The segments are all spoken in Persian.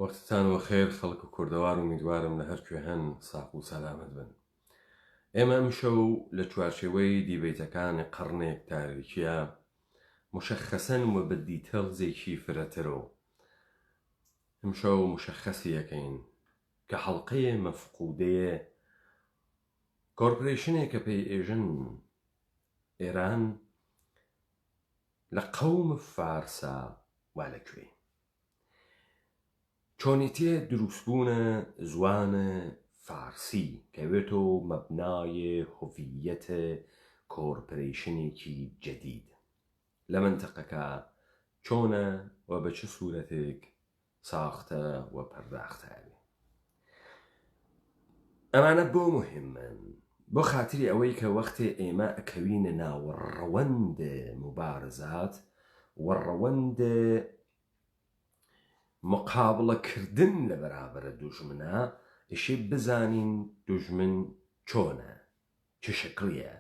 وەختتان وەخێر خەڵک و کوردەوار امیدوارم لە هەر کوێ هەن ساق و سەلامەت بن. ئێمە ئەم شەو لە چوارچێوەی دیبێتەکانی قەڕنێک تاریکیە مشەخەسەن و بە دیتەڵزێکی فرەترەوە. ئەم شەو مشەخەسی یەکەین کە حەڵقەیە مەفقودەیە کۆرپۆرێشنێکە پێی ئێژن ئێران لە قەوم فارسا وا لەکوێ چۆنیتێ دروستبوونە زوانە فارسی کەوێتەوە مەبنای هوڤیەتە کۆرپۆرێشنێکی جەدید لە منتەقەکە چۆنە و بە چ سوورەتێک ساختە و پەرداختە. ئەمانە بۆ مهمن بۆ خاتری ئەوەی کە وەختێ ئێمە ئەکەوینە ناو ڕەوەند مبارزات و ڕەوەند مقابڵەکردن لە بەرابەرە دوژمنە ئیشی بزانین دوژمن چۆنە، چه شکلیە،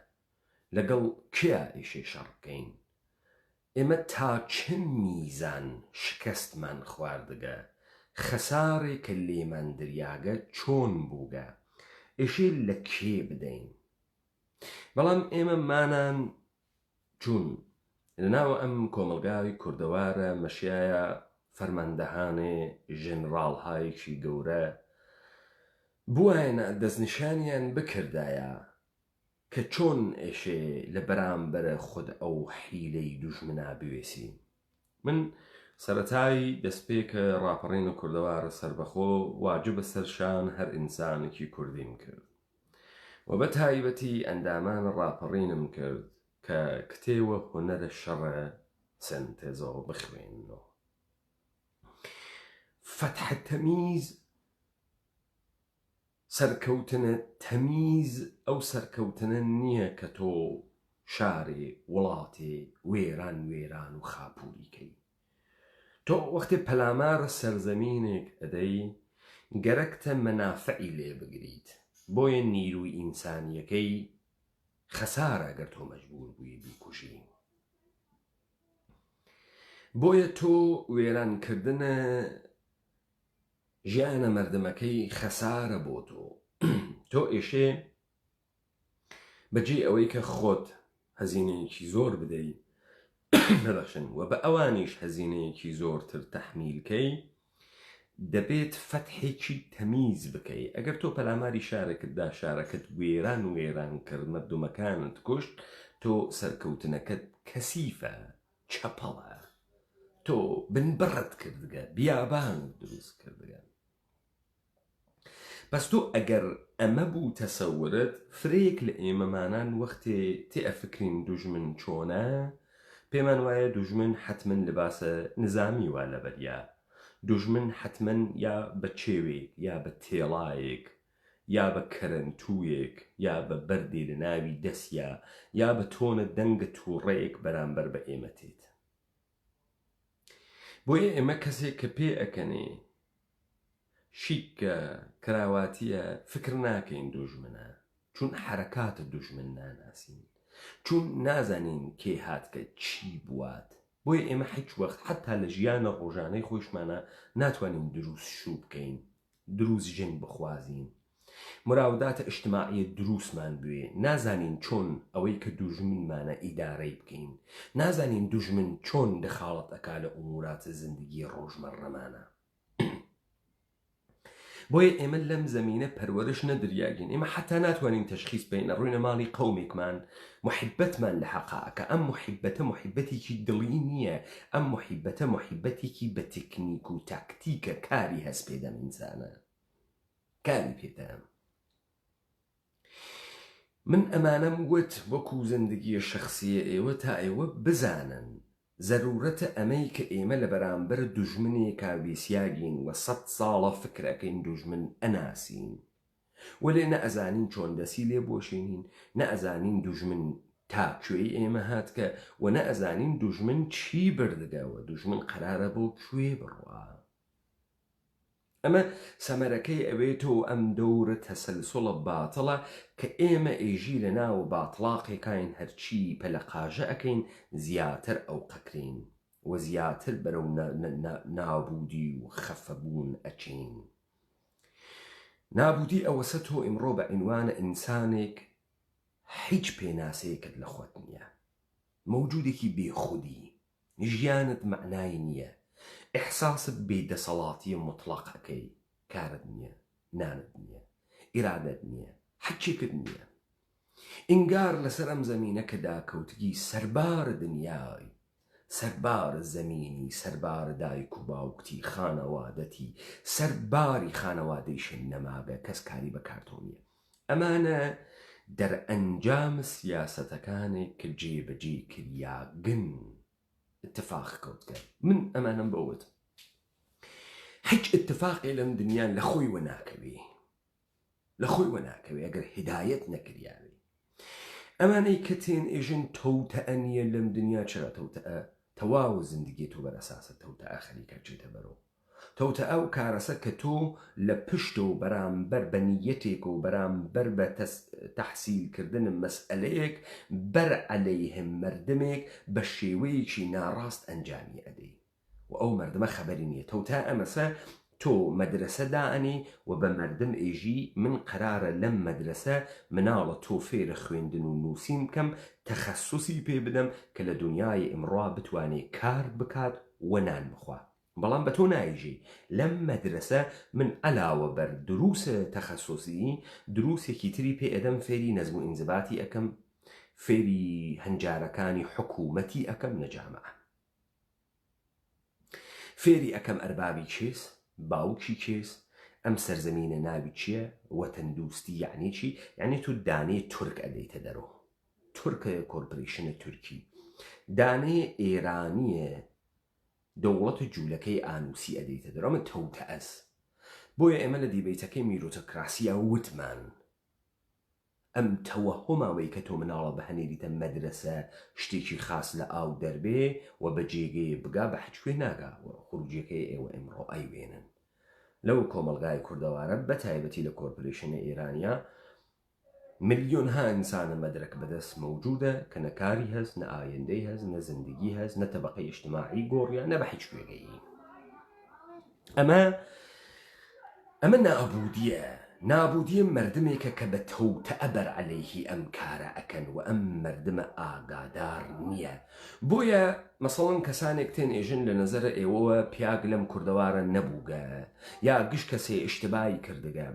لەگەڵ کیا ئیشی شەڕکەین، ئێمە تا چه میزان شکستمان خواردگە، خەسارێکە لێمان دریاگە چۆن بووگە، ئیشی لە کێ بدەین. بەڵام ئێمە مانان چون لەناو ئەم کۆمەلگاوی کوردەوارە مەشیایە فەرماندەهانێ ژێنڕاڵهایەکی گەورە بووایە دەستنیشانیان بکردایە کە چۆن ئێشێ لە بەرامبەرە خود ئەو حیلەی دوژمنا بوێسی. من سەرەتای دەستپێکە ڕاپەڕینە کوردەوارە سەربەخۆ واجبە سەرشان هەر ئینسانێکی کوردیم کرد و بە تایبەتی ئەندامان ڕاپەڕینم کرد کە کتێوە هونەرە شەڕە سنتێزەوە بخوێنەوە. فتح تەمیز سەرکەوتنە تەمیز ئەو سەرکەوتنە نییە کە تۆ شارێ وڵاتێ وێران وێران و خاپووریکەی. تۆ وەختێ پەلامارە سەرزەمینێک ئەدەی گەرەکتە مەنافعی لێ بگریت، بۆیە نیروی ئینسانیەکەی خەسارە گەر تۆ مەجبور بووی بیکوژی. بۆیە تۆ وێرانکردنە ژیانە مەردەمەکەی خەسارە بۆ تۆ ئێشێ بەجێ ئەوەی کە خۆت هەزینەیەکی زۆر بدەی نەبەخشن و بە ئەوانیش هەزینەیەکی زۆرتر تەحمیلکەی دەبێت فەتحێکی تەمیز بکەی. ئەگەر تۆ پەلاماری شارەکەتدا شارەکەت وێران و وێران کرد مەردومەکانت کوشت، تۆ سەرکەوتنەکەت کەسیفە چەپەڵە، تۆ بنبڕت کردگە بیابان دروست کردگە. بەس تۆ ئەگەر ئەمە بوو تەسەورت فرێک لە ئێمەمانان وەختێ تێ ئەفکرین دوژمن چۆنە پێمان وایە دوژمن حتمن لەباسە نظامی وا لەبەریا، دوژمن حتمن یا بە چێوێک یا بە تێڵایەک یا بە کەرەنتوویەک یا بە بەردێ لە ناوی دەستیا یا بە تۆنە دەنگە تووڕەیەک بەرامبەر بە ئێمە تێت. بۆیە ئێمە کەسێک کە پێ ئەکەنێ شیکە کراواتیە فکر ناکەین دوژمنە، چون حرەکاتە دوژمن ناناسین، چون نازانین کێ هاتکە چی بوات. بۆیە ئێمە هیچ وەخت حتا لە ژیانە ڕۆژانەی خۆشمانە ناتوانین دروست شوو بکەین، دروست ژن بخوازین، مراوداتە ئیجتیماعی دروستمان بوێ، نازانین چۆن ئەوەی کە دوژمنمانە ئیدارەی بکەین، نازانین دوژمن چۆن دەخاڵەت ئەکا لە ئوموراتە زیندگی ڕۆژمەڕەمانە. بۆیە ئێمە لەم زەمینە پەروەرش نەدریاگین، ئێمە حتا ناتوانین تەشخیص بین ڕووینە ماڵی قەومێکمان محبەتمان لە حەقاکە، ئەم محبەتە محبەتێکی دڵی نییە، ئەم محبەتە محبەتێکی بە تکنیک و تاکتیکە کاری هەست پێدەم ئینسانە کاری پێدەم. من ئەمانەم وت وەکو زندگیە شەخسیە ئێوە تا ئێوە بزانن زەرورەتە ئەمەی کە ئێمە لە بەرامبەر دوژمنێ کاویسیاگین و 100 ساڵە فکرەکەین دوژمن ئەناسین وەلێ نە ئەزانین چۆن دەسی لێ بۆشێنین، نە ئەزانین دوژمن تا کوێی ئێمە هاتکە و نە ئەزانین دوژمن چی بردگەوە، دوژمن قەرارە بۆ کوێ بڕوە. ئەمە سەمەرەکەی ئەوێتەوە ئەم دەورە تەسەلسڵە باتڵە کە ئێمە ئێژی لە ناو باتڵاقێکاین هەرچی پەلەقاژە ئەەکەین زیاتر ئەو قەکرین وەزیاتر بەرەو نابوودی و خەفەبوون ئەچین. نابوودی ئەوەسە تۆ ئیمڕۆ بە عنوانە ئینسانێک هیچ پێناسەیەکت لە خۆت نییە، مەوجودێکی بێخودی، ژیانت معنای نییە، ئیحساست بێدەسەڵاتی مطلق ئەەکەی، کارت نییە، نانت نییە، ئیرادەت نییە، حەچێکت نییە. ئینگار لەسەر ئەم زەمینەکەدا کەوتگی سەربار دنیای، سەربار زەمینی، سەربار دایک و باوکتی، خانەوادەتی، سەرباری خانەوادەی شن نەماگە، کەس کاری بەکارتۆ نییە. ئەمانە دەرئەنجام سیاسەتەکانێک کە جێبەجێ کریاگن اتفاق کەوتکە. من ئەمانم بەوت هیچ اتفاقی لەم دنیان لە خۆی وەناکەوێ، لە خۆی وەناکەوێ ئەگەر هیدایەت نەکریاوێ. ئەمانەی کە تێن ئێژن تەوتەئە نییە لەم دنیا. چرا تەوتەئە؟ تەواو زندگی تۆ بەرەساسە تەوتەئە خەریکە چێتە بەرەوە. تەوتەئە و کارەسە کە تۆ لە پشت و بەرامبەر بە نیەتێک و بەرامبەر بە تەحسیلکردن مەسئلەیەک بەر عەلەیهم مەردمێک بە شێوەیەکی ناڕاست ئەنجامی ئەدەی و ئەو مەردمە خەبەری نییە. تەوتەئە ئەمەسە تۆ مەدرسە دائنی و بە مەردم ئێژی من قرارە لەم مەدرسە مناڵە تۆ فێرە خوێندن و نووسین بکەم، تەخەسوسی پێ بدەم کە لە دنیای ئیمڕۆ بتوانێت کار بکات و نان بخوا. بەڵام بە تۆ نایژی لەم مەدرسە من علاوە بەر دروسە تەخەسوسی دروسێکی تری پێ ئەدەم، فێری نەزم و ئینزباتی ئەەکەم، فێری هەنجارەکانی حکوومەتی ئەەکەم نەجامە، فێری ئەەکەم ئەربابی چێس، باوکی چێس، ئەم سەرزەمینە ناوی چییە، وەتەندوستی یعنی چی؟ یعنی تو دانەی تورک ئەدەیتە دەرەوە، تورکە کۆرپۆریشنە تورکی، دانەی ئێرانیە دەوڵەتە جوولەکەی ئانووسی ئەدەیتە دەرەوە. من تەوتەئەس بۆیە ئێمە لە دیبەیتەکەی میرۆتۆکراسیە وتمان ئەم تەوەهۆماوەی کە تۆ مناڵە بە هەنێریتە مەدرسە شتێکی خاص لە ئاو دەربێ و بە جێگەی بگا بە حچکوێ ناگا و خروجیەکەی ئێوە ئێمڕۆ ئەیوێنن لەو کۆمەلگای کوردەوارە بە تایبەتی لە کۆرپۆریشنە ئێرانیا ملیۆنها ئینسانە مەدرک بەدەست مەوجودە کە نەکاری هەست، نە ئایندەی هەست، نە زندگی هەست، نە تەبەقەی ئیجتیماعی گۆڕیان، نە بە هیچ کوێگەیی. ئەمە نابوودیە مەردمێکە کە بە تەوتەئە بەر عەلەیهی ئەم کارە ئەکەن و ئەم مەردمە ئاگادار نییە. بۆیە مەسەڵەن کەسانێک تێن ئێژن لە نەزەرە ئێوەوە پیاگ لەم کوردەوارە نەبووگە یا گشت کەسێ ئیشتبای کردگە.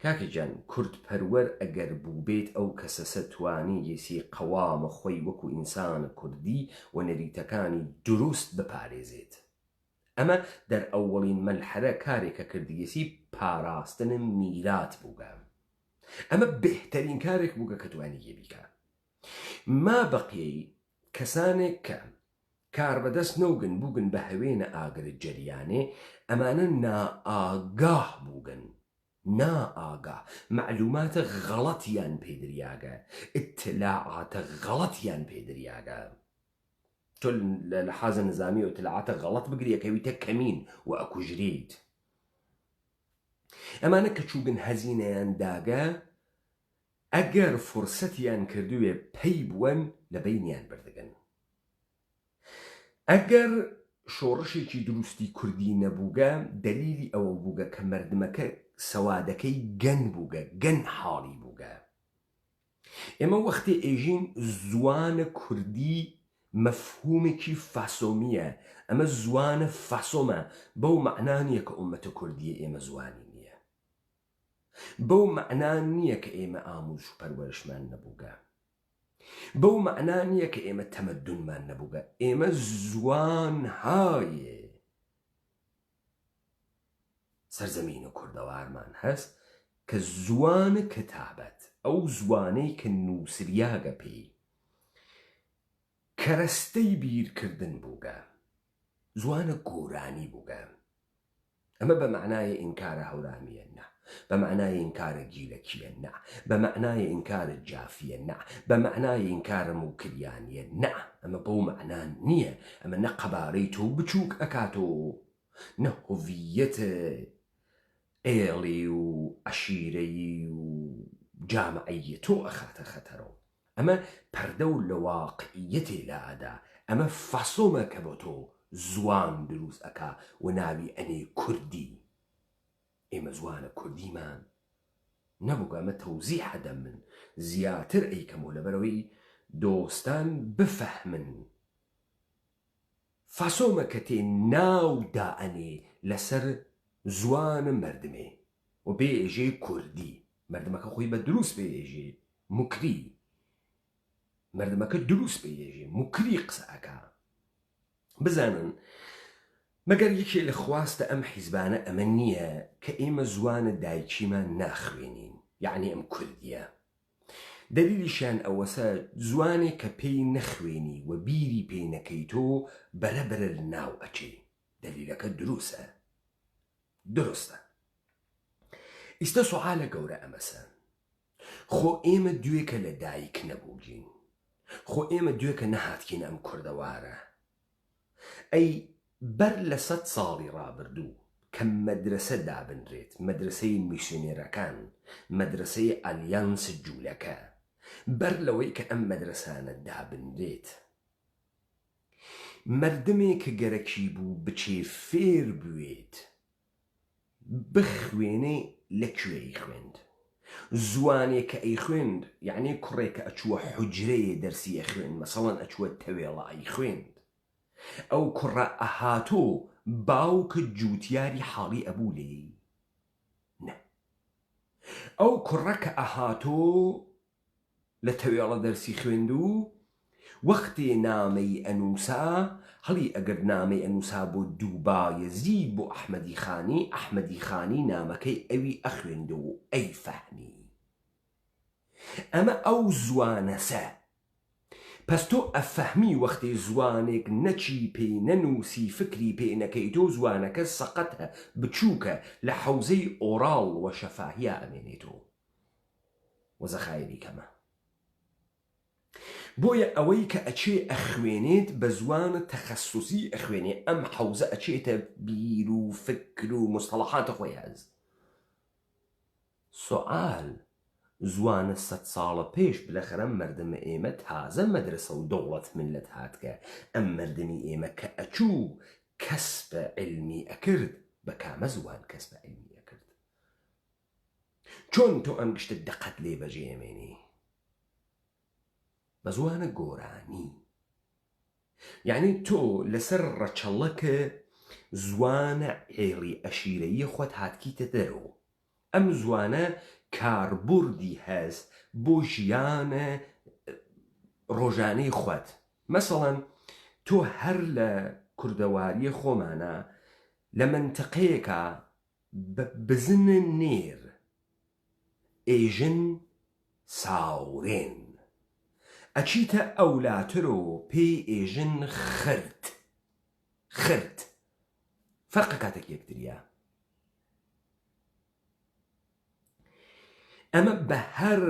کاکە جان، کورد پەروەر ئەگەر بوو بێت ئەو کەسەسە توانی یەسی قەوامە خۆی وەکو ئینسانە کوردی و نەریتەکانی دروست بپارێزێت. ئەمە دەرئەوڵین مەلحەرە کارێکە کردیەسی پاراستن میلات بووگە. ئەمە بهترین کارێک بووگە کە توانی یێبیکە. ما بەقیەی کەسانێک کە کار بەدەست نەوگن بووگن بە هەوێنە ئاگرت جەریانێ، ئەمانە نائاگاه بووگن، نائاگاه، معلوماتە غەڵەتیان پێدریاگە، ئیتلاعاتە غەڵەتیان پێدریاگە. تۆ لە حازە نظامی و ئیتلاعاتە غەڵەت بگریەکەویتە کەمین و ئەکوژریت. ئەمانە کە چووگن هەزینەیان داگە، ئەگەر فرسەتیان کردووێ پەی بووەن لە بینیان بردەگەن. ئەگەر شۆڕشێکی دروستی کوردی نەبووگە، دەلیلی ئەوە بووگە کە مەردمەکە سەوادەکەی گەن بووگە، گەن حاڵی بووگە. ئێمە وەختێ ئێژین زوانە کوردی مەفهومێکی فاسۆمیە، ئەمە زوانە فاسۆمە، بەو معنان نییە کە ئومەتە کوردیە ئێمە زوانی نییە، بەو معنان نییە کە ئێمە ئاموز و پەروەرشمان نەبووگە، بەو معنان نییە کە ئێمە تەمەدونمان نەبووگە. ئێمە زوان هایە سەرزەمین و کوردەوارمان هەست کە زوانە کتابەت، ئەو زوانەی کە نووسریاگە پێی کەرەستەی بیرکردن بووگە، زوانە گۆرانی بووگە. ئەمە بە معنای ئینکارە هەورامیە نا، بە معنای ئینکارە گیلەکیە نا، بە معنای ئینکارە جافیە نا، بە معنای ئینکارە موکریانیە نا. ئەمە بەو معنان نییە. ئەمە نە قەبارەی تۆ بچووک ئەکاتۆ، نە هۆڤیەتە ئێڵی و عەشیرەیی و جامعەیە تۆ ئەخاتە خەتەرەوە. ئەمە پەردە و لە واقعیەتێ لادا، ئەمە فاسۆمە کە بۆ تۆ زوان دروست ئەکا و ناوی ئەنێ کوردی. ئێمە زوانە کوردیمان نەبوو ئەمە تەوزیح حەدەم من زیاتر ئەیکەمەوە لەبەرەوەی دۆستان بفەهمن فاسۆمە کە تێ ناودا ئەنێ لەسەر زوانە مەردمێ و بێژێ کوردی مردمەکە خۆی بە دروست بێژێ موکری مردمەکە دروست بێژێ موکری قسە ئەکا. بزانن مەگەر یەکێ لە خواستە ئەم حیزبانە ئەمە نییە کە ئێمە زوانە دایکیمان ناخوێنین یعنی ئەم کوردیە. دلیلیشان ئەوەسە زوانێک کە پێی نەخوێنی و بیری پێی نەکەی تۆ بەرەبەرە لە ناو ئەچێ دلیلەکە دروستە درستە. ئیستا سوعالە گەورە ئەمەسە خۆ ئێمە دوێکە لە دایک نەبووگین خۆ ئێمە دوێکە نەهاتکین ئەم کوردەوارە ئەی بەر لە 100 ساڵی ڕابردوو کە مەدرسە دابنرێت مەدرسەی میسیۆنێرەکان مەدرسەی ئالیانس جوولەکە بەر لەوەی کە ئەم مەدرسانە دابنرێت مردمێک کە گەرەکی بوو بچێ فێر بوێت بخوێنێ لەکوێی خوێند زوانێک کە ئەی خوێند یعنی کوڕێک کە ئەچووە حوجرەیە دەرسی ئەخوێن مەسەڵەن ئەچووە تەوێڵە ئەی خوێند ئەو کوڕە ئەهاتۆ باوکە جووتیاری حاڵی ئەبوو لێی نە ئەو کوڕە کە ئەهاتۆ لە تەوێڵە دەرسی خوێند و وەختێ نامەی ئەنووسا هەڵی ئەگەر نامەی ئەنووسا بۆ دووبایەزی بۆ ئەحمەدی خانی نامەکەی ئەوی ئەخوێندە و ئەی فەهمی ئەمە ئەو زوانەسە. پس تۆ ئەفەهمی وەختێ زوانێک نەچی پێی نەنووسی فکری پێ نەکەی تۆ زوانەکە سەقەتە بچووکە لە حەوزەی ئۆراڵ و شەفاهیە ئەمێنێتەوە وەزەخایەری کەمە. بۆیە ئەوەی کە ئەچێ ئەخوێنێت بە زوانە تەخەسوسی ئەخوێنێ ئەم حەوزە ئەچێتە بیر و فکر و مستەڵەحاتە خۆی هەز. سوال زوانە 100 ساڵە پێش بلەخەرە مردمە ئێمە تازە مەدرسە و دەوڵەت ملت هاتکە ئەم مردمی ئێمە کە ئەچوو کەسبە علمی ئەکرد بە کامە زوان کەسبە علمی ئەکرد چۆن تۆ ئەم گشتت دقەت لێ بەجێمێنی بە زوانە گۆرانی یعنی تۆ لەسەر ڕەچەڵەکە زوانە عێڵی ئەشیرەیی خۆت هاتکیتە دەرەوە ئەم زوانە کاربوردی هەست بۆ ژیانە ڕۆژانەی خۆت. مەسەڵەن تۆ هەر لە کوردەواریە خۆمانە لە منتەقەیەکە بزنە نێر ئێژن ساورێن ئەچیتە ئەولاترۆ پێی ئێژن خرت فەرقە کاتێک یەکتریە. ئەمە بە هەر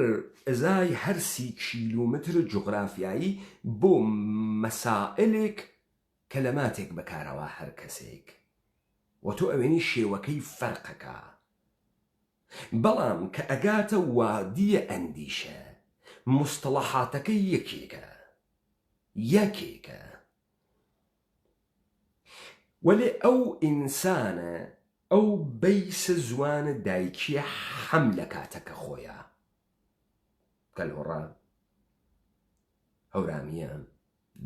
ئەزای هەر 30 کیلومتر جوغرافیایی بۆ مەسائلێک کەلەماتێک بەکارەوە هەر کەسێک و تۆ ئەوێنی شێوەکەی فەرقەکە بەڵام کە ئەگاتە وادیە ئەندیشە مستەڵەحاتەکە یەکێکە وەلێ ئەو ئینسانە ئەو بەیسە زوانە دایکیە حەم لە کاتەکە خۆیە کەلهۆڕە هەورامیە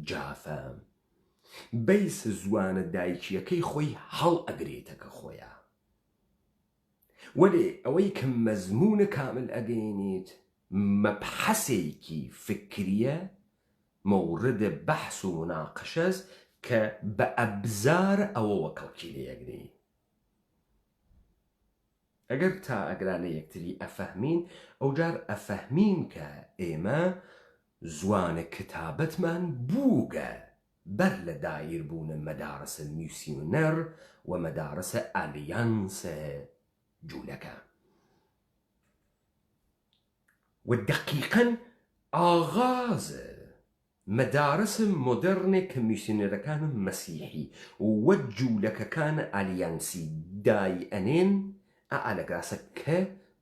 جافە بەیسە زوانە دایکیەکەی خۆی هەڵ ئەگرێتەکە خۆیە وەلێ ئەوەی کە مەزمونە کامل ئەگەێنێت مەبحەسێکی فکریە مەوردە بەحس و مناقەشەس کە بە ئەبزار ئەوەوە کەڵکی لێیەگرێ. ئەگەر تا ئەگرا لە یەکتری ئەفەهمین ئەوجار ئەفەهمین کە ئێمە زوانە کتابەتمان بووگە بەر لە دایر بوونە مەدارسە میسیۆنەر و مەدارسە ئالیانسە جوولەکە و دقیقاً ئاغازە مەدارسە مۆدرنێک کە میسیۆنەرەکانە مەسیحی و جوولەکەکانە ئالیانسی دای ئەنێن ئالەگاسە کە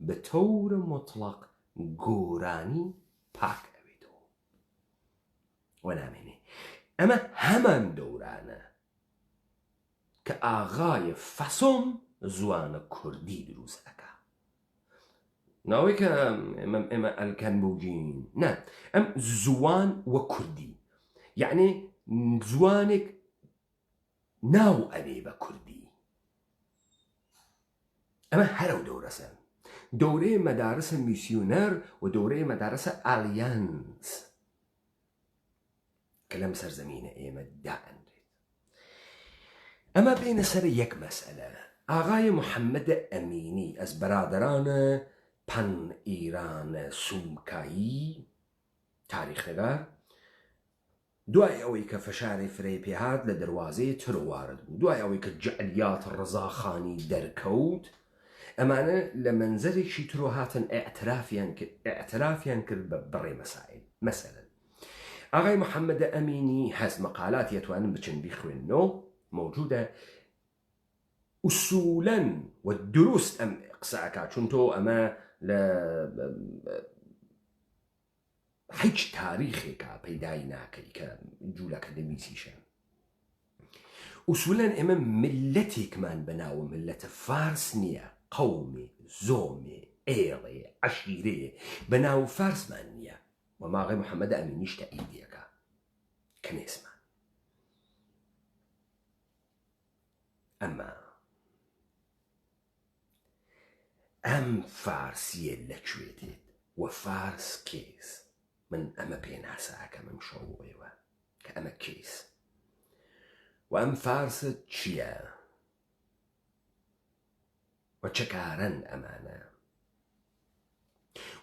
بە تەورە مطلق گۆرانی پاک ئەوێتەوە وەنامێنێ ئەمە هەمان دەورانە کە ئاغای فەسۆم زوانە کوردی دروست ئەکا. ناوەی کە ئێمە ئەلکەن بووگین نە، ئەم زوان وە کوردی، یعنی زوانێک ناو ئەبێ بە کوردی. ئەمە هەرە و دەورەسە، دەورەی مەدارسە میسیۆنەر و دەورەی مەدارسە ئالیانس کە لەم سەرزەمینە ئێمە دائەنرێت. ئەمە بێنە سەر یەک مەسئلە. ئاغای محەممەدە ئەمینی ئەس بەرادەرانە پەن ئیرانە سومکایی تاریخنگار، دوای ئەوەی کە فەشاری فرەی پێهات لە دەواازەی ترۆوارد بوو، دوای ئەوەی کە جەعلیات ڕزاخانی دەرکەوت، ئەمانە لە منزەرێکی ترۆ هاتن ئەعترافیان کرد بە بڕێ مەسائل. مەسەلەن ئاغای محەممەدە ئەمینی هەست مەقالات یەتوانن بچن بیخوێننەوە موجودە ئوسوولەن و دروست ئەم قسەکە، چون تۆ ئەمە لە هیچ تاریخێکە پەیدای ناکەی کە جوولەکە دەمیسیشە. ئوسوولەن ئێمە ملەتێکمان بەناوە ملەتە فارس نییە، قەومێ، زۆمێ، ئێڵێ، عەشیرەیە بەناو فارسمان نییە و ئاغای محەممەدە ئەمینیش تەئیدیەکە کنێسمان. ئەمما ئەم فارسیە لەکوێتێت و فارس کێس؟ من ئەمە پێناساکەم ئەم شەوەوەیەوە کە ئەمە کێس و ئەم فارسە چییە و چه کارن ئەمانە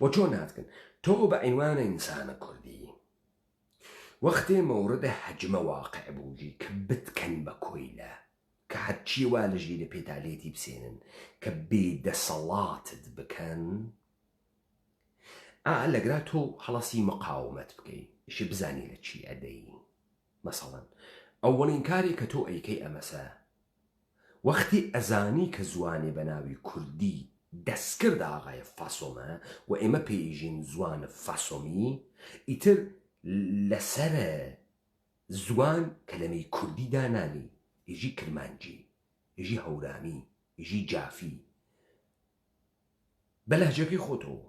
و چۆن هاتکن. تۆ بە عنوانە ئینسانە کوردی وەختێ مەوردە هەجمە واقع بووجی کە بتکەن بە کۆیلە، کە هەرچی وا لە ژیرە پێتالێتی بسێنن کە بێدەسەڵاتت بکەن، لەگرا تۆ هەڵەسی مقاومەت بکەی، ئیشی بزانی لە چی ئەدەی. مەسەڵەن ئەوەڵین کاری کە تۆ ئەیکەی ئەمەسە، وەختی ئەزانی کە زوانێ بە ناوی کوردی دەستکرد ئاغای فەسۆمە و ئێمە پێیژین زوانە فەسۆمی، ئیتر لەسەرە زوان کەلەمەی کوردی دانانی، ئیژی کرمانجی، ئیژی هەورامی، ئیژی جافی بە لەهجەکەی خۆتەوە،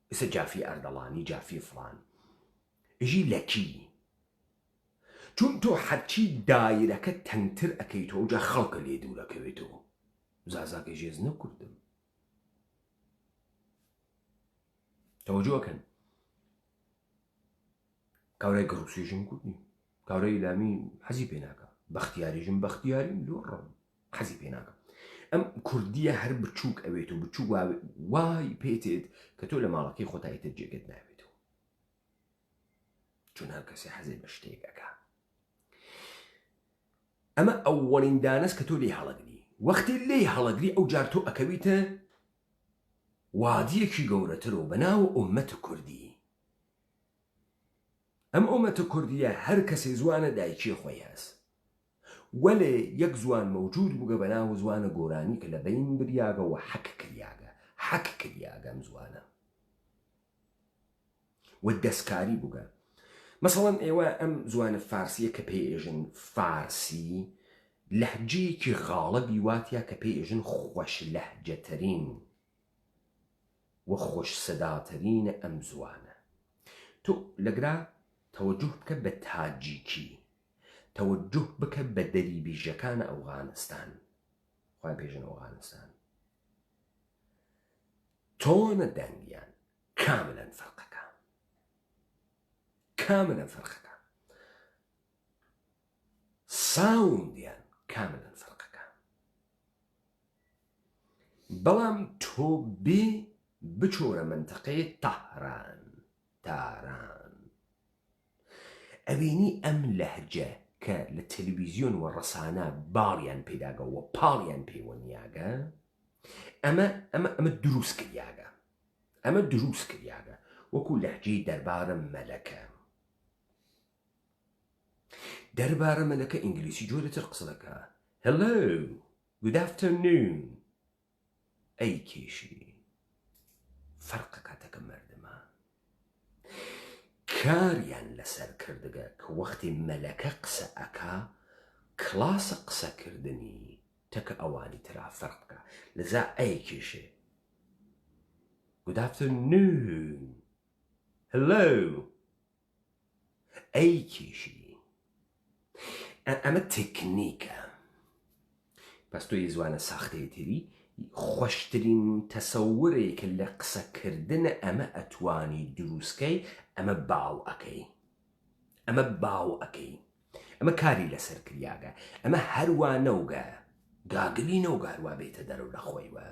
ئێستا جافی ئەردەڵانی، جافی فڵان، ئیژی لەکی، چون تۆ هەرچی دایرەکە تەنگتر ئەەکەیتەوە جا خەڵکە لێ دوورەکەوێتەوە. زازاکە ژێز نەکوردم. تەوەجۆکەن کاورای گڕوسیژم کوردنی، کاورای ئیلامی حەزی پێ ناکە، بەختیاریژم بەختیاریم لۆڕم حەزی پێ ناکە. ئەم کوردیە هەر بچووک ئەوێت و بچوو وای پێتێت کە تۆ لە ماڵەکەی خۆتاییتر جێگەت ناوێتەوە، چون هەر کەسێ حەزی بە شتێک ئەکا. ئەمە ئەوەڵین دانەست کە تۆ لێ هەڵەگری. وەختی لێ هەڵەگری ئەو جار تۆ ئەکەویتە وادیەکی گەورەترەوە بەناو ئومەتە کوردی. ئەم ئومەتە کوردیە هەر کەسێ زوانە دایکی خۆی هەست، وەلێ یەک زوان مەوجود بووگە بەناو زوانە گۆرانی کە لە بین بریاگە و حەک کریاگە ئەم زوانە و دەستکاری بووگە. مەسەڵەن ئێوە ئەم زوانە فارسیە کە پێئێژن فارسی، لەهجەیەکی غاڵەبی واتیە کە پێئێژن خۆش لەهجەترین و خۆش سەداترینە ئەم زوانە. تۆ لەگرا تەوەجوه بکە بە تاجیکی، تەوەجوه بکە بە دەریبیژەکانە ئەوغانستان، خوای پێژن ئەوغانستان، تۆنە دەنگیان کاملەن فەرقەکە، کاملەن فەرقەکە، ساوندیان کاملەن فەرقەکە. بەڵام تۆ بێ بچۆرە منتەقەی تەهران، تاران، ئەبینی ئەم لەهجە کە لە تەلەڤیزیۆن و ڕەسانە باڵیان پێداگە و پاڵیان پەیوەندیاگە، ئەمە دروست کریاگە، ئەمە دروست کریاگە وەکو لەهجەی دەربارە مەلەکە. دەربارە مەلەکە ئینگلیسی جۆرەتر قسە دەکا. Hello, good afternoon. ئەی کێشی فەرقە کاتەکە مەردمە. کاریان لەسەر کردگە کە وەختی مەلەکە قسە ئەکا کلاسە قسەکردنی تەکە ئەوانی ترا فەرقکە لەزا ئەی کێشێ Good afternoon Hello ئەی کێشی ئەمە تکنیکە پس تۆی زوانە ساختەیەتری خۆشترین تەسەورێکە لە قسەکردنە ئەمە ئەتوانی دروستکەی ئەمە باو ئەەکەی ئەمە کاری لەسەر کریاگە ئەمە هەروە نەوگە گاگلی نەوگە هەروە بێتە دەرەوە لە خۆیوە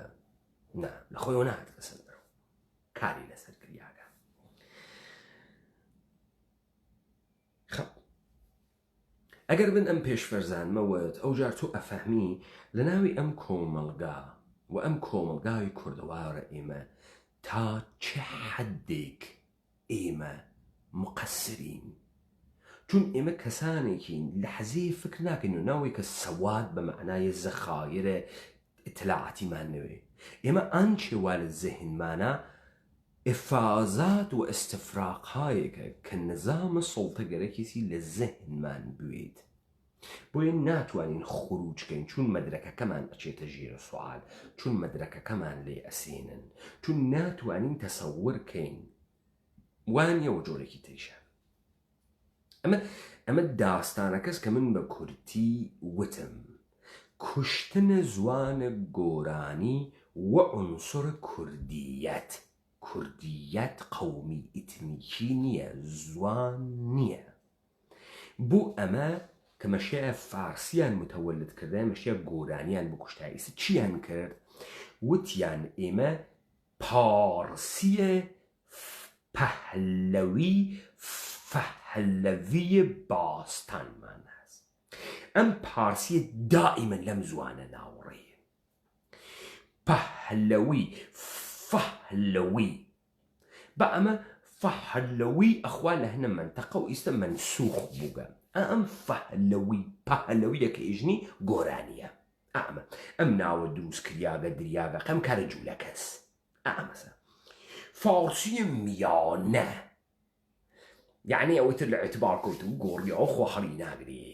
نا لە خۆیەوە نهات کەسە دەرەوە کاری لەسەر کریاگە خەڵ ئەگەر بن ئەم پێشفەرزانمەوەت ئەو جار تۆ ئەفەهمی لە ناوی ئەم کۆمەڵگا و ئەم کۆمەڵگاوی کوردەوارە ئێمە تا چه حەدێک ئێمە مقەسرین چون ئێمە کەسانێکین لە حەزەیە فکر ناکەین و ناوەی کە سەواد بە معنای زەخایرە ئیطلاعاتیمان نەوێ ئێمە ئانچێوا لە زەهنمانە ئفازات و ئەستفراقهایەکە کە نظامە سڵتەگەرەکیسی لە زەهنمان بوێت بۆیە ناتوانین خروجکەین چون مەدرەکەکەمان ئەچێتە ژێرە سوال چون مەدرەکەکەمان لێ ئەسێنن چون ناتوانین تەسەورکەین وانیەوە جۆرێکی تریشە ئەمە داستانەکەس کە من بە کورتی وتم کوشتنە زوانە گۆرانی و عنصر کوردیەت قەومی ئیتنیکی نییە زوان نییە بۆ ئەمە کە مەشیە فارسیان متەوەلد کردن مەشیە گۆرانیان بکوشتاییسە چیان کرد وتیان ئێمە پارسیە پەهلەوی باستانمان هەست ئەم پارسیە دائیمەن لەم زوانە ناوەڕێیە پەهلەوی بە ئەمە فەهلەوی ئەخوا لە هەنە منتەقە و ئیستا منسوخ بووگە ئەم پەهلەویە کە ئێژنی گۆرانیە ئەم ناوە دروست کریاگە دریاگە قەم کارە جوولە کەس ئەمەسە فارسی میانە یعنی ئەوەتر لە ئەعتبار کەوت و گۆڕیا و خۆخەڵی ناگرێ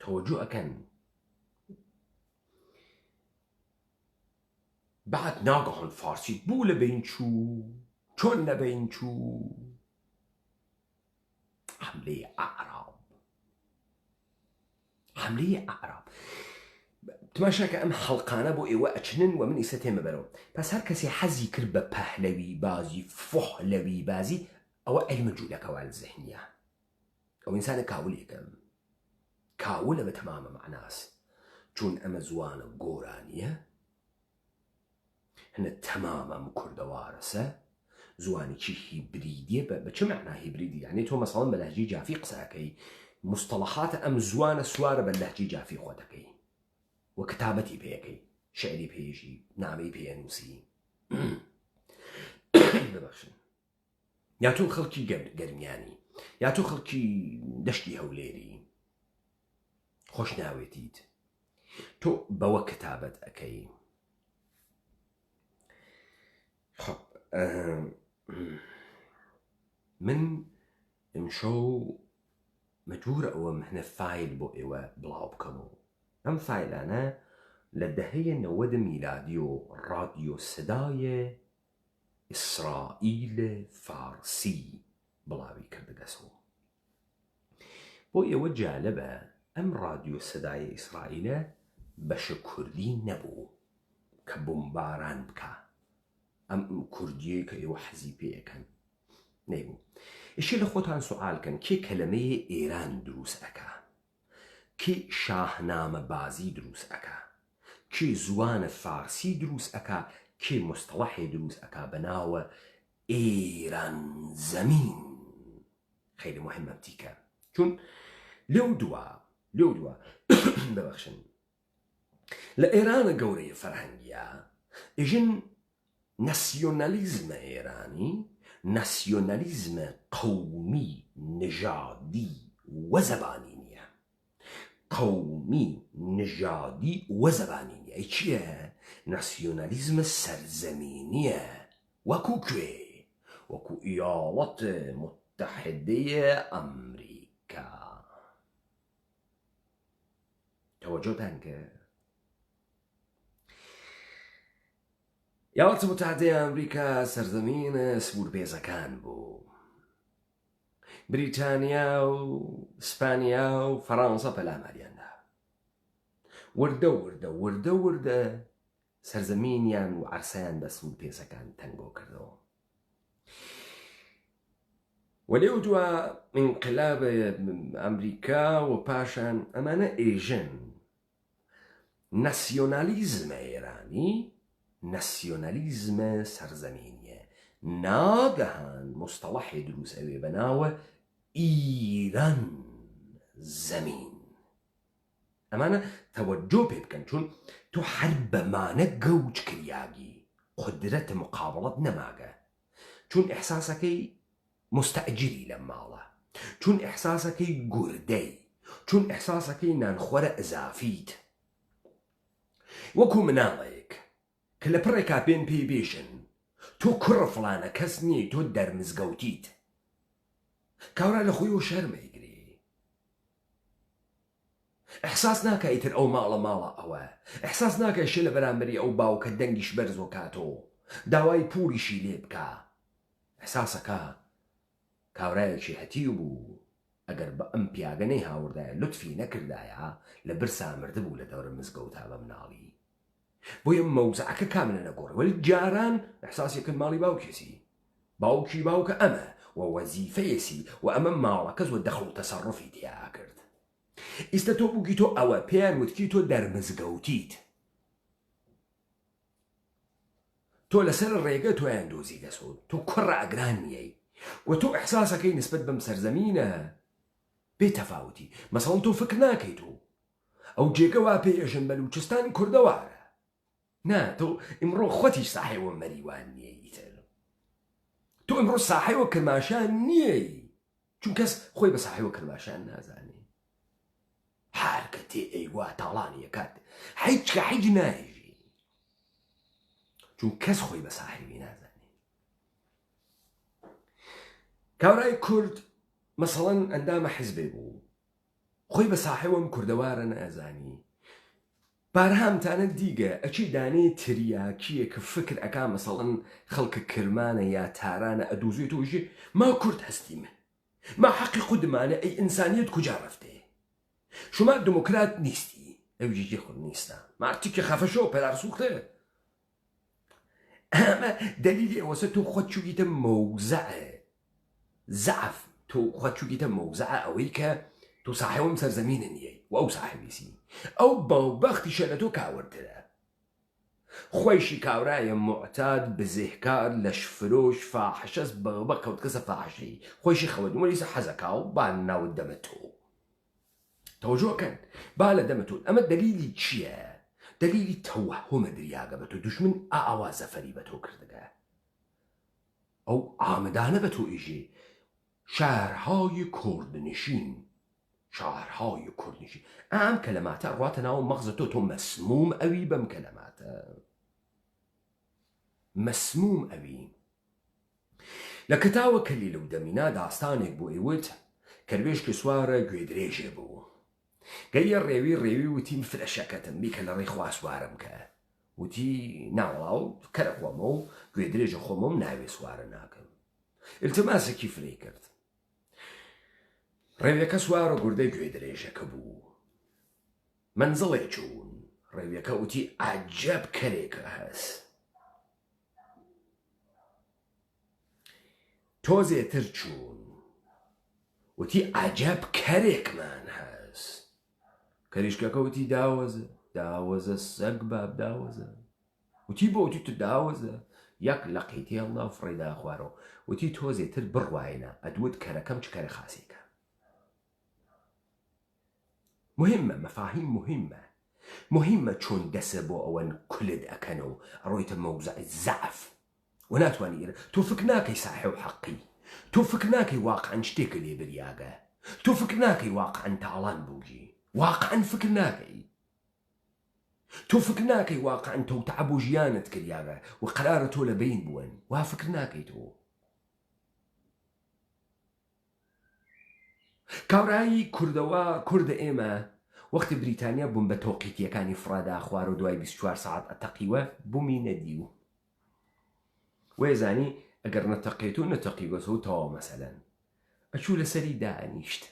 تەوەجۆ ئەکەن بعد ناگەهان فارسی بوو لە بین چوو چۆن لە بین چوو حملەی ئەعراب تماشاکە ئەم حەڵقانە بۆ ئێوە ئەچنن و من ئیسە تێمە بەرەوە پس هەر کەسی حەزی کرد بە پەهلەوی بازی فۆحلەوی بازی ئەوە ئەلمە جوولەکەوە لە زەهنیە ئەو ئینسانە کاولێکم کاولە بە تەمامە معناس چون ئەمە زوانە گۆرانیە هەنە تەمامەم کوردەوارەسە زوانێکی هیبریدیە بە چه معنى هیبریدی یعنی تۆ مەسەڵەن بە لەهجەی جافی قسەکەی مستەڵەحاتە ئەم زوانە سوارە بە لەهجەی جافی خۆتەکەی و کتابەتی پێەکەی شعری پێژی نامەی پێنووسی ببەخشن یا تۆ خەڵکی گەرمیانی یا تۆ خەڵکی دەشتی هەولێری خۆش ناوێتیت تۆ بەوە کتابەت ئەەکەی خب من ئەمشەو مەجبورە ئەوەم هەنە فایل بۆ ئێوە بڵاو بکەم و ئەم فایلانە لە دەهەیە 90 میلادی و ڕادیۆ سەدایە ئیسرائیل فارسی بڵاوی کردگەسەوە بۆ ئێوە جالبە ئەم ڕادیۆ سەدایە ئیسرائیلە بەشە کوردی نەبوو کە بۆمباران بکە ئەم کوردیە کە ئێوە حەزی پێەکەن نەیبوو ئیشی لە خۆتان سوالکەن کێ کەلەمەیە ئێران دروست ئەکا کێ شاهنامە بازی دروست ئەکا کێ زوانە فارسی دروست ئەکا کێ مستەڵەحێ دروست ئەکا بەناوە ئێران زەمین خەیلی مهمە بتیکە چون لێو دووە ببەخشن لە ئێرانە گەورەیە فەرهەنگیە ئێژن ناسیۆنالیزمە ئێرانی ناسیۆنالیزمە قەومی نژادی وە زەبانی نییە قەومی نژادی وە زەبانی نییە ئەی چییە؟ ناسیۆنالیزمە سەرزەمینیە وەکو کوێ؟ وەکو ئیاڵەتە متحیدەیە ئەمریکا تەوەجۆتان کرد. یاڵەتە متحدەی ئەمریکا سەرزەمینە سوورپێزەکان بوو. بریتانیا و سپانیا و فەڕەنسا پەلاماریاندا. وردە سەرزەمینیان و عەرسەیان بە سوورپێزەکان تەنگۆ کردەوە. وەلێو دووە ئینقلابە ئەمریکا و پاشان ئەمانە ئێژن ناسیۆنالیزمە ئێرانی، ناسیۆنالیزمە سەرزەمینیە. ناگەهان مستەڵەحی دروست ئەوێ بەناوە ئیران زەمین. ئەمانە تەوەجۆ پێ بکەن، چون تۆ هەر بەمانە گەوج کریاگی قدرەتە مقابڵەت نەماگە، چون ئەحساسەکەی مستەئجری لە ماڵە، چون ئەحساسەکەی گوردەی، چون ئەحساسەکەی نانخۆرە ئەزافیت. وەکو مناڵێک کە لە پڕێکا پێن پێی بێژن تۆ کوڕە فڵانە کەس نییە، تۆ دەرمزگەوتیت، کاورا لە خۆی و شەرمەیگری. ئەحساس ناکە ئیتر ئەو ماڵە ئەوە، ئەحساس ناکە شێ لە بەرامبەری ئەو باوکە دەنگیش بەرزۆ کاتۆ، داوای پوریشی لێ بکە. ئەحساسەکە کاورایەکی هەتیو بوو، ئەگەر بە ئەم پیاگەنەی هاوردایە لوتفی نەکردایە لە برسا مردبوو لە دەورە مزگەوتا بە مناڵی. بۆیە مەوزعەکە کاملە نەگۆڕ، وەلی جاران ئەحساسێکن ماڵی باوکێسی، باوکی باوکە ئەمە و وەزیفەیەسی و ئەمە ماڵەکە زۆر دەخڵ و تەسەڕفی تیا کرد. ئیستا تۆ بووگی تۆ ئەوە پێیان وتکی تۆ دەرمزگەوتیت، تۆ لەسەر ڕێگە تۆیان دۆزی دەسۆت، تۆ کوڕە ئەگران نیەی و تۆ ئەحساسەکەی نسبەت بەم سەرزەمینە بێتەفاوتی. مەسەڵەن تۆ فکر ناکەیت و ئەو جێگە وا پێئێژن بەلوچستانی کوردەوارە. نا، تۆ ئیمڕۆ خۆتیش ساحێوە مەریوان نییە ئیتر، تۆ ئیمڕۆ ساحێوە کرماشان نییەی، چون کەس خۆی بە ساحێوە کرماشان نازانێ. هەر کە تێ ئەیوا تاڵانیە کات هیچ کە هیچ نایژی، چون کەس خۆی بە ساحێوی نازانێ. کاورای کورد مەسەڵەن ئەندامە حیزبێ بوو، خۆی بە ساحێوەم کوردەوارە نازانی. بارهامتانە دیگە ئەچی دانەی تریاکیە کە فکر ئەکا مەسەڵەن خەڵکە کرمانە یا تارانە ئەدوزێتەوەژێ ما کورد هەستیمە، ما حەقی خودمانە، ئەی ئینسانیت کجا ڕفتێ، شما دموکرات نیستی، ئەوجیجی خود نیستە، مارتیکە خەفەشەوە پەرارسوختە. ئەمە دلیلی ئەوەسە تۆ خۆت چووگیتە مەوزعە زعف، تۆ خۆت چووگیتە مەوزعە ئەوەی کە تۆ ساحێوەم سەرزەمینە نییەی و ئەو ساحێویسی، ئەو باوبەختیشە لە تۆ کاوەرترە. خۆیشی کاورایە معتاد بزێهکار لەشفرۆش فاحشەس بە کەوت کەسە فاحشەی خۆیشی خەوەت وەلیسە حەزەکا و با ناوت دەمە تۆ. تەوەجۆکەن با لە دەمە تۆ. ئەمە دلیلی چییە؟ دلیلی تەوەهومە دریاگە بە تۆ، دوشمن ئاوا زەفەری بە تۆ کردگە، ئەو ئامدانە بە تۆ ئیژێ شارهای کوردنشین، شارهای کوردنشین. ئەم کەلەماتە ڕواتە ناو مەغزە تۆ مەسموم ئەوی بەم کەلەماتە، مەسموم ئەوی. لە کتاوە کەلیلە و دەمینا داستانێک بۆ ئێوت کەروێشکی سوارە گوێدرێژێ بوو، گەیە ڕێوی وتی فرەشەکەتم بیکە لە ڕێی خوا سوارم کە، وتی ناوەڵاو کەرە خۆمە و گوێدرێژە خۆمەم ناوێ سوارە ناکەم. ئیلتماسێکی فرێ کرد. ڕێویەکە سوارە گوردەی گوێدرێژەکە بوو. منزڵێ چوون. ڕێویەکە وتی عەجەب کەرێکە هەست. تۆزێتر چوون. وتی عەجەب کەرێکمان هەست. کەریشکەکە وتی داوەزە سەگ باب داوەزە. وتی بۆ وتی تو داوەزە. یەک لە قەیتی هەڵدا و فڕێدا خوارەوە. وتی تۆزێتر بڕوایەنە ئەدوت کەرەکەم چ کەرە خاسێکە. مهمە، مەفاهیم مهمە چۆن دەسە بۆ ئەوەن کولت ئەکەنە و ئەڕۆیتە مەوزعی زەعف و ناتوانانی ئێرە. تۆ فکر ناکەی ساحێ و حەقی، تۆ فکر ناکەی واقعەن شتێکە لێ بریاگە، تۆ فکر ناکەی واقعەن تاڵان بووگی، واقعەن فکر ناکەی، تۆ فکر ناکەی واقعەن تەوتەعە بۆ ژیانت کریاگە و قەرارە تۆ لە بین بوون، وا فکر ناکەی تۆ. کاورایی کوردەوە کوردە ئێمە وەختی بریتانیا بووم بە تۆقیتیەکانی فڕادا خوار و دوای 24 ساعت ئەتەقیوە بوومی نەدی و وێزانی ئەگەر نەتەقێت و نەتەقیوەسە و تەواو مەسەلەن ئەچوو لەسەری دانیشت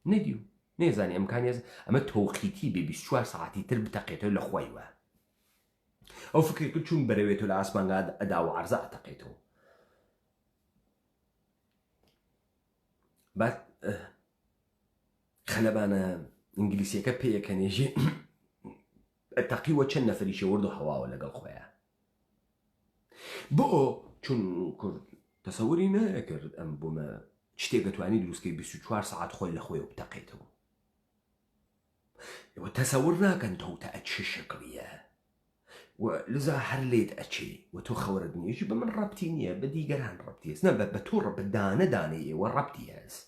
نەدی و نێزانی ئەمکانیە ئەمە تۆقیتی بێ 24 ساعتی تر بتەقێتەوە لە خۆیوە ئەو فکرێک چون بەرەوێتەوە لە ئاسمانگا ئەدا و عەرزە ئەتەقێتەوە بعد خەلەبانە ئینگلیسیەکە پێیەکەنێژی ئەتەقیوە چەند نەفەریشە ورد و هەواوە لەگەڵ خۆیان بۆ چون کورد تەسەوری نەکرد ئەم بوومە شتێک دەتوانی دروستکەی 24 ساعت خۆی لە خۆی بتەقێتەوە ئێوە تەسەور ناکەن تۆتە ئەچ شەکڵیە و لذا هەر لێت ئەچێ و تۆ خەورت نییەژی بە من ڕەبتی نییە بە دیگەران ڕەبتی هەست نە بە تۆ ڕەبدانەدانێ ئێوە ڕەبتی هەست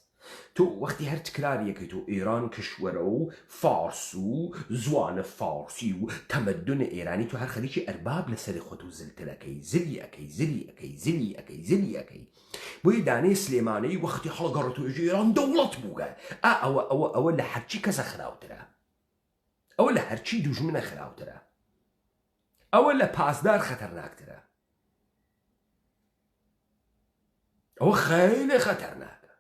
تۆ وەختی هەر تکراریەکەیت و ئێران کشوەرە و فارس و زوانە فارسی و تەمەدونە ئێرانی تو هەر خەریکی ئەرباب لەسەری خۆت و زلترەکەی زلی ئەەکەی زلی ئەەکەی زلی ئەەکەی زلی ئەەکەی بۆی دانەی سلێمانەی وەختی هەڵگەڕێت و ئێران دەوڵەت بووگە ئەوە لە هەرچی کەسە خراوترە ئەوە لە هەرچی دوژمنە خراوترە ئەوە لە پاسدار خەتەرناکترە ئەوە خەیلی خەتەرناکە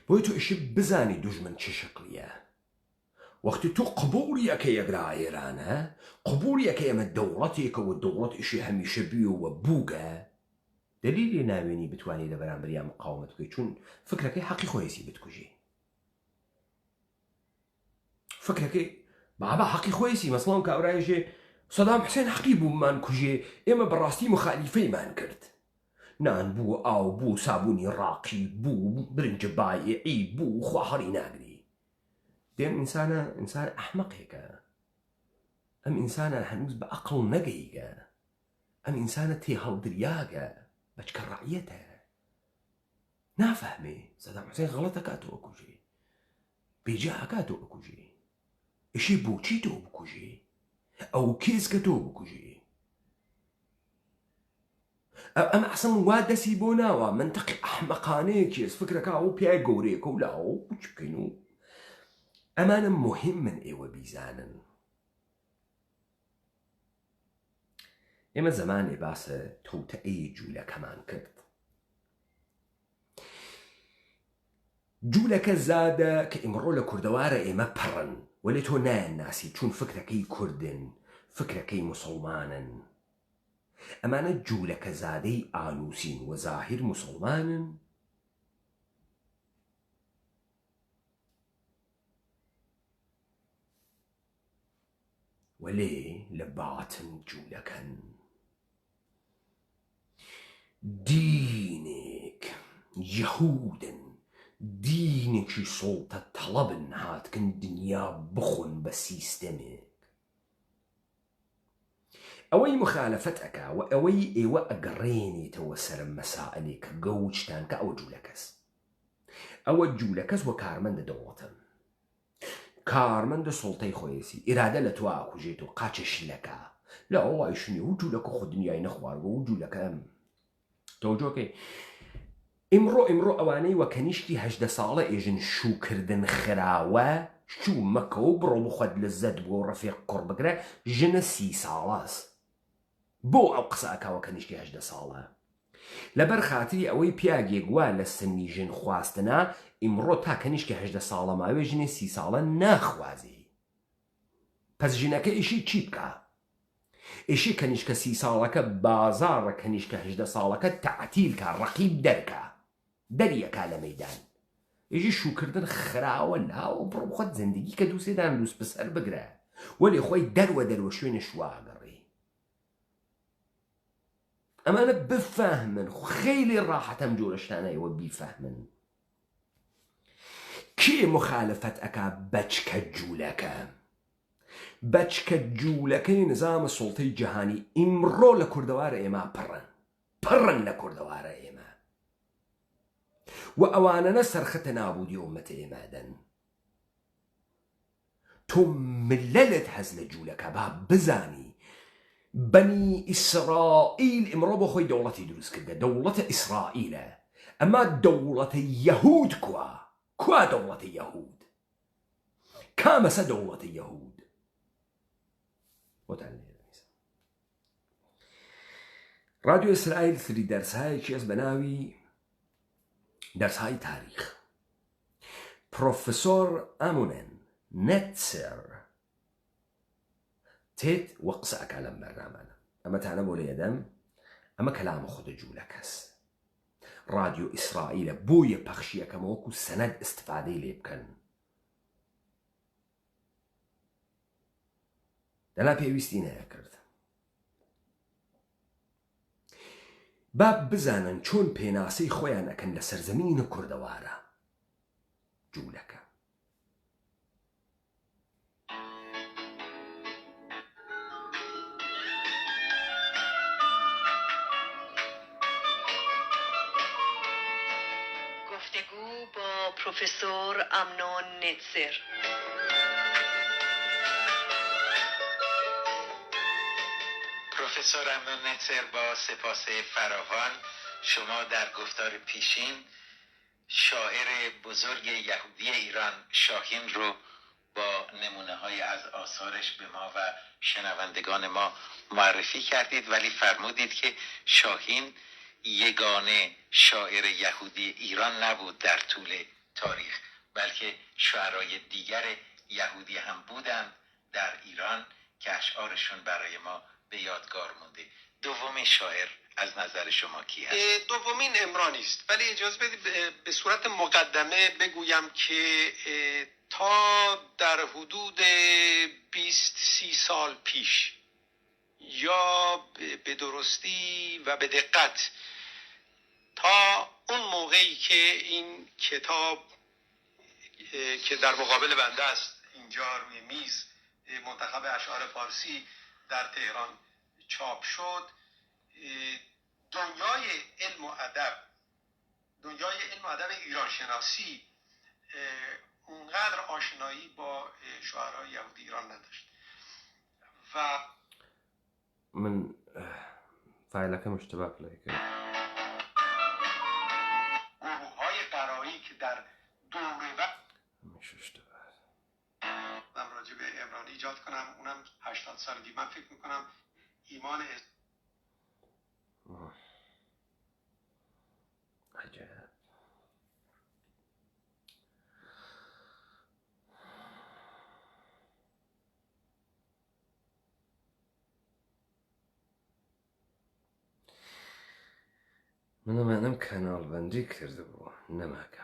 بۆی تۆ ئیشی بزانی دوژمن چه شکلیە وەختی تۆ قبوڵیەکە یەکرا ئێرانە قبوڵیەکە ئێمە دەوڵەتێکە و دەوڵەت ئیشی هەمیشە بیوە بووگە دلیلی ناوێنی بتوانێت لە بەرامبەریان مقاومەت بکەیت چون فکرەکەی حەقی خۆیسی بتکوژی فکرەکەی بابا حەقی خۆیسی مەسڵان کاورایژێ سەدام حوسێن حەقی بوومان کوژێ ئێمە بەڕاستی مخالیفەیمان کرد نان بوو ئاو بوو سابوونی ڕاقی بوو برنج بایعی بوو خواهەڕی ناگری دێم ئینسان ئەحمەقێکە ئەم ئینسانە هەنووز بە ئەقڵ نەگەیگە ئەم ئینسانە تێ هەڵدریاگە بەچکە ڕعیەتە نافەهمێ سەدام حوسێن غەڵەت ئەکاتەوە کوژێ بێجا ئەکاتەوە بکوژێ ئیشی بۆچی تۆ بکوژێ ئەو کێسکە تۆ بکوژێ ئەم ئەسڵ وا دەسی بۆ ناوە منتەقی ئەحمەقانەیە کێس فکرەکە ئەو پیای گەورەیەکە و لاوە بچ بکەین و ئەمانە مهم من ئێوە بیزانن ئێمە زمانێ باسە تۆتەئەی جوولەکەمان کرد جوولەکە زادە کە ئیمڕۆ لە کوردەوارە ئێمە پەڕن وەلێ تۆ نایەن ناسی چون فکرەکەی کوردن فکرەکەی موسڵمانن ئەمانە جوولەکە زادەی ئالووسین و زاهیر موسڵمانن وەلێ لە باتن جوولەکەن دینێک یەهودن دینێکی سڵتە تەڵەبن هاتکن دنیا بخۆن بە سیستەمێک ئەوەی مخالەفەت ئەکا و ئەوەی ئێوە ئەگەڕێنێتەوە سەرم مەسائلێک کە گەوچتان کە ئەوە جوولەکەس ئەوە جوولەکەس وە کارمەندە دەوڵەتن کارمەندە سڵتەی خۆیەسی ئیرادە لە تۆ ئاکوژێت و قاچەشیلەکە لە ئەوڵای شنێ و جوولەکە خۆ دنیای نەخواردەوە و جوولەکە تۆجۆکەی ئیمڕۆ ئەوانەی وە کەنیشتی 18 ساڵە ئێژن شوکردن خراوە شوو مەکە و بڕۆ بخۆت لە زەد بۆ ڕەفیق کوڕ بگرە ژنە 30 ساڵەس بۆ ئەو قسە ئەکاوە کەنیشتی 18 ساڵە لەبەر خاتری ئەوەی پیاگێک وا لە سنی ژن خواستنا ئیمڕۆ تا کەنیشتی 18 ساڵە ماوێ ژنێ 30 ساڵە ناخوازی پس ژنەکە ئیشی چی بکە ئیشی کەنیشکە 30 ساڵەکە بازاڕە کەنیشکە 18 ساڵەکە تعتیلکە ڕەقیب دەرکە دەریەکا لە مەیدان ئێژی شوکردن خراوە لاوە بڕۆ بخۆت زەندگی کە دووسێدان دووس بەسەر بگرە وەلێ خۆی دەروە شوێنە شواگەڕی ئەمانە بفەهمن خەیلی ڕاحەتەم جۆرە شتانەیەوە بیفەهمن کێ مخالەفەت ئەکا بەچکە جوولەکە بەچکە جوولەکەی نظامە سوڵتەی جەهانی ئیمڕۆ لە کوردەوارە ئێمە پڕن لە کوردەوارە ئێمە و ئەوانەنە سەرخەتە نابوودی ئومەتە ئێمەدەن تۆ ملەلت هەز لە جوولەکە با بزانی بەنی ئیسرائیل ئیمڕۆ بۆ خۆی دەوڵەتی دروست کردە دەوڵەتە ئیسرائیلە أما دولة يهود كوا دولة يهود كامس دولة يهود وتعني راديو إسرائيل سری درسهای چیز بناوی درسهای تاریخ پروفسور أمونن نتسر تيت وقصك على برنامجنا أما تعلموا لي دم أما كلام خود جولكس راديو إسرائيل بويا بخشية كموكو سند استفادة لي بكن دلا بيويستينا يكرد باب بزانن چون پێناسەی خۆیان ئەکەن لە سەرزەمینە کوردەوارە جوولەکە گفتگو با پروفسور امنون نتسر. پروفسور امنون نتسر، با سپاس فراوان شما در گفتار پیشین شاعر بزرگ یهودی ایران شاهین رو با نمونه های از آثارش به ما و شنوندگان ما معرفی کردید، ولی فرمودید که شاهین یگانه شاعر یهودی ایران نبود در طول تاریخ، بلکه شاعرای دیگر یهودی هم بودند در ایران که اشعارشون برای ما به یادگار مونده. دومین شاعر از نظر شما کی هست؟ دومین عمرانی است، ولی اجازه بدید به صورت مقدمه بگویم که تا در حدود 20-30 سال پیش یا به درستی و به دقت تا اون موقعی که این کتاب که در مقابل بنده است اینجا روی میز، منتخب اشعار فارسی در تهران چاپ شد، دنیای علم و ادب ایران شناسی اونقدر آشنایی با شاعرای یهودی ایران نداشت و من فایلەکەم اشتباه لێ کرد. گروه‌های قرایی که در دوره من راجع به عمرانی ایجاد کنم، اونم 80 سالگی، من فکر میکنم ایمان عجب. منم کانال بندی کرده بو نماکم.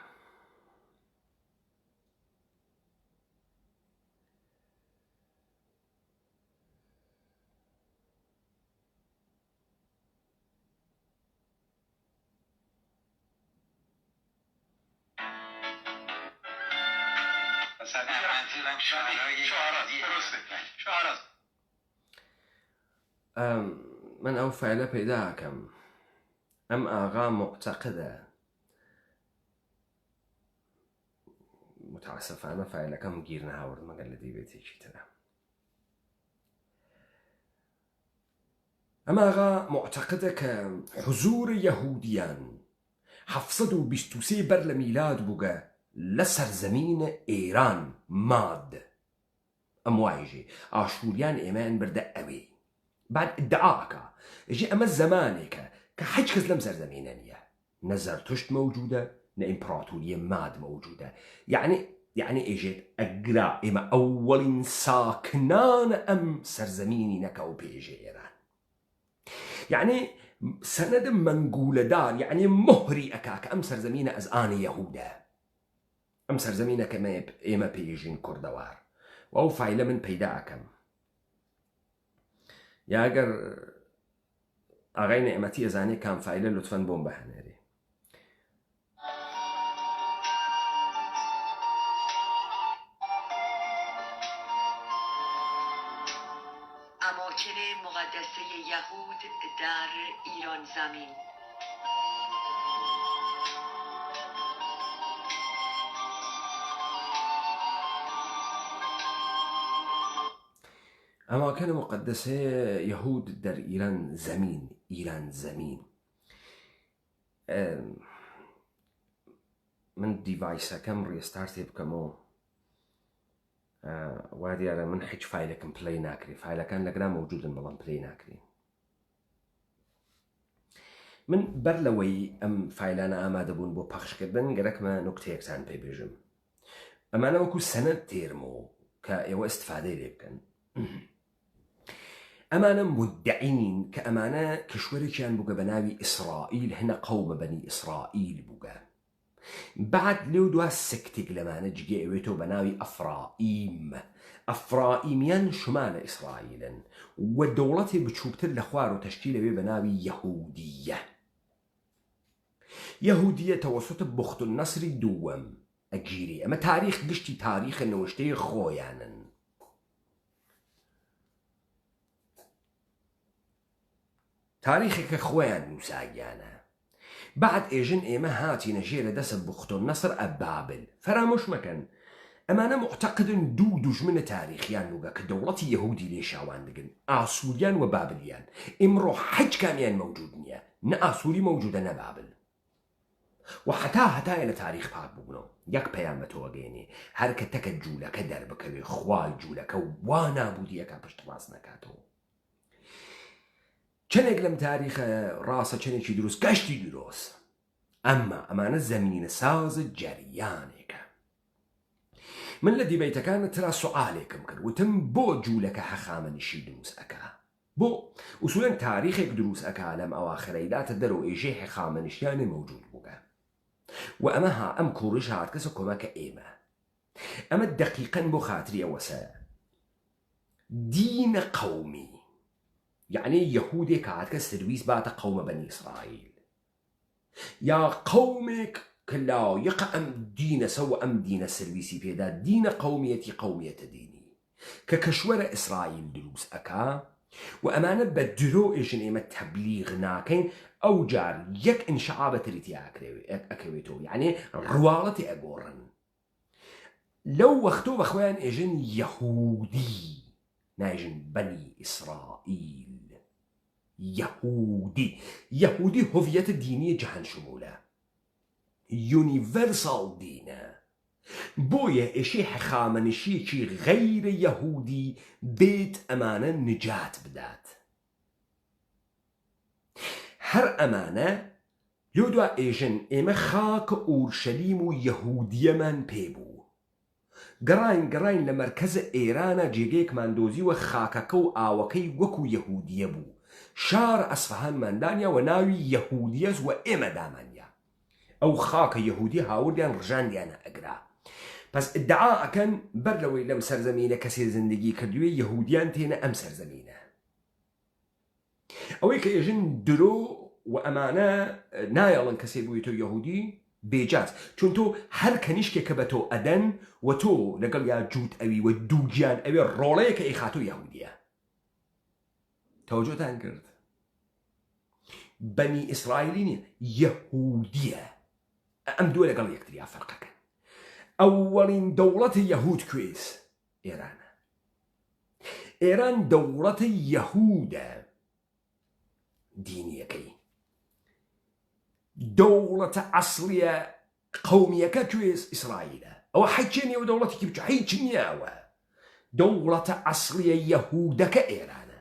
من ئەو فایلە پەیدا ئەکەم. ئەم ئاغا معتەقدە، متاسفانە فایلەکەم گیر نەهاورد مەگەر لە دیبێتێکی ترە. ئەم ئاغا معتەقدە کە حزور یەهودیان 723 بەر لە میلاد بووگە لە سەرزەمینە ئێران ماد. ئەم وایژێ ئاشوریان ئێمەیان بردە ئەوێ. بعد ادعاکە ئەژێ ئەمە زەمانێکە کە هیچ کەس لەم سەرزەمینە نییە، نە زەرتشت مەوجودە، نە ئیمپراتوریە ماد مەوجودە. یعنی ئێژێت ئەگرا ئێمە ئەوەڵین ساکنانە ئەم سەرزەمینی نەکە و پێژێ ئێران. یعنی سەنەدە مەنگولەدار، یعنی مهری ئەکا کە ئەم سەرزەمینە ئەزئانی یەهودە، ئەم سەرزەمینە کە ئێمە پێژین کوردەوار. و ئەو فایلە من پەیدا ئەکەم. یا ئەگەر ئاغای نعمەتی ئەزانێ کام فایلە لوتفەن بۆم بەهەنێرێ. اماکن مقدسه یهود در ایران زمین. اماکن مقدسه یهود در ایران زمین. من دیڤایسەکەم ڕێستارتێ بکەمەوە وا دیارە من هیچ فایلێکم پلەی ناکرێ فایلەکان لەگرا مەوجودن بەڵام پلەی ناکرێ من بەر لەوەی ئەم فایلانە ئامادەبوون بۆ پەخشکردن گەرەکمە نوکتەیەکتان پێ بێژم ئەمانە وەکو سەنەد تێرمەوە کە ئێوە ئیستفادەی لێ بکەن ئەمانە مدعین کە ئەمانە کشوەرێکیان بووگە بە ناوی ئیسرائیل هەنە قەومە بەنی ئیسرائیل بووگە بعد لێو دوا سکتێک لەمانە جگە ئەوێتەوە بە ناوی ئەفرائیمیان شمالە ئیسرائیلن و دەوڵەتی بچووکتر لە خوار و تەشکیلەوێ بە ناوی یەهودیە تەوەسوتە بوخت النەسری دووەم ئەگیری ئەمە تاریخ گشتی تاریخە نەوەشتەی خۆیانن تاریخێکە خۆیان نووساگیانە بعد ئێژن ئێمە هاتینە ژێرە دەسە بوخت النەسر ئەبابل فەرامۆش مەکەن ئەمانە معتەقدن دوو دوژمنە تاریخیان بووگە کە دەوڵەتی یەهودی لێ شاوان دەگن ئاسووریان و بابلیان ئیمڕۆ هیچ کامیان مەوجود نییە نە ئاسووری مەوجودە نە بابل و هەتایە لە تاریخ پاک بوونەوە یەک پەیام بە تۆ گەێنێ هەر کە تەکە جوولەکە دەربکەوێ خوای جوولەکە وا نابودیەکە پشت ڕاست نەکاتەوە چەندێک لەم تاریخە ڕاستە چەندێکی دروست گەشتی دروست ئەمانە زەمینە سازە جەریانێکە من لە دیبەیتەکانە ترا سوالێکم کرد وتم بۆ جوولەکە هەخامەنیشی دروست ئەکا بۆ ئوسوولەن تاریخێک دروست ئەکا لەم ئەواخرەیداتە دەرەوە ئێژەی هەخامەنیشیانێ مەوجود بووگە و ئەمە ئەم کوڕش هاتکەسە کۆمەکە ئێمە ئەمە دەقیقەن بۆ خاتری ئەوەسە دینە قەومی یعنی یەهودێک هاتکە سرویس باتە قەومە بەنی ئیسرائیل یا قەومێک کە لایەقە ئەم دینە سەوە ئەم دینە سرویسی پێدا دینە قەومیەتی قەومیەتە دینی کە کەشوەرە ئیسرائیل دروست ئەکا و ئەمانە بە درۆ ئێژن ئێمە تەبلیغ ناکەین ئەو جار یەک ئینشعابە تریتی ئەکەوێتەوە یعنی ڕواڵەتی ئەگۆڕن لەو وەختۆ بە خۆیان ئێژن یەهودی ناژن بەنی ئیسرائیل یەهودی هۆڤیەتە دینی جەهان شمولە یونیڤەرساڵ دینە بۆیە ئێشەی هەخامەنشیەکی غەیرە یەهودی بێت ئەمانە نجات بدات هەر ئەمانە لێو دوا ئێژن ئێمە خاکە ئورشەلیم و یەهودیەمان پێبوو گەڕاین لە مەرکەزە ئێرانە جێگەیەکمان دۆزیوە خاکەکە و ئاوەکەی وەکو یەهودیە بوو شار ئەسفەهانماندانیا و ناوی یەهودیەس و ئێمە دامانیا ئەو خاکە یەهودی هاوردیان ڕژاندیانە ئەگرا پس ئیدعا ئەکەن بەر لەوەی لەم سەرزەمینە کەسێ زندگی کردووێ یەهودیان تێنە ئەم سەرزەمینە ئەوەی کە ئێژن درۆ و ئەمانە نایەڵن کەسێ بوویتۆ یەهودی بێجاز چون تۆ هەر کەنیشکێکە بە تۆ ئەدەن و تۆ لەگەڵ یا جووت ئەوی و دووگیان ئەوێ ڕۆڵەیە کە ئەیخاتۆ یەهودیە تەوەجۆتان کرد بەنی ئیسرائیلی نیە یەهودیە ئەم دووە لەگەڵ یەکتریا فەرقەکەن ئەوەڵین دەوڵەتی یەهود کوێز ئێرانە ئێران دەوڵەتی یەهودە دینیەکەی دەوڵەتە ئەسڵیە قەومیەکە کوێز ئیسرائیلە ئەوە حەیچێ نیە و دەوڵەتێکی بچوو هیچ نییەوە دەوڵەتە ئەسڵیە یەهودەکە ئێرانە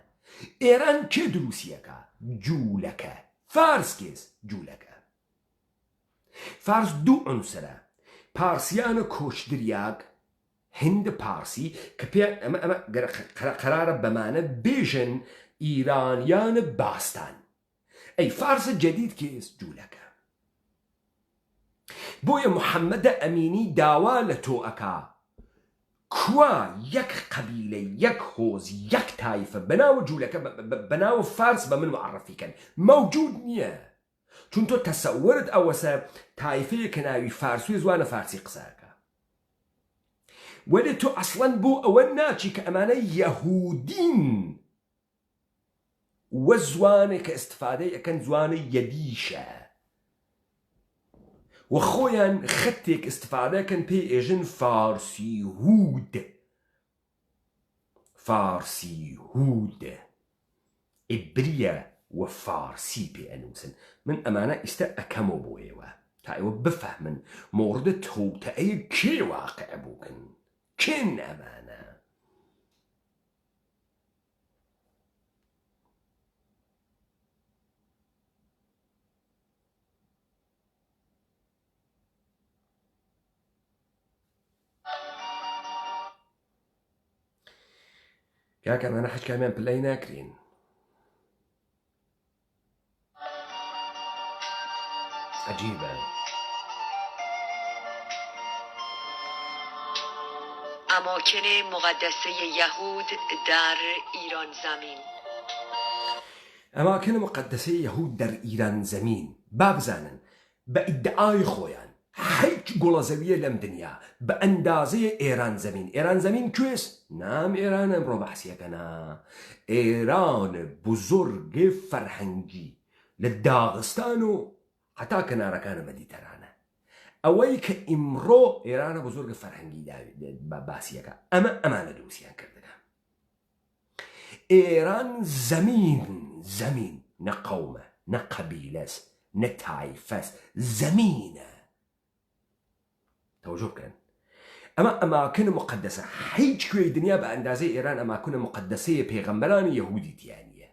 ئێران کێ دروسیەکە جوولەکە فارس کێز جوولەکە فارس دوو عنسرە پارسیانە کۆچدریاک هند پارسی کە پێ ئەمە قەرارە بەمانە بێژن ئیرانیان باستان ئەی فارسە جەدید کێز جوولەکە بۆیە محەممەدە ئەمینی داوا لە تۆ ئەکا کوا یەک قەبیلە یەک هۆز یەک تایفە بەناوە جوولەکە بەناوە فارس بە من معرفیکەن مەوجود نییە چون تۆ تەسەورت ئەوەسە تایفەیە کە ناوی فارسوی زوانە فارسی قسەکە وەلی تۆ ئەسڵەن بۆ ئەوە ناچی کە ئەمانە یەهودین وە زوانێک کە ئستفادەی ئەکەن زوانە یەدیشە و خۆیان خەتێک ئستفادەکەن پێی ئێژن فارسی هود ئیبریە و فارسی پێ ئەنووسن من ئەمانە ئیستە ئەکەمەوە بۆ ئێوە تا ئێوە بفهمن مۆڕدە تەوتەئەی کێ واقع بووکن کێن ئەمانە. کاکە ئەمانە حەج کامیان پلەی ناکرین. عجیبە. اماکن مقدسه یهود در ایران زمین. ئەماکن مقدسەی یەهود دەر ئیران زەمین با بزانن بە ئیدعای خۆیان هیچ گوڵەزەویە لەم دنیا بە ئەندازەیە ئێران زەمین. ئێران زەمین کوێست؟ نام ئێران ئەمڕۆ بەحسیەکەنا ئێران بزرگی فەرهەنگی لە داغستان و حتا کەنارەکانە مەدیتەرانە. ئەوەی کە ئیمڕۆ ئێرانە بزرگە فەرهەنگی باسیەکە ئەمانە دروستیان کردەکە. ئێران زەمین نە قەومە نە قەبیلەس نە تایفەس زەمینە. تەوەجۆ بکەن ئەمە ئەماکن مقدسە هیچ کوێی دنیا بە ئەندازەی ئێران ئەماکن مقدسەیە پێغەمبەرانی یەهودی تیانیە.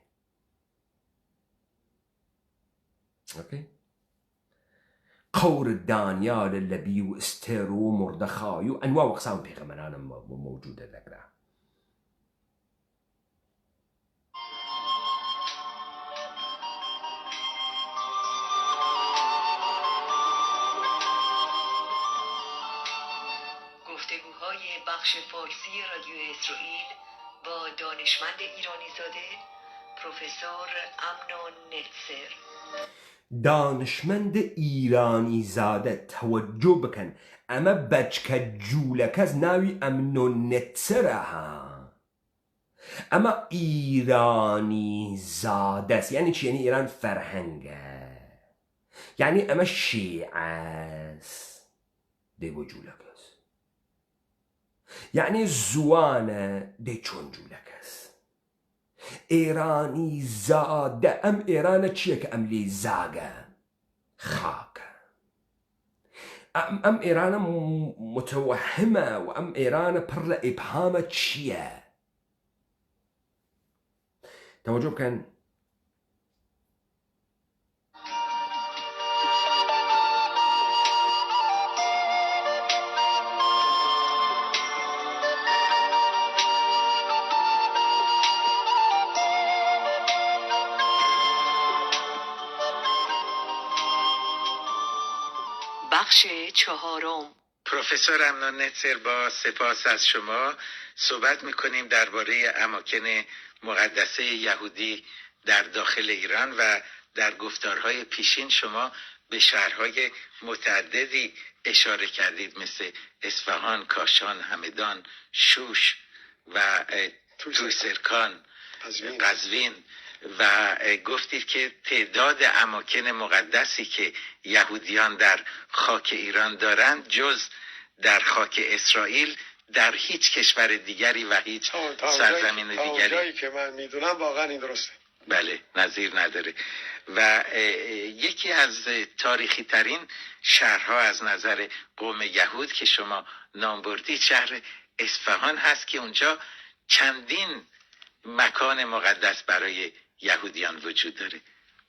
قەور دانیالە لەبی و ئستێر و مردەخای و ئەنوا و قسام پێغەمبەرانە مەوجودە لەگرا. گفتگوهای بخش فارسی رادیو اسرائیل با دانشمند ایرانی زاده پروفسور امنون نتسر. دانشمند ئیرانی زادە تەوەجۆ بکەن ئەمە بەچکە جوولەکەس ناوی ئەمنۆن نێتسەرە ها. ئەمە ئیرانی زادەست یعنی چی؟ یعنی ئێران فەرهەنگە یعنی ئەمە شیعەست دەی بۆ جوولەکەس یعنی زوانە دەی چۆن جوولەکەس. ئێرانی زادە ئەم ئێرانە چییە کە ئەم لێ زاگە خاکە. ئەم ئێرانە متەوەهمە و ئەم ئێرانە پڕ لە ئیبهامە چییە؟ تەوەجۆ بکەن بخش چهارم. پروفسور امنون نتسر با سپاس از شما صحبت میکنیم درباره اماکن مقدسه یهودی در داخل ایران و در گفتارهای پیشین شما به شهرهای متعددی اشاره کردید مثل اصفهان، کاشان، همدان، شوش و توسرکان، قزوین و گفتید که تعداد اماکن مقدسی که یهودیان در خاک ایران دارند جز در خاک اسرائیل در هیچ کشور دیگری و هیچ سرزمین دیگری جایی که من میدونم واقعا این درسته. بله نظیر نداره. و یکی از تاریخی ترین شهرها از نظر قوم یهود که شما نام بردید شهر اصفهان هست که اونجا چندین مکان مقدس برای یهودیان وجود داره.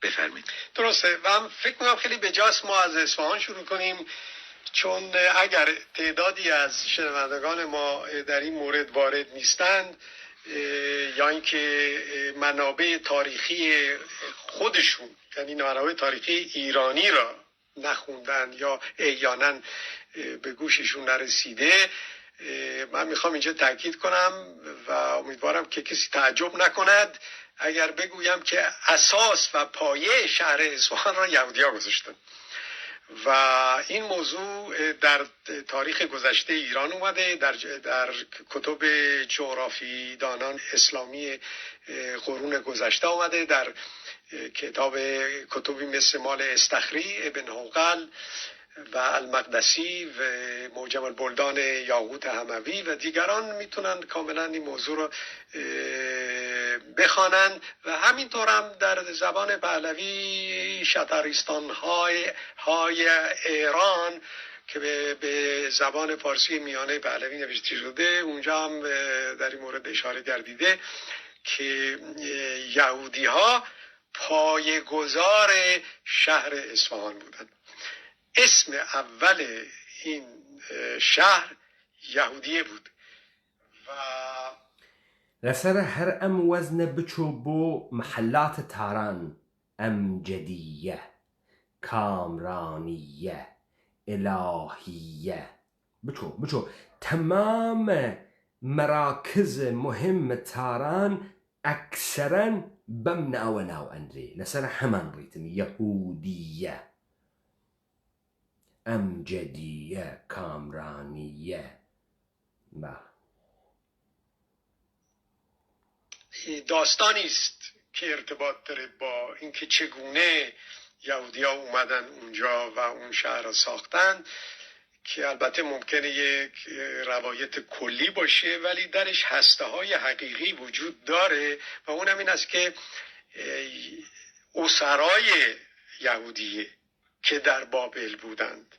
بفرمایید. درسته و هم فکر میکنم خیلی بجاست ما از اصفهان شروع کنیم چون اگر تعدادی از شنوندگان ما در این مورد وارد نیستند یا اینکه منابع تاریخی خودشون یعنی منابع تاریخی ایرانی را نخوندن یا احیانا به گوششون نرسیده، من میخوام اینجا تاکید کنم و امیدوارم که کسی تعجب نکند اگر بگویم که اساس و پایه شهر اصفهان را یهودی‌ها گذاشتن و این موضوع در تاریخ گذشته ایران اومده، در کتب جغرافی دانان اسلامی قرون گذشته اومده، در کتبی مثل مال استخری، ابن حوقل و المقدسی و موجم البلدان یاقوت هموی و دیگران میتونن کاملا این موضوع رو بخوانند و همینطور هم در زبان پهلوی شترستان های ایران که به زبان فارسی میانه پهلوی نوشته شده، اونجا هم در این مورد اشاره گردیده که یهودی ها پایه‌گذار شهر اصفهان بودند. اسم اول این شهر یهودیه بود و لەسەر هەر ئەم وەزنە بچۆ بۆ محلات تاران ئەمجەدیە، کامرانیە، ئێلاهیە، بچۆ تەمامە مەراکز مهم تاران ئەکسەرەن بەم ناوە ناو ئەندرێ، لەسەر هەمان ڕیتم یەهودیە، ئەمجەدیە، کامرانیە. داستانی است که ارتباط داره با اینکه چگونه یهودی‌ها اومدن اونجا و اون شهر را ساختن، که البته ممکنه یک روایت کلی باشه ولی درش هسته‌های حقیقی وجود داره و اونم این است که اسرای یهودیه که در بابل بودند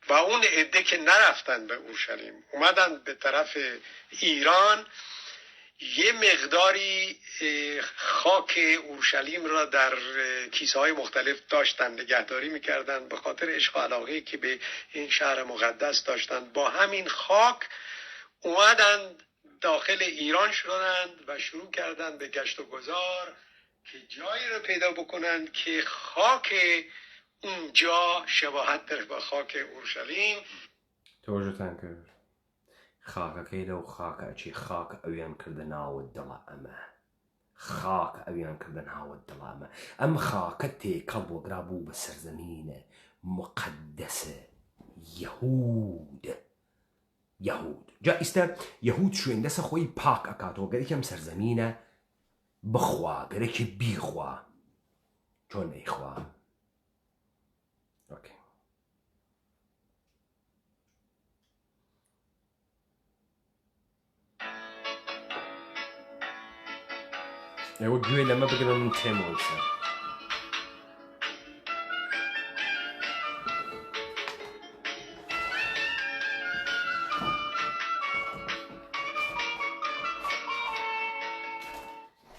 و اون عده که نرفتن به اورشلیم اومدن به طرف ایران، یه مقداری خاک اورشلیم را در کیسه های مختلف داشتن نگهداری میکردن به خاطر عشق و علاقه‌ای که به این شهر مقدس داشتن. با همین خاک اومدن داخل ایران شدند و شروع کردند به گشت و گذار که جایی رو پیدا بکنند که خاک اونجا شباهت داره با خاک اورشلیم. تۆژتان کرد خاکەکەی لەو خاکە ئەچی خاک ئەویان کردە ناوە دڵە ئەمە، خاک ئەویان کردە ناوە دڵە ئەمە. ئەم خاکە تێکەڵ وەگرا بوو بە سەرزەمینە مقدسە یەهود. جا ئیستا یەهود شوێن دەسە خۆی پاک ئەکاتەوە گەرێکی ئەم سەرزەمینە بخوا، گەرێکی بیخوا. چۆن نەیخوا؟ ئۆکێ. ئێوە گوێ لەمە بگرن من تێمەوەسە.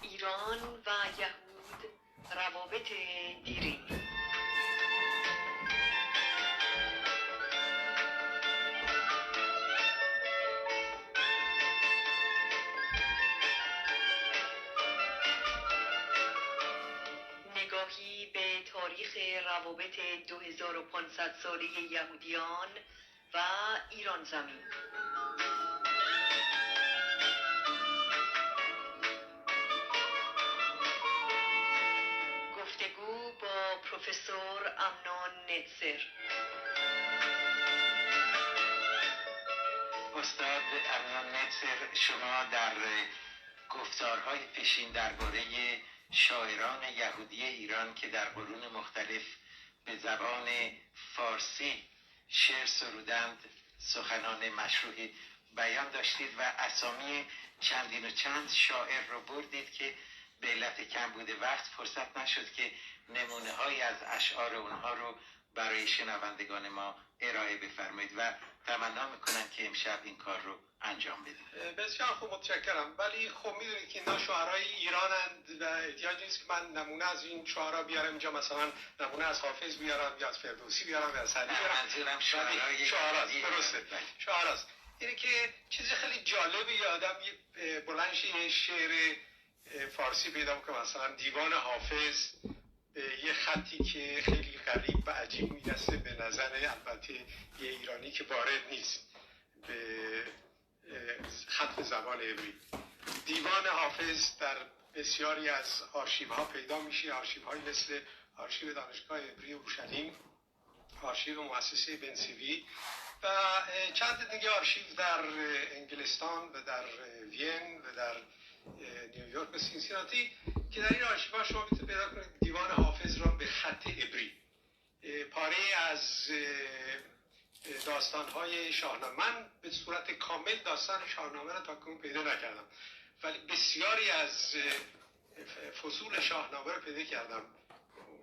ایران و یهود روابط دیری. نگاهی به تاریخ روابط 2500 ساله یهودیان و ایران زمین. گفتگو با پروفسور امنون نتسر. استاد امنون نتسر، شما در گفتارهای پیشین درباره شاعران یهودی ایران که در قرون مختلف به زبان فارسی شعر سرودند سخنان مشروحی بیان داشتید و اسامی چندین و چند شاعر رو بردید که به علت کم بوده وقت فرصت نشد که نمونه های از اشعار اونها رو برای شنوندگان ما ارائه بفرمایید و تمنا میکنم که امشب این کار رو انجام بدید. بسیار خوب، متشکرم. ولی خب میدونید که اینا شعرهای ایرانند و احتیاج نیست که من نمونه از این شعرها بیارم اینجا، مثلا نمونه از حافظ بیارم یا از فردوسی بیارم یا از سعدی بیارم. منظورم شعرهای درسته، شعراست. اینه که چیز خیلی جالبه یه آدم بلندش یه شعر فارسی پیدا میکنه، مثلا دیوان حافظ، یه خطی که خیلی غریب و عجیب میرسه به نظر البته یه ایرانی که وارد نیست به خط زبان عبری. دیوان حافظ در بسیاری از آرشیوها پیدا میشه، آرشیوهایی مثل آرشیو دانشگاه عبری اورشلیم، آرشیو مؤسسه بنسیوی و چند دیگه آرشیو در انگلستان و در وین و در نیویورک و سینسیناتی که در این آرشیوها شما میتونید پیدا کنید دیوان حافظ را به خط عبری. پاره از داستان‌های شاهنامه، من به صورت کامل داستان شاهنامه را تا کنون پیدا نکردم، ولی بسیاری از فصول شاهنامه رو پیدا کردم،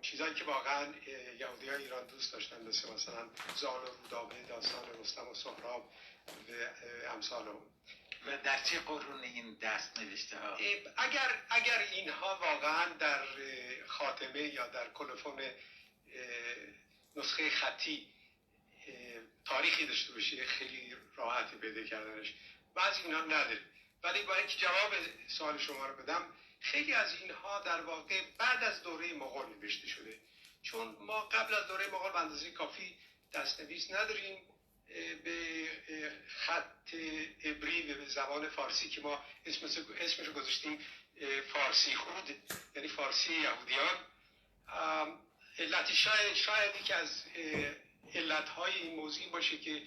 چیزایی که واقعا یهودی‌های ایران دوست داشتن، مثلا زال و رودابه، داستان رستم و سهراب و امثال اون. و در چه قرون این دست نوشته ها؟ اگر اینها واقعا در خاتمه یا در کلفون نسخه خطی تاریخی داشته باشه خیلی راحتی پیدا کردنش، بعضی اینا نداره. ولی با اینکه جواب سوال شما رو بدم، خیلی از اینها در واقع بعد از دوره مغول نوشته شده، چون ما قبل از دوره مغول به اندازه کافی دستنویس نداریم به خط عبری و به زبان فارسی که ما اسمش رو گذاشتیم فارسی خود، یعنی فارسی یهودیان. علتی شاید یکی از علتهای این موضوع باشه که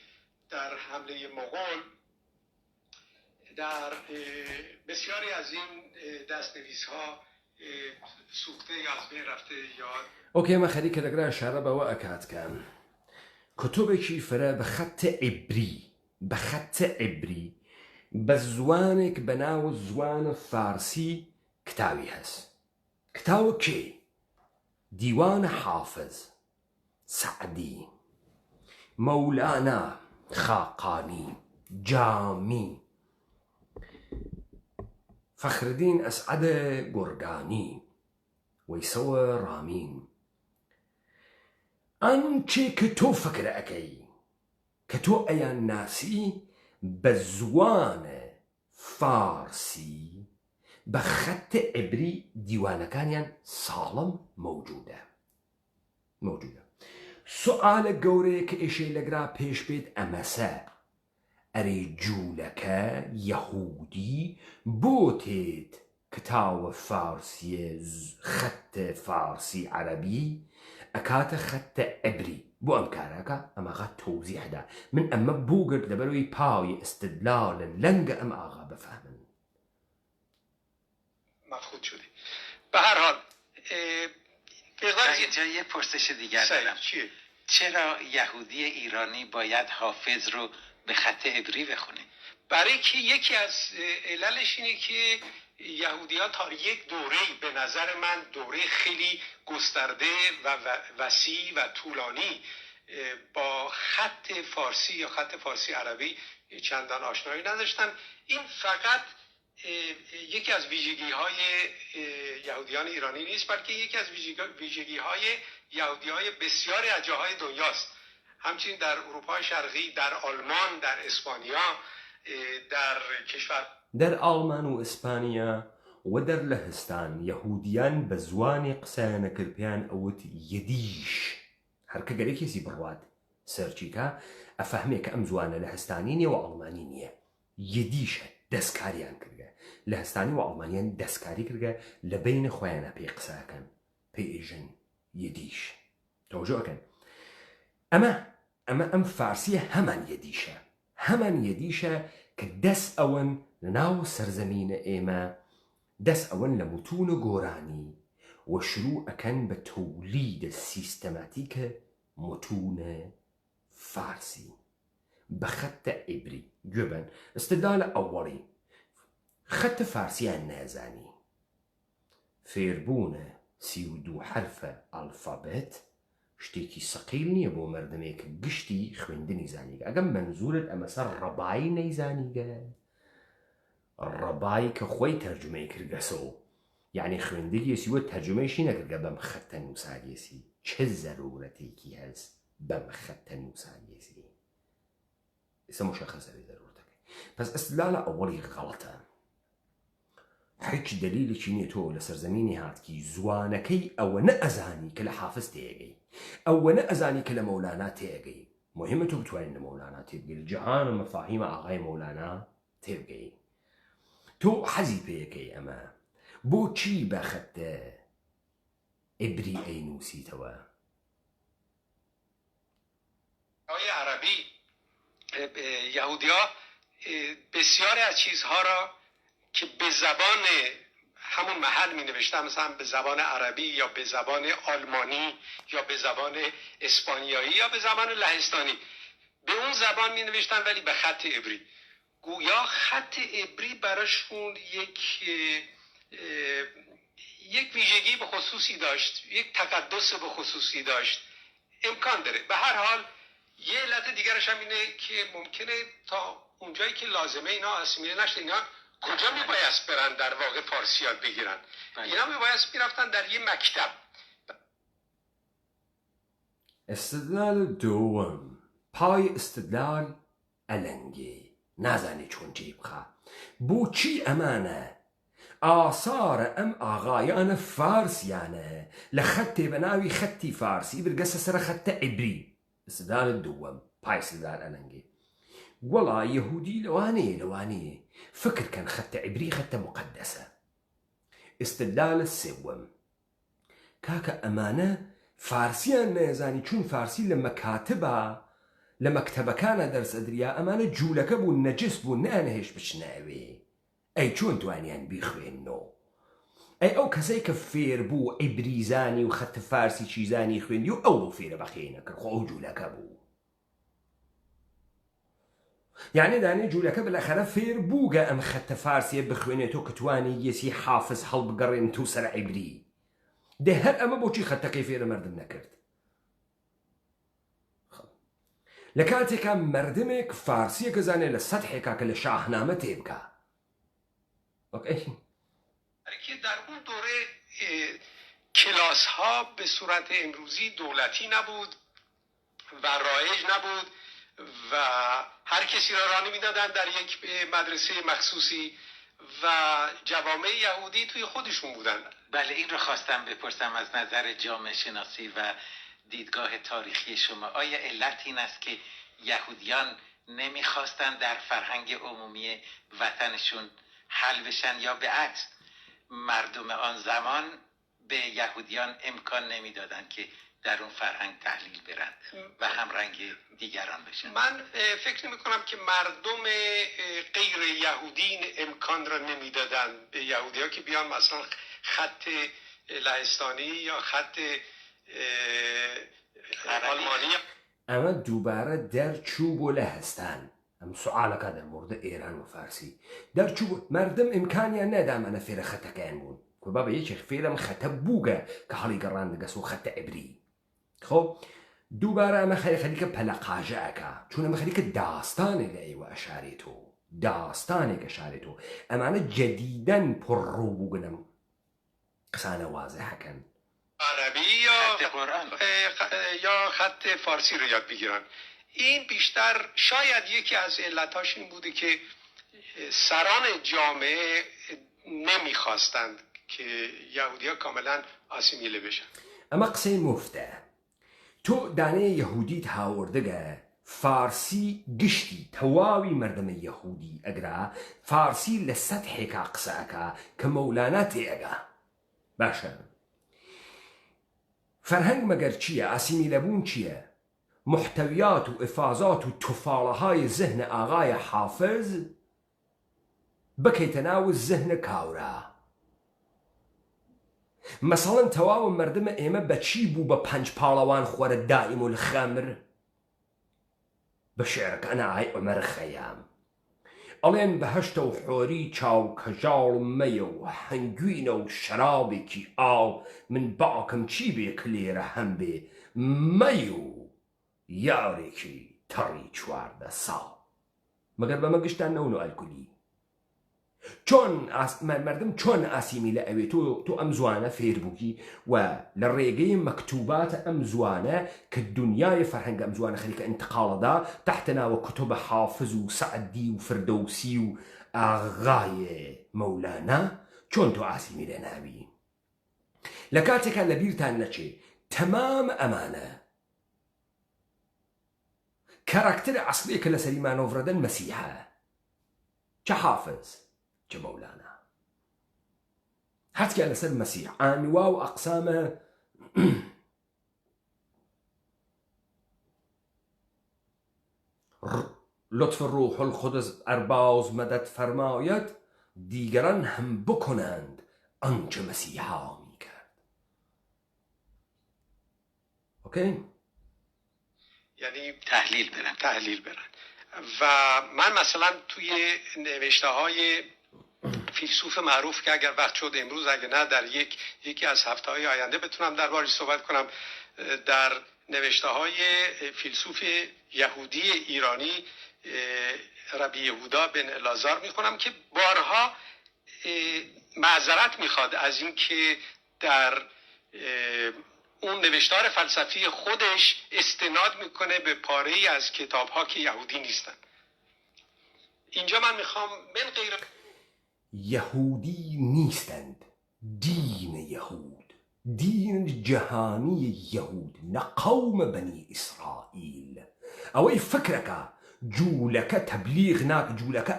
در حمله مغول در بسیاری از این دستنویس‌ها سوخته یا از بین رفته یا اوكي ما خليك لقرا شربة وأكاد كان كتبك فرا بخط عبري بزوانك بناو الزوان فارسي كتاوي هس كتاو كي ديوان حافظ سعدي مولانا خاقاني جامي فخر الدين أسعد قرقاني ويسوى رامين أنشي كتو فكر أكي كتو أيان ناسي بزوان فارسي بخط عبري ديوانا كانيان صالم موجودة سؤال قوريك إشي لقرا بيش بيت أمسا أريجولك يهودي بوتيت كتاو فارسي خط فارسي عربي أكات خط عبري بو أمكارك أما غا توزيح دا من أما بوغر دبروي باوي استدلال لنگ أم آغا بفهمن مفقود شدی. به هر حال اینجا یه پرسش دیگر دارم. چرا یهودی ایرانی باید حافظ رو به خط عبری بخونه؟ برای که یکی از عللش اینه که یهودی‌ها تا یک دوره‌ای به نظر من دوره خیلی گسترده و وسیع و طولانی با خط فارسی یا خط فارسی عربی چندان آشنایی نداشتن. این فقط یکی از ویژگی‌های یهودیان ایرانی نیست، بلکه یکی از ویژگی‌های یهودی‌های بسیاری از جاهای دنیاست. همچنین در اروپا شرقی، در آلمان، در اسپانیا، در آلمان و اسپانیا و در لهستان یهودیان بزوانی قسایانه کرپیان اوت یدیش هرکه گره کسی برواد سرچیکا افهمه که ام زوانه لهستانی نیه و آلمانی نیه یدیشه دستکاریان کرده لهستانی و آلمانیان دستکاری کرده لبین خویانه پی قساکن پی ایجن یدیش توجه کن اما ام فارسی همان يديشة كدس أون لناو سرزمين إيما دس أون لمتون قوراني وشروع كان بتوليد السيستماتيك متون فارسي بخط عبري جبن استدلال أولي خط فارسي النازاني فيربونة 32 حرف الفابت شتێکی سەقیل نییە بۆ مردمێک گشتی خوێندنی زانیگە ئەگەم منزورت ئەمەسەر ڕەبایی نەیزانیگە ڕەبایی کە خۆی تەرجمەی کردگەسەوە یعنی خوێندگیێسی وە تەرجمەیشی نەکردگە بەم خەتە نووساگێسی چه زەرورەتێکی هەست بەم خەتە نووساگێسی ئێستا مشەخەسە بێ زەرورەتەکەی پس ئەستدلالە ئەوەڵی غەڵەتە هیچ دلیلێکی نییە تۆ لە سەرزەمینی هاتکی زوانەکەی ئەوە نەئەزانی کە لە حافظ تێگەی ئەوە نەئەزانی کە لە مەولانا تێگەی مهمە تۆ بتوانین لە مەولانا تێبگەی لە جەهان و مەفاهیمە ئاغای مەولانا تێبگەی تۆ حەزی پێیەکەی ئەمە بۆچی بە خەتە عبری ئەینووسیتەوە آقای عربی یهودی‌ها بسیاری از چیزها را که به زبان همون محل می نوشتن مثلا به زبان عربی یا به زبان آلمانی یا به زبان اسپانیایی یا به زبان لهستانی به اون زبان می نوشتن ولی به خط عبری. گویا خط عبری براشون یک ویژگی به خصوصی داشت، یک تقدس به خصوصی داشت. امکان داره. به هر حال یه علت دیگرش هم اینه که ممکنه تا اونجایی که لازمه اینا اسیمیله نشد. اینا کجا میبایست برن در واقع فارسی یاد بگیرن؟ اینا میبایست میرفتن در یه مکتب. استدلال دوم، پای استدلال النگی نازانی چون جیب خواه بو چی امانه آثار ام آغایان فارسیانه لخطی بناوی خطی فارسی برقصة سر خط عبری. استدلال الدوم پای استدلال النگی والله يهودي لواني فكر كان خط عبري خط مقدسة. استدلال السوم كاكا أمانة فارسيان نيزاني چون فارسي لمكتبة كان درس أدريا أمانة جولك بو النجس بو نانهش بشناوي أي چون توانيان بيخوينو أي أو كسي كفير بو عبري زاني وخط فارسي چيزاني خوين يو أو فير بخينك خو جولك بو يعني داني جولك بالاخره فير بوغا ام خط فارسي بخوينتو كتواني يسي حافظ حل بقرين توسر عبري ده هر اما بوچي خط كيفير مردم نكرد لكاتك مردمك فارسي كزاني لسطحك لشاهنامه تيبكا اوكي که در اون دوره کلاس ها به صورت امروزی دولتی نبود و رایج نبود و هر کسی را راه نمیدادن در یک مدرسه مخصوصی و جوامع یهودی توی خودشون بودن. بله، این رو خواستم بپرسم از نظر جامعه شناسی و دیدگاه تاریخی شما. آیا علت این است که یهودیان نمیخواستن در فرهنگ عمومی وطنشون حل بشن یا به عکس مردم آن زمان به یهودیان امکان نمیدادن که در اون فرهنگ تحلیل برن و همرنگ دیگران بشن؟ من فکر نمی کنم که مردم غیر یهودین امکان را نمیدادن به یهودی ها که بیان مثلا خط لهستانی یا خط آلمانی. اما دوباره در چوب و لهستان ام سؤالك در مورد ایران و فارسی در چوب مردم امکانی ندام انا فیر خط کن بون که بابا یکی فیرم خط بوگه که حالی قران دقسو خط عبری. خب دوباره اما خلي که پلقاجه اکا چون اما خلي که داستانی لعی و اشاریتو داستانی که اشاریتو اما انا جدیدن پر رو بوگنم قصانه واضحه کن عربی یا خط فارسی رو یاد بگیرن. این بیشتر شاید یکی از علتاش این بوده که سران جامعه نمیخواستند که یهودی ها کاملا آسیمیله بشن. اما قصه مفته تو دانه یهودی تاوردگه فارسی گشتی تواوی مردم یهودی اگرا فارسی لسطحی که قصه که مولانا تیگه باشه فرهنگ مگر چیه؟ آسیمیله بون چیه؟ محتویات و افاظات و تفاله های ذهن آقای حافظ بکیتناو ذهن کاورا. مثلا تواو مردم ایمه بچی بو با 5 پالوان خور دائم الخمر بشعرك انا عای عمر خیام الين بهشت و حوری چاو کجال و میو و هنگوین و شرابی کی آو من باکم چی بی کلیر هم بی میو یاری کی تری چوارده سال مگر به مگشتن نونو الکلی چون مردم چون آسیمیله اوی تو امزوانه فیربوکی و لرقی مکتوبات امزوانه که دنیای فرهنگ امزوانه خلیک انتقال دا تحتنا و کتب حافظ و سعدی و فردوسی و آغای مولانا چون تو آسیمیله نبی لکاتك لبیرتان نچه تمام امانه كاركتر اصلي كلا سليمان وفردن مسيحة كحافظ كمولانا حتى على سر المسيح انواع واقسامه لطف الروح القدس ارباز مدد فرماید دیگران هم بکنند آنچه مسیحا میکرد. اوکی؟ یعنی تحلیل برن. و من مثلا توی نوشته های فیلسوف معروف که اگر وقت شد امروز، اگر نه در یکی از هفته‌های آینده بتونم دربارش صحبت کنم، در نوشته های فیلسوف یهودی ایرانی ربی یهودا بن الازار میخونم که بارها معذرت میخواد از اینکه در اون نوشتار فلسفی خودش استناد میکنه به پاره‌ای از کتاب‌ها که یهودی نیستن. اینجا من میخوام من غیر یهودی نیستند، دین یهود، دین جهانی یهود، نه قوم بنی اسرائیل. اوی فکرکا جولکا تبلیغ ناک جولکا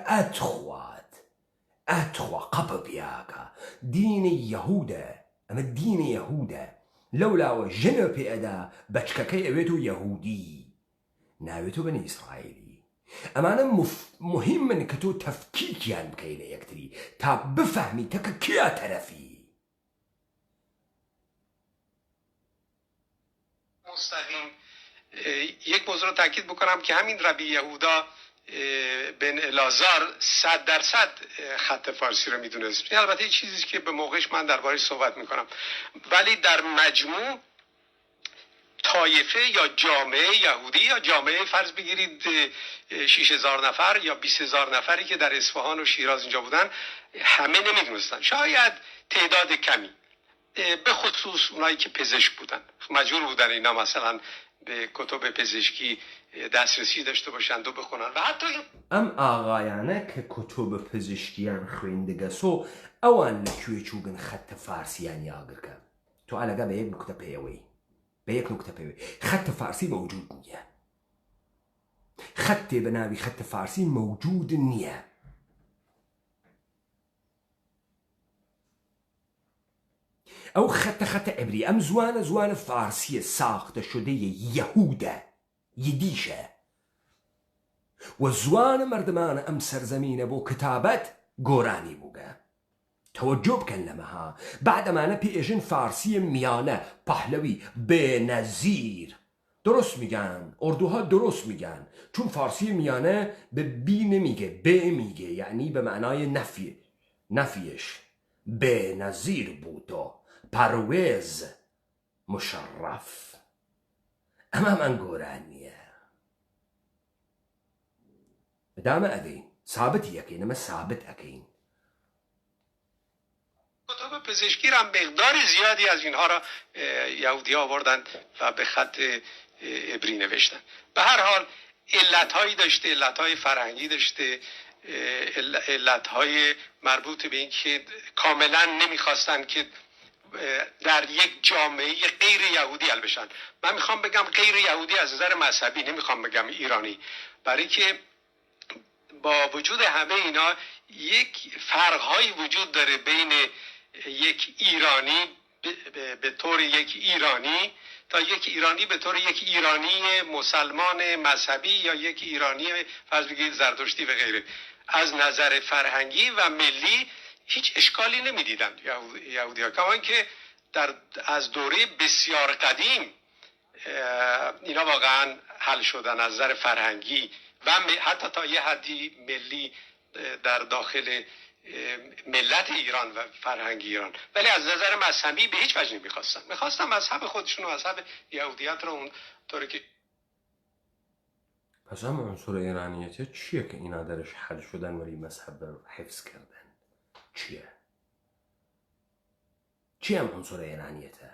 اتخوا قبب بیاکا دین یهوده، اما دین یهوده لولا و جنو پی ادا بچککی اویتو یهودی ناویتو بنی اسرائیلی. اما مهم من که تو تفکیکیان بکەی لە یەکتری تا بفهمی تەکە کیا طرفی. مستقیم یک موضوع رو تاکید بکنم که همین ربی یهودا بن الازار 100% خط فارسی رو میدونست. البته یه چیزی که به موقعش من دربارش صحبت میکنم، ولی در مجموع طایفه یا جامعه یهودی یا جامعه فرض بگیرید 6000 نفر یا 20000 نفری که در اصفهان و شیراز اینجا بودن، همه نمیدونستن. شاید تعداد کمی، به خصوص اونایی که پزشک بودن، مجبور بودن اینا مثلا به کتب پزشکی دسترسی داشته باشند و بخونن. و حتی ام آغایانه که کتب پزشکیان خوێندەگەسۆ ئەوان لەکوێ چووگن خەتە فارسیان یاگرکە. تو ئەلەگە بە یەک نوکتە پێوەی خط فارسی موجود نییە. خطێ بە ناوی خط فارسی موجود نییە. ئەو خەتە عبری، ئەم زوانە فارسیە ساختە شدەیە یەهودە، یدیشە و زوانە مردمانە ئەم سەرزەمینە بۆ کتابەت گۆرانی بووگە. توجه بکن لمها بعد ما نپیژن فارسی میانه پهلوی بنظیر. درست میگن، اردوها درست میگن، چون فارسی میانه به بی نمیگه، به میگه، یعنی به معنای نفیش. بنظیر بودو پرویز مشرف. اما من گورانیه دامه اوین ثابت یکین، اما ثابت اکین. کتاب پزشکی را مقدار زیادی از اینها را یهودی آوردن و به خط عبری نوشتن. به هر حال علتهایی داشته، علتهای فرهنگی داشته، علتهای مربوط به این که کاملا نمیخواستن که در یک جامعه غیر یهودی حل بشن. من میخوام بگم غیر یهودی از نظر مذهبی، نمیخوام بگم ایرانی، برای که با وجود همه اینا یک فرقهایی وجود داره بین یک ایرانی به طور یک ایرانی تا یک ایرانی به طور یک ایرانی مسلمان مذهبی یا یک ایرانی فرض بگیرید زرتشتی و غیره. از نظر فرهنگی و ملی هیچ اشکالی نمیدیدن یهودی‌ها، کما اینکه از دوره بسیار قدیم اینا واقعا حل شدن از نظر فرهنگی و حتی تا یه حدی ملی در داخل ملت ایران و فرهنگ ایران. ولی از نظر مذهبی به هیچ وجه میخواستن مذهب خودشون و مذهب یهودیت رو اون طوری که. پس هم عنصر ایرانیت چیه که اینا درش حل شدن ولی مذهب رو حفظ کردن؟ چیه هم عنصر ایرانیته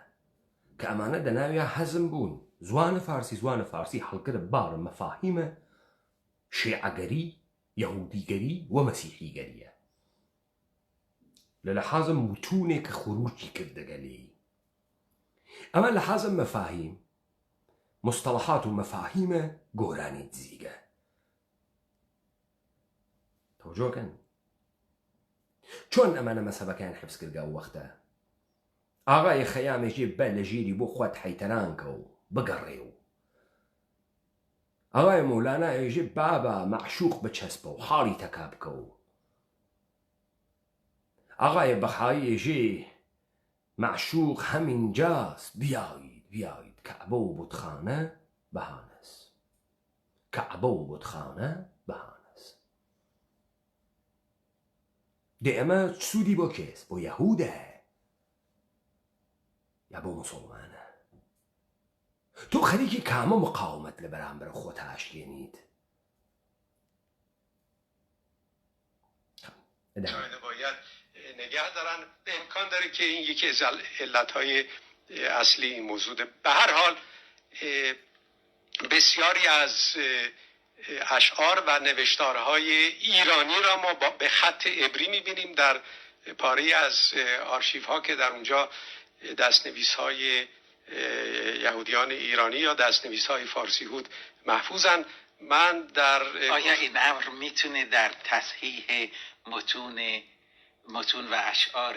که امانه دناویا حزم بون زوان فارسی حل کرده بار مفاهیم شیعگری، یهودیگری و مسیحیگریه للحاظ متونه که خروجی کرده گلی. اما لحاظ مفاهیم، مصطلحات و مفاهیم گورانی دزیگه. توجه کن چون امانه مذهب کان حفظ کرده او وقته آقای خیام جیب بل جیری بو خوات حیتران کو بگریو. آقای مولانا يجيب بابا معشوق بچسبه و حالی تکاب کو. آقای بخایی يجي معشوق همین جاست، بیایید کعبه و بتخانه بهانس. کعبه و بتخانه بەهانەس دێ ئەمە سوودی بۆ کێس بۆ یەهودە یا بۆ موسڵمانە تۆ خەریکی کامە مقاومەت لە بەرامبەر خۆت ئاشتێنیت باید نگه دارن امکان داره که این یکی از علتهای اصلی این موضوع ده. به هر حال بسیاری از اشعار و نوشتارهای ایرانی را ما به خط عبری میبینیم در پاره از آرشیف ها که در اونجا دستنویس های یهودیان ایرانی یا دستنویس های فارسی هود محفوظن. من در آیا این امر میتونه در تصحیح متون و اشعار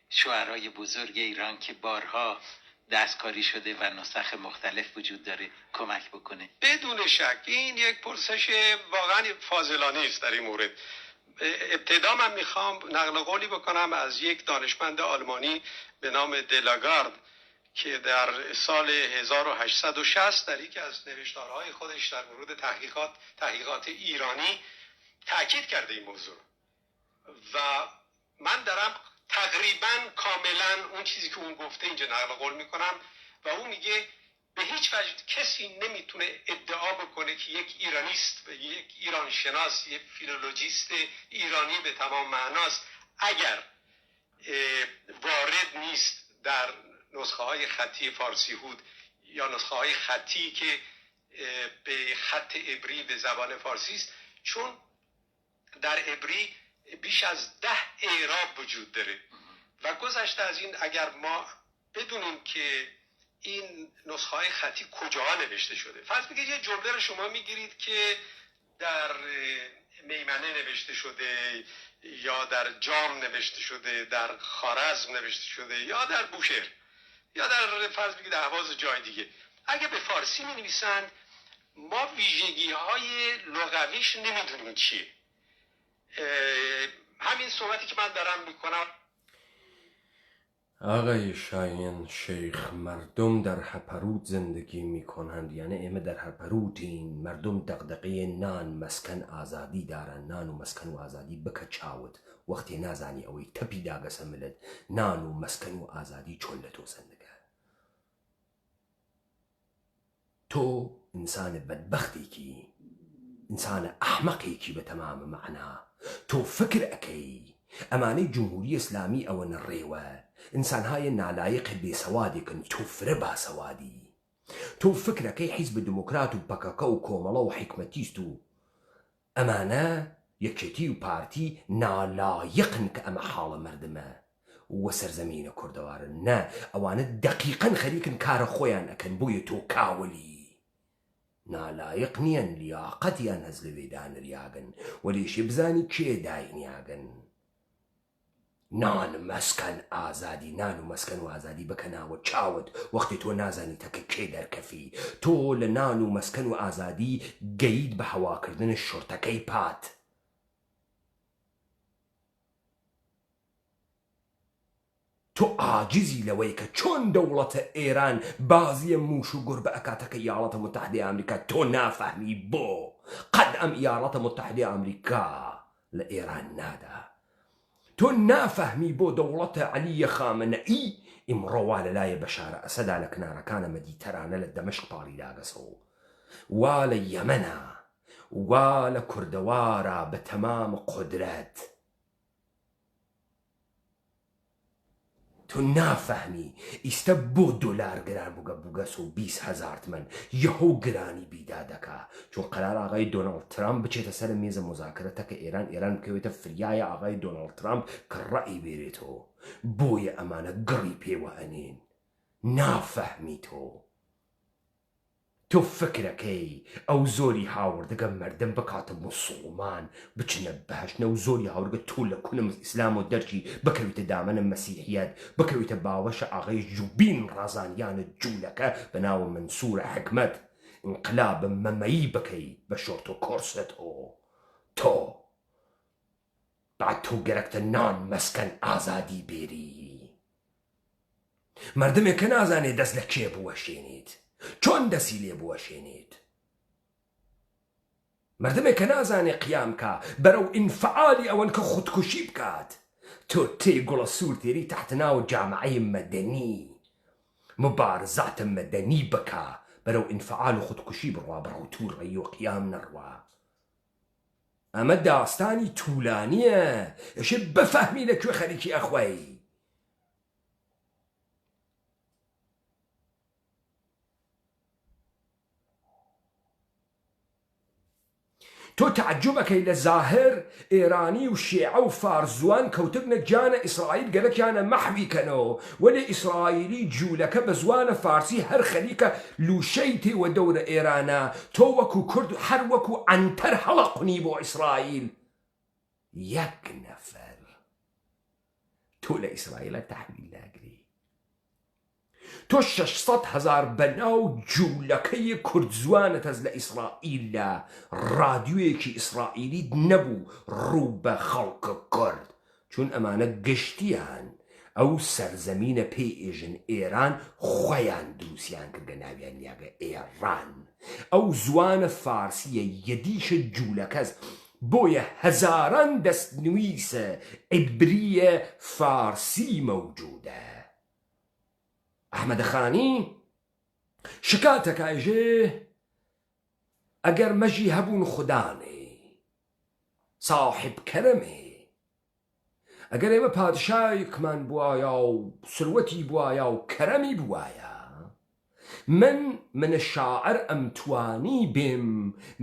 شعرای بزرگ ایران که بارها دستکاری شده و نسخ مختلف وجود داره کمک بکنه؟ بدون شک این یک پرسش واقعا فاضلانه است در این مورد. ابتدا من میخوام نقل قولی بکنم از یک دانشمند آلمانی به نام دلاگارد که در سال 1860 در یکی از نوشتارهای خودش در مورد تحقیقات ایرانی تاکید کرده این موضوع و من دارم تقریبا کاملا اون چیزی که اون گفته اینجا نقل قول میکنم و اون میگه به هیچ وجه کسی نمیتونه ادعا بکنه که یک ایرانیست، یک ایرانشناس، یک فیلولوژیست ایرانی به تمام معناست اگر وارد نیست در نسخه های خطی فارسی هود یا نسخه های خطی که به خط عبری به زبان فارسی است، چون در عبری بیش از 10 اعراب وجود داره و گذشته از این اگر ما بدونیم که این نسخه های خطی کجاها نوشته شده، فرض بگید یه جمله رو شما میگیرید که در میمنه نوشته شده یا در جام نوشته شده، در خوارزم نوشته شده یا در بوشهر یا در فرض بگید اهواز جای دیگه، اگه به فارسی می نویسند ما ویژگی های لغویش نمیدونیم چیه. همین صحبتی که من دارم میکنم. آقای شاهین شیخ، مردم در هەپەرود زندگی میکنند، یعنی ئێمە در هەپەرودین، مردم دغدغه نان مسکن ئازادی دارن، نان و مسکن و ئازادی بکە چاوت وەختی نازانی ئەوەی تەپی داگەسە ملت نان و مسکن و ئازادی چۆن لە تۆ زندگە. تۆ ئینسانە بەدبەختێکی، ئینسانە ئەحمەقێکی بە تەمامە مەعنا. تۆ فکر ئەکەی ئەمانەی جمهوری ئیسلامی ئەوە نەڕێوە ئینسانهای نالایق بێسەوادێکن، تۆ فرە باسەوادی. تۆ فکرەکەی حیزب دموکرات و پەکەکە و کۆمەڵە و حیکمەتیست و ئەمانە یەکێتی و پارتی نالایقن کە ئەمە حاڵە مردمە وە سەرزەمینە کوردەوارن. نە، ئەوانە دەقیقەن خەریکن کارە خۆیان ئەکەن، بۆیە تۆ کاوەلی نالایق نیەن، لیاقەتیان هەز لەوێدا نریاگن و لێشێ بزانی کێ داینیاگن. نان مسکن ئازادی، نان و مسکن و ئازادی بکە ناوە چاوت وەختی تۆ نازانی تەکە کێ دەرکەفی. تۆ لە نان و مسکن و ئازادی گەیت بە هەواکردن شورتەکەی پات. تۆ ئاجزی لەوەی کە چۆن دەوڵەتە ئێران بازیە موش و گوربە ئەکاتەکە ئیاڵەتە متحدەی ئەمریکا. تۆ نافەهمی بۆ قەد ئەم ئیاڵەتە متحدەی ئەمریکا لە ئێران نادا. تۆ نافەهمی بۆ دەوڵەتە عەلیە خامنەئی ئیمڕۆوا لەلایە بەشارە ئەسەدا لە کنارەکانە مەدیتەرانە لە دەمەشق پاڵی داگەسەوە، وا لە یەمەنە، وا لە کوردەوارە بە تەمام قودرەت. تۆ نافەهمی ئیستە بۆ دۆلار گران بووگە و 20,000 تمەن یەهۆ گرانی بیدا دەکا، چون قەرار ئاغای دۆناڵد ترامپ بچێتە سەر مێزە مۆزاکرەتەکە ئێران بکەوێتە فریایە ئاغای دۆناڵد ترامپ کە ڕەئی بێرێتەوە. بۆیە ئەمانە گڕی پێوە ئەنێن. نافەهمی تۆ فکرەکەی ئەو زۆری هاوردەگە مردم بکاتە موسڵمان بچنە بەهشتنە و زۆری هاوردەگە تۆ لە کونم ئیسلام و دەرکی بکەویتە دامەنە مەسیحیەت، بکەویتە باوەشە ئاغای جوبین ڕازانیانە جوولەکە بە ناوە منسوورە حکمەت، انقلابە مەمەیی بکەی بە شۆرت و کۆرسەتەوە. تۆ بعد تۆ گەرەکتە نان مەسکەن ئازادی بێری. مردمێک کە نازانێ دەست لە کێ بوەشێنیت، چۆن دەسی لێ بوەشێنیت. مردمێک کە نازانێ قیام کا بەرەو ئینفعالی ئەوەن کە خودکوشی بکات تۆ تێگوڵە سوور تێری تحت ناو جامعەی مەدەنی مبارزات مەدەنی بکە بەرەو ئینفعال و خودکوشی بڕوا بەڕەو تووڕەیی و قیام نەڕوا. ئەمە داستانی توولانیە ئەشێ بەفەهمی لەکوێ خەریکی ئەخوای. تۆ تعجبەکەی لە زاهر ئێرانی و شیعە و فارزوان کەوتبنە گیانە ئیسرائیل گەلەکیانە مەحوی کەنەوە وەلێ ئیسرائیلی جوولەکە بە زوانە فارسی هەر خەریکە لوشەی تێوە دەورە ئێرانە تۆ وەکو کورد هەر وەکو عنتەر هەڵەقنی بۆ ئیسرائیل یەک نەفەر تۆ لە ئیسرائیلە تەحویل ناگری. تۆ 600,000 بەناو جوولەکەی کورد زوانت هەز لە ئیسرائیل لە ڕادیۆیەکی ئیسرائیلیت نەبوو ڕوو بە خەڵکە کورد چون ئەمانە گەشتیان ئەو سەرزەمینە پێی ئێژن ئێران خۆیان دروستیان کردە ناویان یاگە ئێڕان. ئەو زوانە فارسیە یەدیشە جوولەکەس بۆیە هەزاران دەستنویسە عیبریە فارسی مەوجودە. ئەحمەدەخانی شکاتەکایژێ ئەگەر مەژی هەبوون خودانێ صاحب کەرەمێ ئەگەر ئێمە پادشایەکمان بوایە و سروەتی بوایە و کەرەمی بوایە من شاعر ئەمتوانی بێم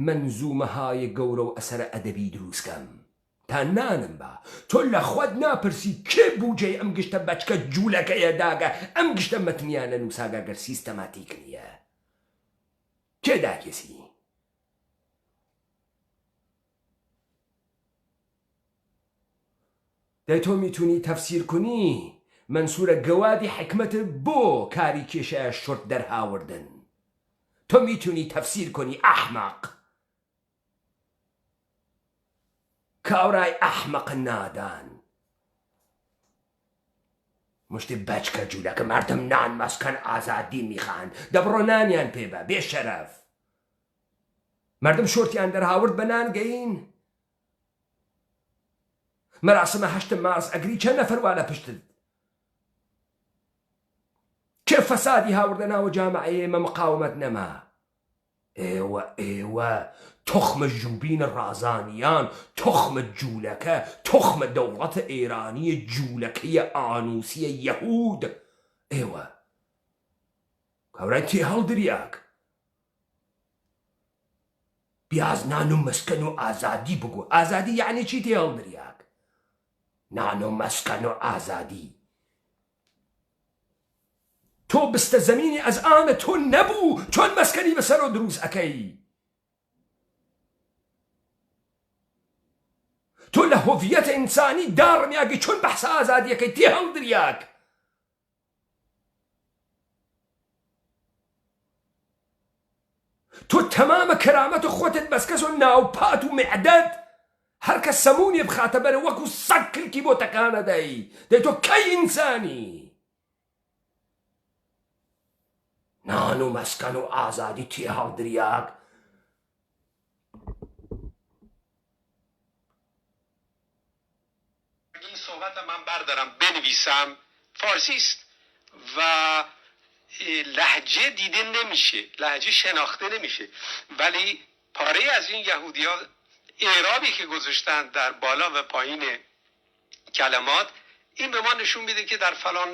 منزومەهای گەورە و ئەسەرە ئەدەبی دروستکەم تا نانم با تۆ لە خۆت ناپرسی کێ بوجێ ئەم گشتە بەچکە جوولەکەیە داگە ئەم گشتە مەتنیانە نووساگە گەر سیستەماتیک نییە کێ داکێسی؟ دەی تۆ میتونی تەفسیر کنی منسوورە گەوادی حکمت بۆ کاری کێشەیە شورت دەرهاوردن. تۆ میتونی تەفسیر کنی ئەحمەق کاورای ئەحمەق نادان مشتی بەچکە جوولەکە مردم نان مەسکەن ئازادی میخان دەبڕۆ نانیان پێبە بێ شەرەف مردم شورتیان دەرهاورد بە نان گەین. مەراسمە 8 مارس ئەگری چەند نەفەر وا لە پشتت کێ فەسادی هاوردە ناوە جامعەیە ئێمە مقاومەت نەما. ئێوە تخمە ژوبینە ڕازانیان تخمە جوولەکە تخمە دەوڵەتە ئێرانیە جوولەکەیە ئانوسیە یەهود ئێوە کاورای تێ هەڵدریاک بیاز نان و مەسکەن و ئازادی بگو. ئازادی یعنی چی تێ هەڵدریاک؟ نان و مەسکەن و ئازادی تۆ بستە زەمینی ئەزئانە تۆ نەبوو چۆن مەسکەنی بەسەرۆ دروست ئەەکەی؟ تۆ لە هۆڤیەتە ئینسانی داڕمیاگەی چۆن بەحسە ئازادیەکەی تێ هەڵدریاک؟ تۆ تەمامە کەرامەت و خۆتت بەسکەس و ناوپات و معدەت هەر کە سەمونی بخاتە بەرە وەکو سەگ کلکی بۆ تەکانە دەی تۆ کەی ئینسانی؟ نان و مەسکەن و ئازادی تێ هەڵدریاک؟ این صحبت من بردارم بنویسم فارسی است و لهجه دیده نمیشه، لهجه شناخته نمیشه، ولی پاره از این یهودی‌ها اعرابی که گذاشتن در بالا و پایین کلمات این به ما نشون میده که در فلان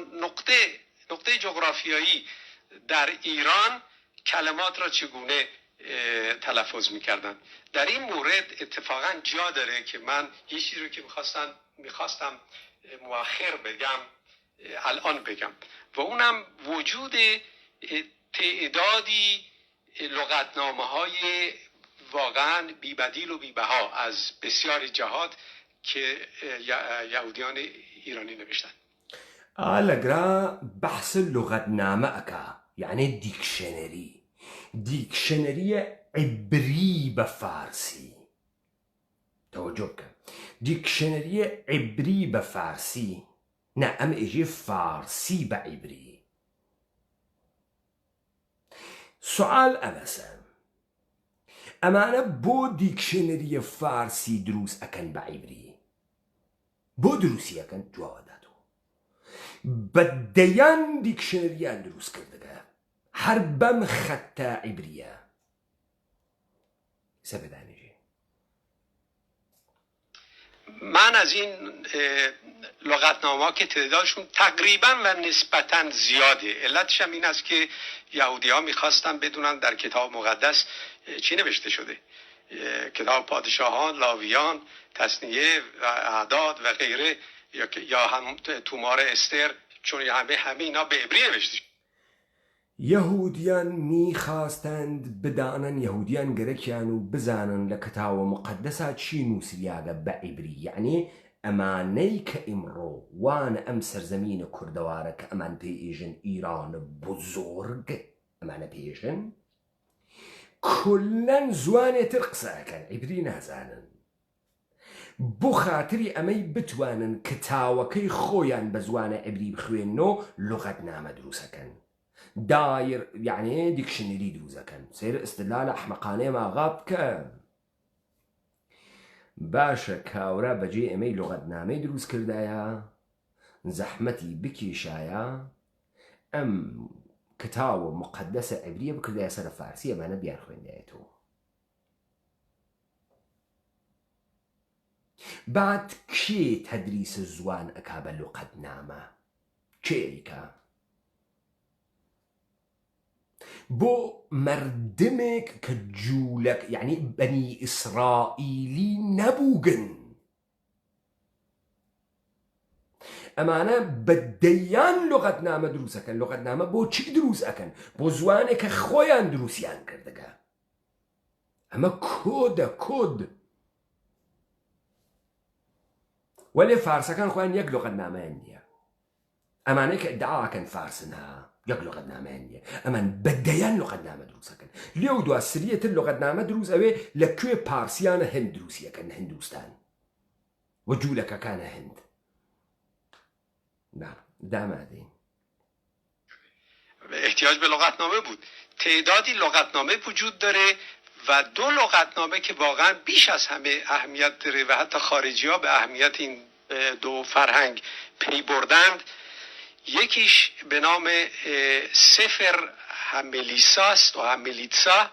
نقطه جغرافیایی در ایران کلمات را چگونه تلفظ میکردن. در این مورد اتفاقا جا داره که من یه چیزی رو که میخواستم مؤخر بگم الان بگم و اونم وجود تعدادی لغتنامه‌های واقعا بی‌بدیل و بی‌بها از بسیاری جهات که یهودیان ایرانی نوشتن. لەگرا بەحس لغەتنامە ئەکا یعنی دیکشنەریە عیبری بە فارسی. تەوەجۆ بکە دیکشنەریە عیبری بە فارسی نه ئەم ئێژێ فارسی بە عیبری. سوال ئەمەسە ئەمانە بۆ دیکشنەریە فارسی دروست ئەکەن بە عیبری بۆ دروستی ئەەکەن جوابداتەوە بەدەیان دیکشنەریان دروست کردەکە هەر بەم خەتە عیبریە سەبدانێژێ من از این لغتنامه‌ها که تعدادشون تقریبا و نسبتا زیاده، علتش هم این است که یهودی‌ها میخواستن بدونن در کتاب مقدس چی نوشته شده. کتاب پادشاهان، لاویان، تثنیه و اعداد و غیره یا هم تومار استر، چون همه اینا به عبری نوشته شده. یهودیان میخواستند بدانن یهودیان گەرەکیان و بزانن لە کتاوە مقدسا چی نووسریاگە بە عیبری یعنی ئەمانەی کە ئیمڕۆ وانە ئەم سەرزەمینە کوردەوارە کە ئەمان پێئێژن ئیران بزۆرگ ئەمانە پێژن کولەن زوانێتر قسەکەن عیبری نازانن بۆ خاتری ئەمەی بتوانن کتاوەکەی خۆیان بە زوانە عیبری بخوێنەوە لوغەتنامە دروستەکەن دایر یعنی دیکشنری دروزەکەن سیر استدلال ئەحمەقانەیە ماغا بکە باشە کاورا بەجێ ئەمەی لوغەتنامەی دروست کردایە زەحمەتی بکێشایە ئەم کتاوە مقدسە عیبریە بکردایە سەر فارسی ئەمانە بیان خوێندایەتەوە بعد کێ تەدریس زوان ئەکا بە لوغەتنامە کێریکە بۆ مردمێک کە جوولەک یعنی بەنی ئیسرائیلی نەبووگن ئەمانە بەدەیان لوغەتنامە دروستەکەن لوغەتنامە بۆ چی دروست ئەکەن بۆ زوانێک کە خۆیان دروستیان کردەکە ئەمە کۆدە کۆد وەلێ فارسەکان خۆیان یەک لوغەتنامەیان نییە ئەمانەی کە ئیدعاکەن فارسن ها یەک لوغەتنامەیان نییە ئەمان بەدەیان لوغەتنامە دروستەکەن لێو دوا سریەتر لوغەتنامە دروست ئەوێ لەکوێ پارسیانە هەند دروستیەکەن هندوستان و جوولەکەکانە هەند دامادین احتیاج به لغتنامه بود. تعدادی لغتنامه وجود داره و دو لغتنامه که واقعا بیش از همه اهمیت داره و حتی خارجی ها به اهمیت این دو فرهنگ پی بردند. یکیش به نام سفر هملیسا است و هملیتسا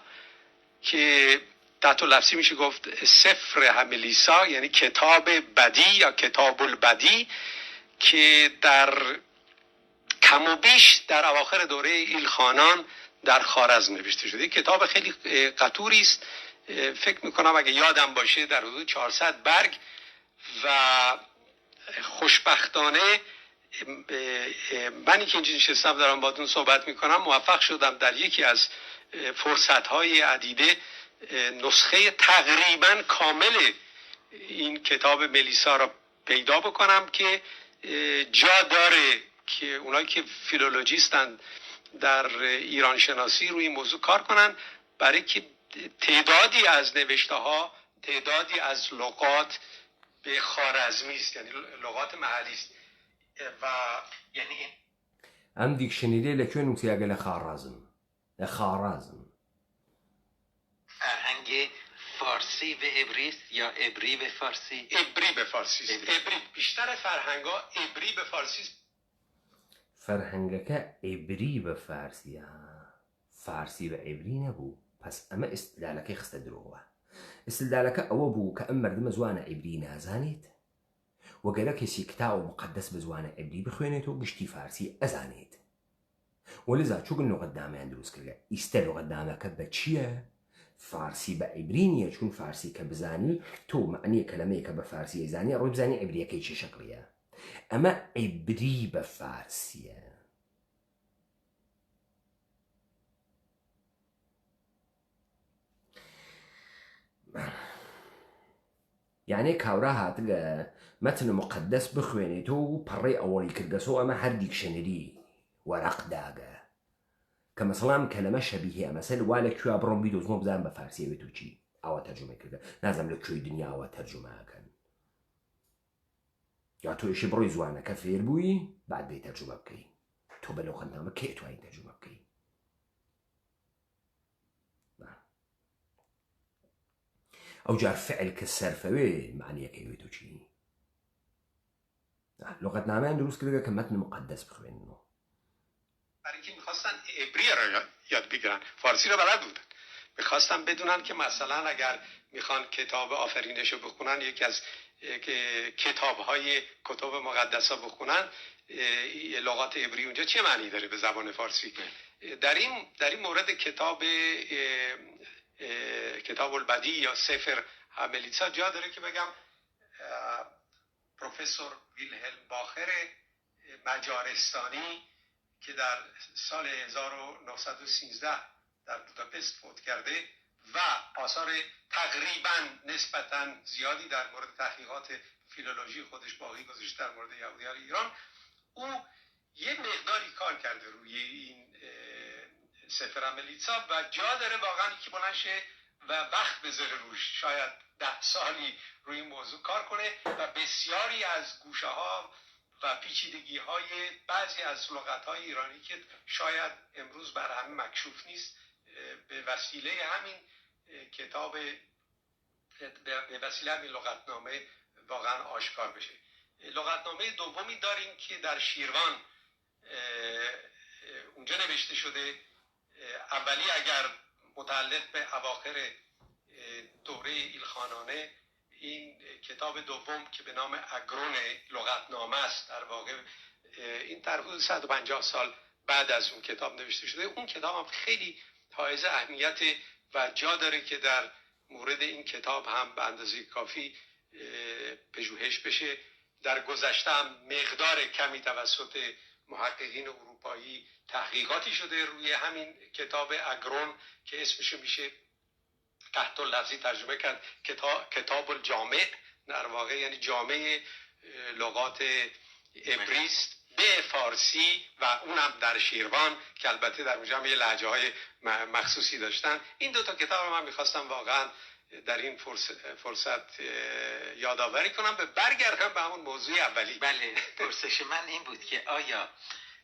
که تحت لفظی میشه گفت سفر هملیسا یعنی کتاب بدی یا کتاب البدی که در کم و بیش در اواخر دوره ایلخانان در خوارزم نوشته شده. کتاب خیلی قطوری است، فکر میکنم اگه یادم باشه در حدود 400 برگ و خوشبختانه منی که اینجا نشستم دارم باهاتون صحبت میکنم موفق شدم در یکی از فرصتهای عدیده نسخه تقریبا کامل این کتاب ملیسا را پیدا بکنم که جا داره که اونایی که فیلولوژیستن در ایران شناسی روی این موضوع کار کنن برای که تعدادی از نوشته ها تعدادی از لغات به خوارزمی است یعنی لغات محلی است و یعنی ئەم دیکشنەریە لەکوێ نووسیاگە لە خارازم فرهنگ فارسی به عبری است یا عبری به فارسی؟ عبری به فارسی است. عبری بیشتر فرهنگ‌ها عبری به فارسی است. فەرهەنگەکە عیبری بە فارسیە فارسی بە عیبری نەبوو پس ئەمە ئیستدلالەکەی خستە درۆوە ئیستدلالەکە ئەوە بوو کە ئەم مردمە زوانە عیبری نازانێت وەگەرە کەسی کتاو مقدس بە زوانە عیبری بخوێنێتەوە گشتی فارسی ئەزانێت وەلذا چووکن لوغەتنامەیان دروست کردە ئیستە لوغەتنامەکە بە چییە فارسی بە عیبری نییە چون فارسی کە بزانی تۆ معنیە کەلەمەیەکە بە فارسی ئەیزانی ڕۆی بزانی عیبریەکەی چی شەکڵیە ئەمە عیبری بە فارسیە یعنی کاورا هاتگە مەتن مقدس بخوێنێتەوە و پەڕێ ئەوەڵی کردگەسەوە ئەمە هەر دیکشنەری وەرەقداگە کە مەسەڵام کەلەمە شەبیهەیە مەسەل وا لە کوێ بڕۆم بیدۆزمەوە بزانم بە فارسی ئەوێت و چی ئەوە تەرجمە کردە نازانم لە کوێی دنیاوە تەرجمەکەن یا تۆیشی بڕۆی زوانەکە فێر بووی بعد بێ تەرجمە بکەی تۆ بە لەوغەتنامە کێ توانین تەرجمە بکەی ئەو جار فعل کە سەرفەوێ معنیەکەی تو چی؟ لغتنامەیان دروست کردگە کە مەتن مقدس بخوێننەوە. برای اینکه میخواستن عبری را یاد بگیرن، فارسی را بلد بودن. میخواستن بدونن که مثلا اگر میخوان کتاب آفرینش رو بخونن، یکی از کتاب مقدس ها بخونن، لغات عبری اونجا چه معنی داره به زبان فارسی. در این مورد کتاب البدی یا سفر هملیتسا جا داره که بگم پروفسور ویلهلم باخر مجارستانی که در سال 1913 در بوداپست فوت کرده و آثار تقریبا نسبتا زیادی در مورد تحقیقات فیلولوژی خودش باقی گذاشته در مورد یهودیان ایران، او یه مقداری کار کرده روی این سفر هملیتسا و جا داره واقعا که بلند شه و وقت بذاره روش، شاید 10 سالی روی این موضوع کار کنه و بسیاری از گوشه ها و پیچیدگی های بعضی از لغت های ایرانی که شاید امروز بر همه مکشوف نیست، به وسیله همین کتاب، به وسیله همین لغتنامه واقعا آشکار بشه. لغتنامه دومی داریم که در شیروان اونجا نوشته شده. اولی اگر متعلق به اواخر دوره ایلخانانه، این کتاب دوم که به نام اگرون لغتنامه است، در واقع این در حدود 150 سال بعد از اون کتاب نوشته شده. اون کتاب هم خیلی حائز اهمیت و جا داره که در مورد این کتاب هم به اندازه کافی پژوهش بشه. در گذشته هم مقدار کمی توسط محققین اروپایی تحقیقاتی شده روی همین کتاب اگرون که اسمش میشه تحت لفظی ترجمه کرد کتاب الجامع، در واقع یعنی جامع لغات عبریست به فارسی و اونم در شیروان که البته در اونجا هم یه لهجه های مخصوصی داشتن. این دوتا کتاب رو من میخواستم واقعا در این فرصت یادآوری کنم. برگردم به همون موضوع اولی. بله، پرسش من این بود که آیا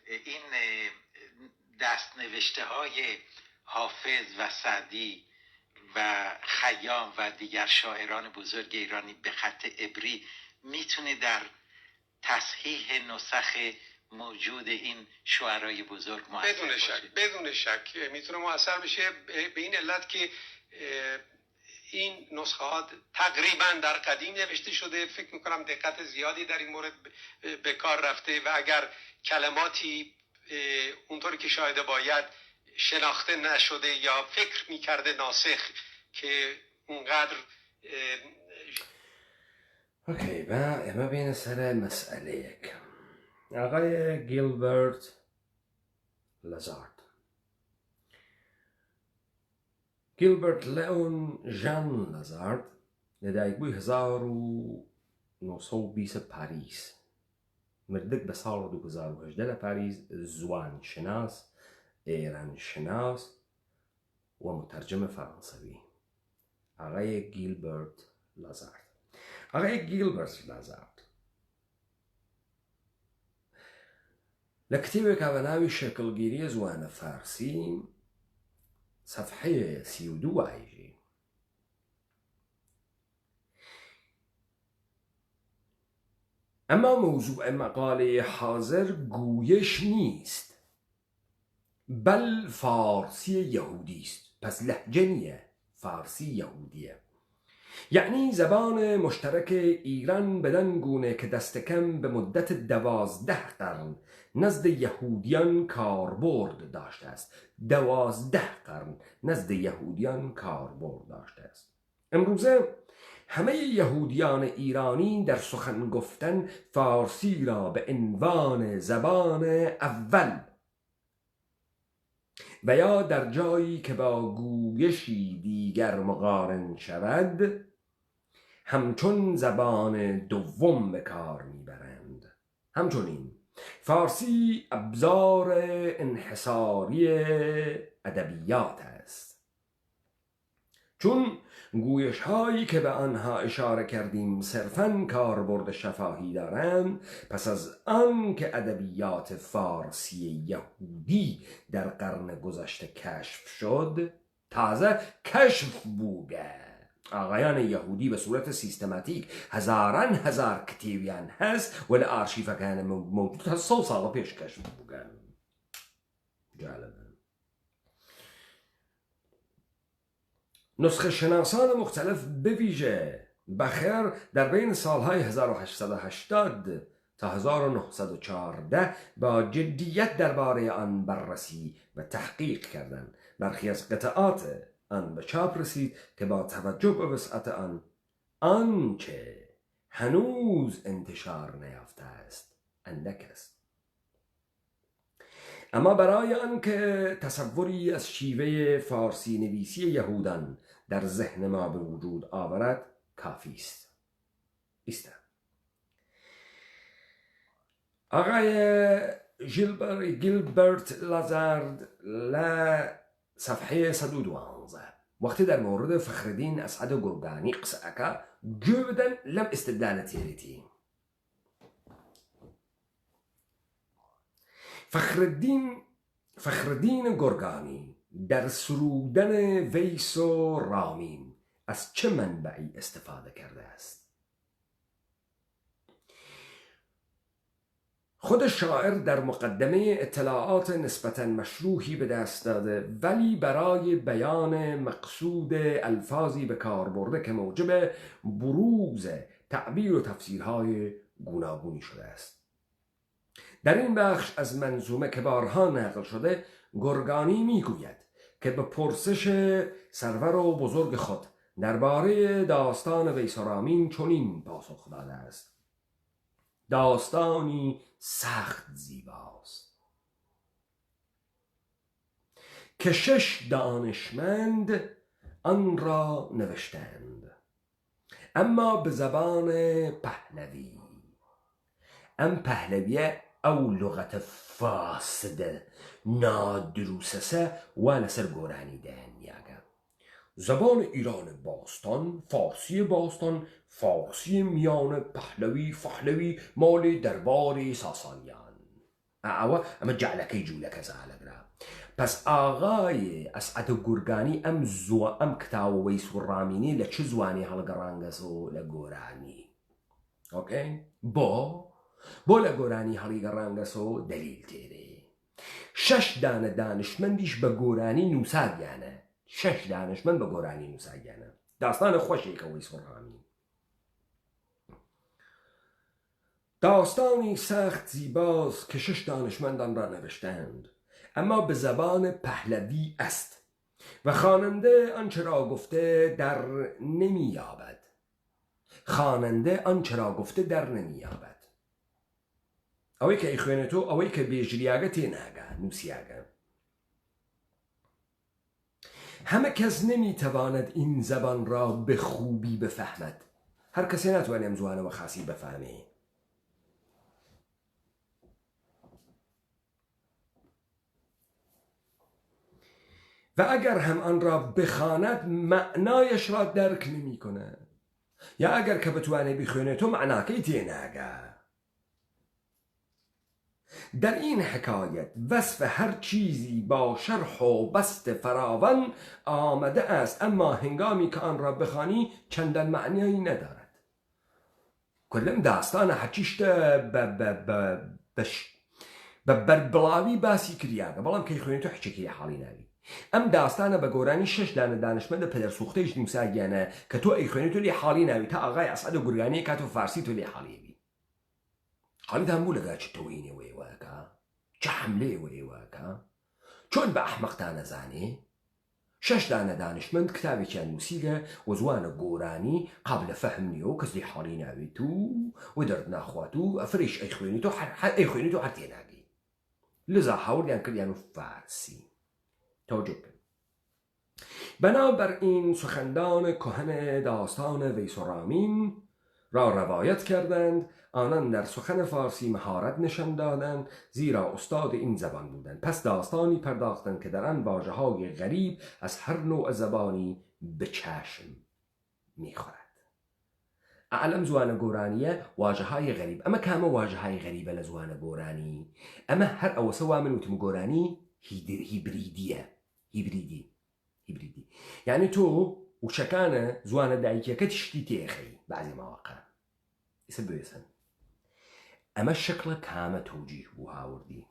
این دستنوشته های حافظ و سعدی و خیام و دیگر شاعران بزرگ ایرانی به خط عبری میتونه در تصحیح نسخ موجود این شعرای بزرگ مؤثر باشه؟ بدون شک میتونه مؤثر بشه، به این علت که این نسخه ها تقریبا در قدیم نوشته شده. فکر میکنم دقت زیادی در این مورد به کار رفته و اگر کلماتی اونطوری که شاید باید شناخته نشده یا فکر میکرده ناسخ که اونقدر اوکی، و اما بین سر مسئله یک آقای گیلبرت لازارد، گیلبرت لئون ژان لازارد لدایکبووی 1920 پاریس، مردک به سال 2018 لە پاریس، زوانشناس، ئێرانشناس و مترجم فرانسوی. آقای گیلبرت لازارد. آقای گیلبرت لازارد لە کتێبێکا بە ناوی شەکڵگیریە زوانە فارسی صفحەیە 32 وایژێ. اما موضوع مقاله حاضر گویش نیست، بل فارسی یهودی است. پس لهجه نیه، فارسی یهودیه. یعنی زبان مشترک ایران بدان گونه که دست کم به مدت 12 قرن نزد یهودیان کاربرد داشته است. 12 قرن نزد یهودیان کاربرد داشته است. امروزه همه یهودیان ایرانی در سخن گفتن فارسی را به عنوان زبان اول و یا در جایی که با گویشی دیگر مقارن شود همچون زبان دوم به کار میبرند. همچنین فارسی ابزار انحصاری ادبیات است، چون گویش هایی که به آنها اشاره کردیم صرفاً کاربرد شفاهی دارند. پس از آن که ادبیات فارسی یهودی در قرن گذشته کشف شد، تازه کشف بوده، ئاغایانە یەهودی بە سوورەتە سیستەماتیک هەزار کتێویان هەست و لە ئارشیفەکانە موجود هە 100 ساڵە پێش کەشف بووگان. نسخە شناسان مختلف بویژه بەخێر دەربین ساڵهای 1880 تا 1914 با جدیت درباره آن بررسی و تحقیق کردند. برخی از قطعات آن به چاپ رسید که با توجه به وسعت آنچه هنوز انتشار نیافته است اندک است. اما برای آنکه تصوری از شیوه فارسی نویسی یهودان در ذهن ما به وجود آورد کافی است. آقای گیلبرت لازارد صفحه 112 وقتی در مورد فخردین اسعد گرگانی قسە ئەکا گوێ بدەن لەم ئێستدلانە تێریتی. فخردین گرگانی در سرودن ویس و رامین از چه منبعی استفاده کرده است؟ خود شاعر در مقدمه اطلاعات نسبتاً مشروحی به دست داده، ولی برای بیان مقصود الفاظی به کار برده که موجب بروز تعبیر و تفسیرهای گوناگونی شده است. در این بخش از منظومه که بارها نقل شده، گرگانی میگوید که به پرسش سرور و بزرگ خود درباره داستان ویس و رامین چنین پاسخ داده است: داستانی سخت زیباست که 6 دانشمند آن را نوشتند، اما به زبان پهلوی. ام پهلویه او لغت فاسده نادروسسه و لسر گورانی دهنیاگه. زبان ایران باستان، فارسی باستان، فارسی میان پهلوی مال دربار ساسانیان. اما جعلکی جولک زالگرا. پس آقای اسعد گرگانی ام کتاو ویس و رامینی لچه زوانی هلگرانگسو لگورانی. اوکی؟ با لگورانی هلگرانگسو دلیل تیره. 6 دانه دانشمندیش به گورانی نوساگیانه. 6 دانشمند به گورانی نوساگیانه. داستان خوشی که ویس و رامین. داستانی سخت زیباست که 6 دانشمندان را نوشتند، اما به زبان پهلوی است و خواننده آنچه را گفته در نمی‌یابد. اوی که ایخوینه تو اوی که بیجریاگه تیناگه نوسیاگه. همه کس نمیتواند این زبان را به خوبی بفهمد. هر کسی نتوانه امزوانه و خاصی بفهمه. و اگر هم آن را بخواند معنایش را درک نمی کنه، یا اگر که بتوانه بخونه تو معناکی تیناگه. در این حکایت وصف هر چیزی با شرح و بسط فراوان آمده است، اما هنگامی که آن را بخوانی چندان معنایی ندارد. کلم داستان هرچیشت بربلاوی باسی کریاگه، بلام که خوینی تو حچکی حالی نوی. ام داستانه به گورانی 6 دانه دانشمند پدر سوختهش نوساگیانه که تو ای خوینی تو لی حالی نوی تا آقای اسعد گرگانی که تو فارسی تو لی حالی بی. حالی دام بولگا چه توینی ویواکا؟ چه حمله ویواکا؟ چون به احمق نزانی؟ 6 دانه دانشمند کتابی که نوسیگه و زوان گورانی قبل فهم نیو کس لی حالی نوی تو و درد ناخواتو افریش ای خوینی تو هر تیناگی. لذا حاول یان کریانو فارسی. توجه کن. بنابراین سخندان کهن داستان ویس و رامین را روایت کردند. آنان در سخن فارسی مهارت نشان دادند، زیرا استاد این زبان بودند. پس داستانی پرداختند که در آن واژه‌های غریب از هر نوع زبانی به چشم می‌خورد. اعلم زوان گورانیه واژه‌های غریب، اما کامه واژه‌های غریبه لزوان گورانی، اما هر اوسوا من وتم گورانی هیبریدی. یعنی تو وشەکانە زوانە دایکەکە تشتی تێخەی بەعزی ماوەقە ئیسە بێسن ئەمە شکلە کامە تۆجیه بوو هاوردی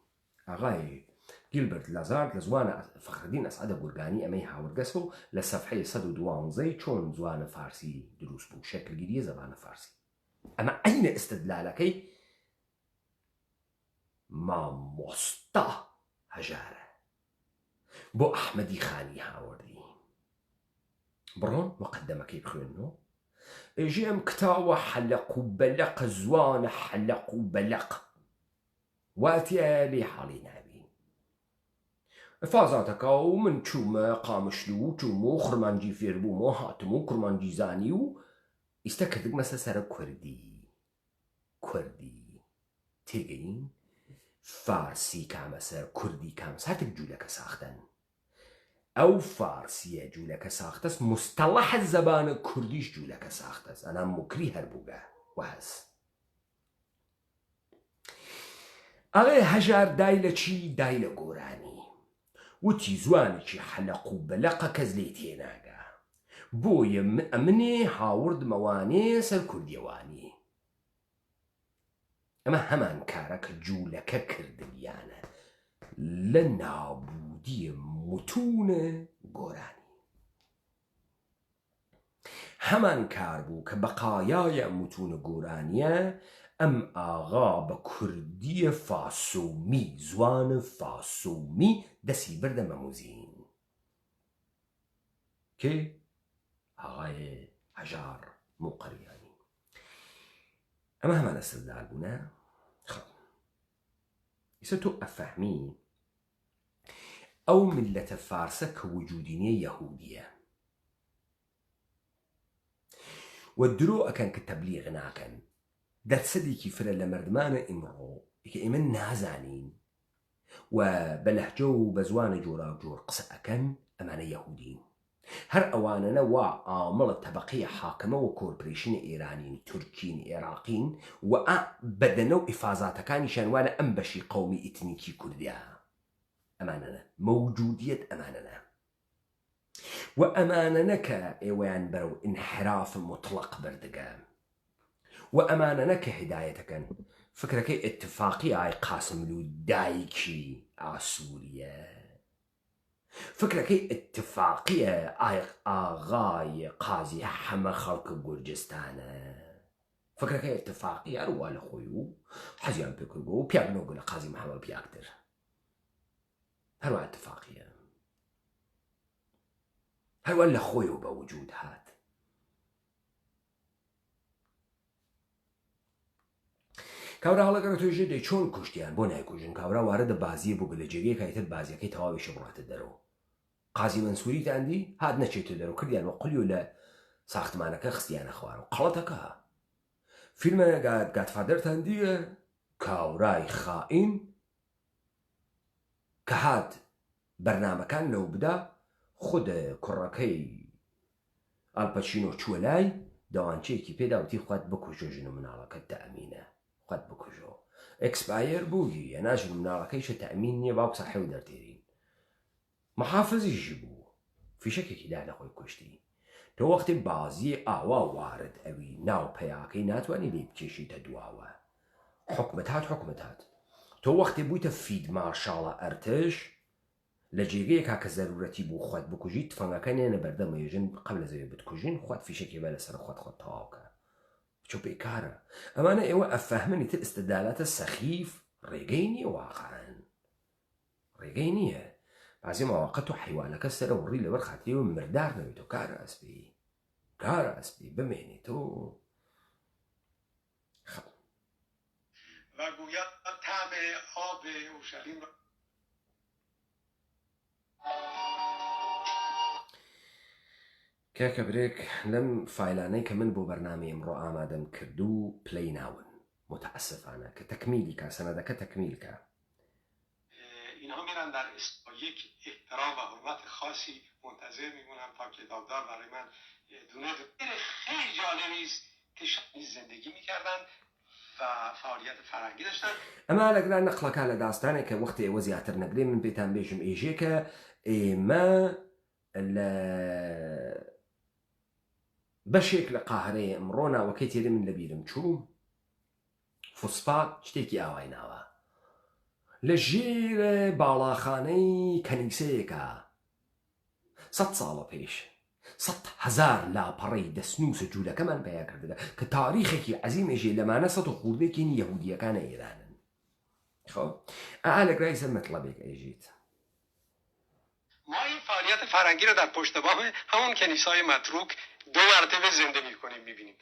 ئاغای گیلبرت لازارد لە زوانە فەخردین ئەسعەدە گورگانی ئەمەی هاوردگەسە و لە سەفحەی 112 چۆن زوانە فارسی دروست بوو شەکلگیریە زەبانە فارسی ئەمە عینە ئستدلالەکەی مامۆستا هەژارە بۆ ئەحمەدی خانی هاوردی بڕۆن مقدمەکەی بخوێنەوە ئێژێ ئەم کتاوە حەلەق و بەلەق زوانە حەلەق و بەلەق واتیە لێ حاڵی نابین ئەفازاتەکە و من چوومە قامشلو و چووم و خڕمانجی فێربووم و هاتم و کورمانجی زانی و ئیستا کردمەسە سەرە کوردی تێگەین فارسی کامەسەر کوردی کامەسەر هەتێک جوولەکە ساختن ئەو فارسیە جوولەکە ساختەس مستەڵەح زەبانە کوردیش جوولەکە ساختەس ئەنا مکری هەربووگە وەهەس ئەڵێ هەژار دای لە چی دای لە گۆرانی وتی زوانێکی حەلەق و بەلەقە کەس لێ تێناگا بۆیە ئەمنێ هاوردمەوانێ سەر کوردیەوانی ئەمە هەمان کارە کە جوولەکە کردیانە لە نابودی متونە گۆرانی هەمان کار بوو کە بەقایایە متونە گۆرانیە ئەم ئاغا بە کوردیە فاسۆمی زوانە فاسۆمی دەسی بردە مەموزین کێ ئاغای هەژار موقەریانی ئەمە هەمانە سەردار بوونە ئیسە تۆ ئەفەهمی ئەو ملەتە فارسە کە وجودینێ یەهودیە و درۆ ئەکەن کە تەبلیغ ناکەن دەرسەدێکی فرە لە مردمانە ئیمڕۆ کە ئێمە نازانین و بە لەهجە و بە زوانە جۆرا جۆر قسە ئەکەن ئەمانە یەهودین هەر ئەوانەنە وا ئامەڵە تەبەقەیە حاکمە و کۆرپۆرێشنە ئێرانین تورکین عێراقین و بەدەنە و ئیفازاتەکانیشان وانە ئەم بەشی قەومی ئیتنیکی کوردیە ئەمانەنە مەوجودیەت ئەمانەنە و ئەمانەنە کە ئێوەیان بەرەو ئینحراف مطلق بەردەگە و ئەمانەنە کە هیدایەتەکەن فکرەکەی ئیتفاقی ئای قاسملو دایکی ئاسووریە فکرەکەی ئیتفاقیە ئاغای قازی هەمە خەڵکە گورجستانە فکرەکەی ئیتفاقی هەروە لە خۆی و حەزیان پێکردبووە و پیاگنۆگە لە قازی محەممەد پیاکتر هەروە ئیتفاقیە هەروە لە خۆی و بە وجود هات کاورا هەڵەگەرە توێژێ دەی چۆن کوشتیان بۆ نایکوژن کاورا واردە بازیە بوو لە جێگەیە کایتر بازیەکەی تەواوی شەبڕاتە دەرەوە قازی منسووری تاندی هات نەچێتە دەرەوە کردیان وە قولی و لە ساختمانەکە خستیانە خوارەوە قەڵەتەکە فیلمە گاتفادەرتان دیە کاورای خائین کە هات بەرنامەکان لەو بدا خود کوڕەکەی ئالپەچینۆ چووە لای داوانچەیەکی پێداوتی خوات بکوژە ژن و مناڵەکەت تەئەمینە خوات بکوژەوە ئەکسپایر بووی ئەناژن مناڵەکەیشە تەئەمین نییە باوک ساحێ و دەرتێرین محافزیشی بوو فیشەکێکی دا لە خۆی کوشتی تۆ وەختی بازی ئاوا وارد ئەوی ناو پەیاکەی ناتوانانی لێ بکێشیتە دواوە حکومت هات تۆ وەختی بوویتە فید مارشاڵە ئەرتش لە جێگەیەکا کە زەرورەتی بوو خوات بکوژیت تفەنگەکە نێنە بەردەمە ێژن قبل لە زەوێ بتکوژین خوات فیشەکی بە لەسەر خۆت تەواوکە چۆ پێکارە ئەمانە ئێوە ئەفەهمنی تر ئستدلالاتە سەخیف ڕێگەی نییە واقعەن ڕێگەی نییە بازی ماوەقەت و حیوانەکە سەرە وڕی لەبەر خاتریەوە مردار نەوێتەوە کارە ئەسپی بمێنیتەوە و گویا طعم آب اورشلیم کاکە برێک لەم فایلانەی کە من بۆ بەرنامەی ئەمڕۆ ئامادەم کرد و پلەی ناون متاسفانە کە تەکمیلی کە سەنەدەکە تەکمیل کە اینها میرن در یک احترام و حرمت خاصی منتظر میمونن تا کتابدار برای من دونه خیلی جالبی است که زندگی میکردن و فعالیت فرهنگی داشتن ئەمە لەگران نەقڵەکە لە داستانێک کە وەختی ئێوە زیاتر نەگرێ من پێتان بێژم ئێژێ کە ئێمە لە بەشێک لە قاهرەیە ئەمڕۆ ناوەکەی تێرە من لەبیرم چوو، فوسفات شتێکی ئاوای ناوە لە ژێرە باڵاخانەی کەنیسەیەکە 100 ساڵە پێش 100,000 لاپەڕەی دەستنووسە جوولەکەمان پیا کردەوە کە تاریخێکی عەزیمێژێ لەمانە 100 و خوردێکین یەهودیەکانە ئێرانن. خۆ لەگرای سەر مەطلبێک ئەیژیت. ما این فعالیت فرهنگی رو در پشت بام همون کنیسه‌های متروک 2 مرتبه زنده می‌کنیم می‌بینیم.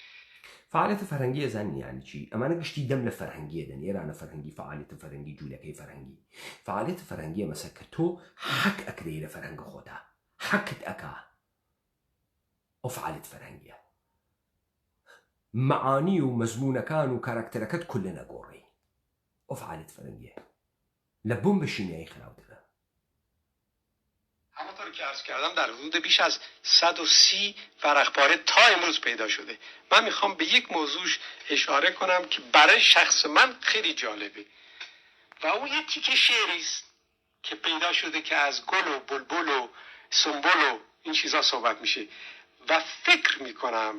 فعالیت فەرهەنگی ئەزانین یانی چی؟ ئەمانە گشتی دەم لە فەرهەنگیە دەن، ئێرانە فەرهەنگی فعالیت فەرهەنگی جوولەکەی فەرهەنگی. فعالیت فەرهەنگیە مەسە کە تۆ حەق ئەکرێ لە فەرهەنگە خۆتا، حەقت ئەکا. ئەو فعالیت فەرهەنگیە. معانی و مەزمونەکان و کاراکتەرەکەت کولە نەگۆڕی. ئەو فعالیت فەرهەنگیە. لە بۆم بەشینایی خراوترە. همونطور که عرض کردم در حدود بیش از 130 ورق‌پاره تا امروز پیدا شده. من میخوام به یک موضوعش اشاره کنم که برای شخص من خیلی جالبه و اون یه تیکه شعری است که پیدا شده که از گل و بلبل و سنبل و این چیزا صحبت میشه و فکر میکنم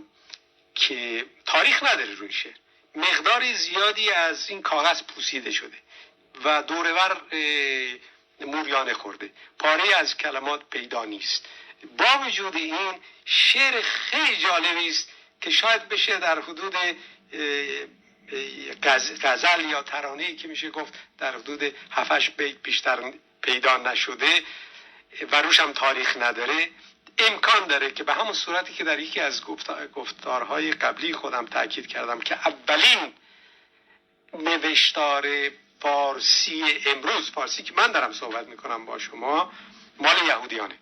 که تاریخ نداره روی شعر. مقدار زیادی از این کاغذ پوسیده شده و دورور موریانه خورده، پاره از کلمات پیدا نیست. با وجود این شعر خیلی جالبی است که شاید بشه در حدود غزل یا ترانه‌ای که میشه گفت در حدود 7-8 بیت بیشتر پیدا نشده و روش هم تاریخ نداره، امکان داره که به همون صورتی که در یکی از گفتارهای قبلی خودم تاکید کردم که اولین نوشتار فارسی امروز، فارسی که من دارم صحبت میکنم با شما، مال یهودیانه.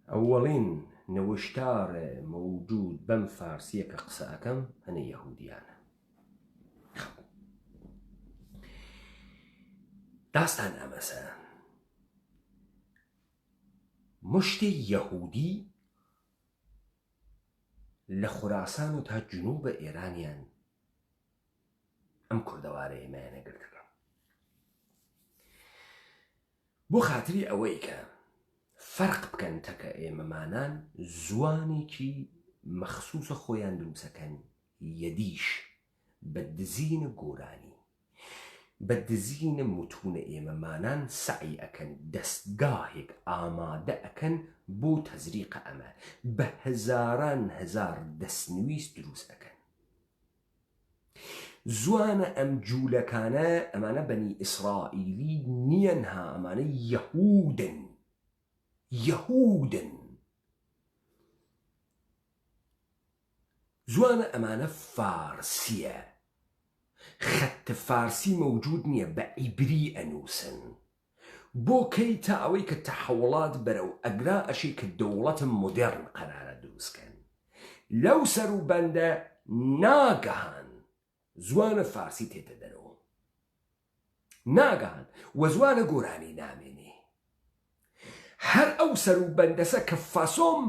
ئەوەڵین نەوشتارە موجود بەم فارسیە کە قسە ئەەکەم هەنە یەهودیانە. داستان ئەمەسە مشتی یەهودی لە خوراسان و تا جنوبە ئێرانیان ئەم کوردەوارە ئێمەیانە گرتەکە بۆ خاتری ئەوەی کە فەرق بکەن تەکە ئێمەمانان زوانێکی مەخسووسە خۆیان دروستەکەن، یەدیش بە دزینە گۆرانی، بە دزینە متونە ئێمەمانان سعی ئەکەن دەستگاهێک ئامادە ئەکەن بۆ تەزریقە ئەمە، بە هەزاران هەزار دەستنویست دروست ئەکەن. زوانە ئەم جوولەکانە، ئەمانە بەنی ئیسرائیلی نیەنها، ئەمانە یەهودن. زوانە ئەمانە فارسیە، خەت فارسی موجود نییە، بە عیبری ئەنووسن. بۆ کەی تا ئەوەی کە تەحوڵات بەرەو ئەگرا ئەشی کە دەوڵەتە مۆدێرن قەرارە دروستکەن. لەو سەر و بەندە ناگەهان زوانە فارسی تێتە دەرەوە، ناگەهان وە زوانە گۆرانی نامێنێ. هەر ئەو سەر و بەندەسە کە فاسۆم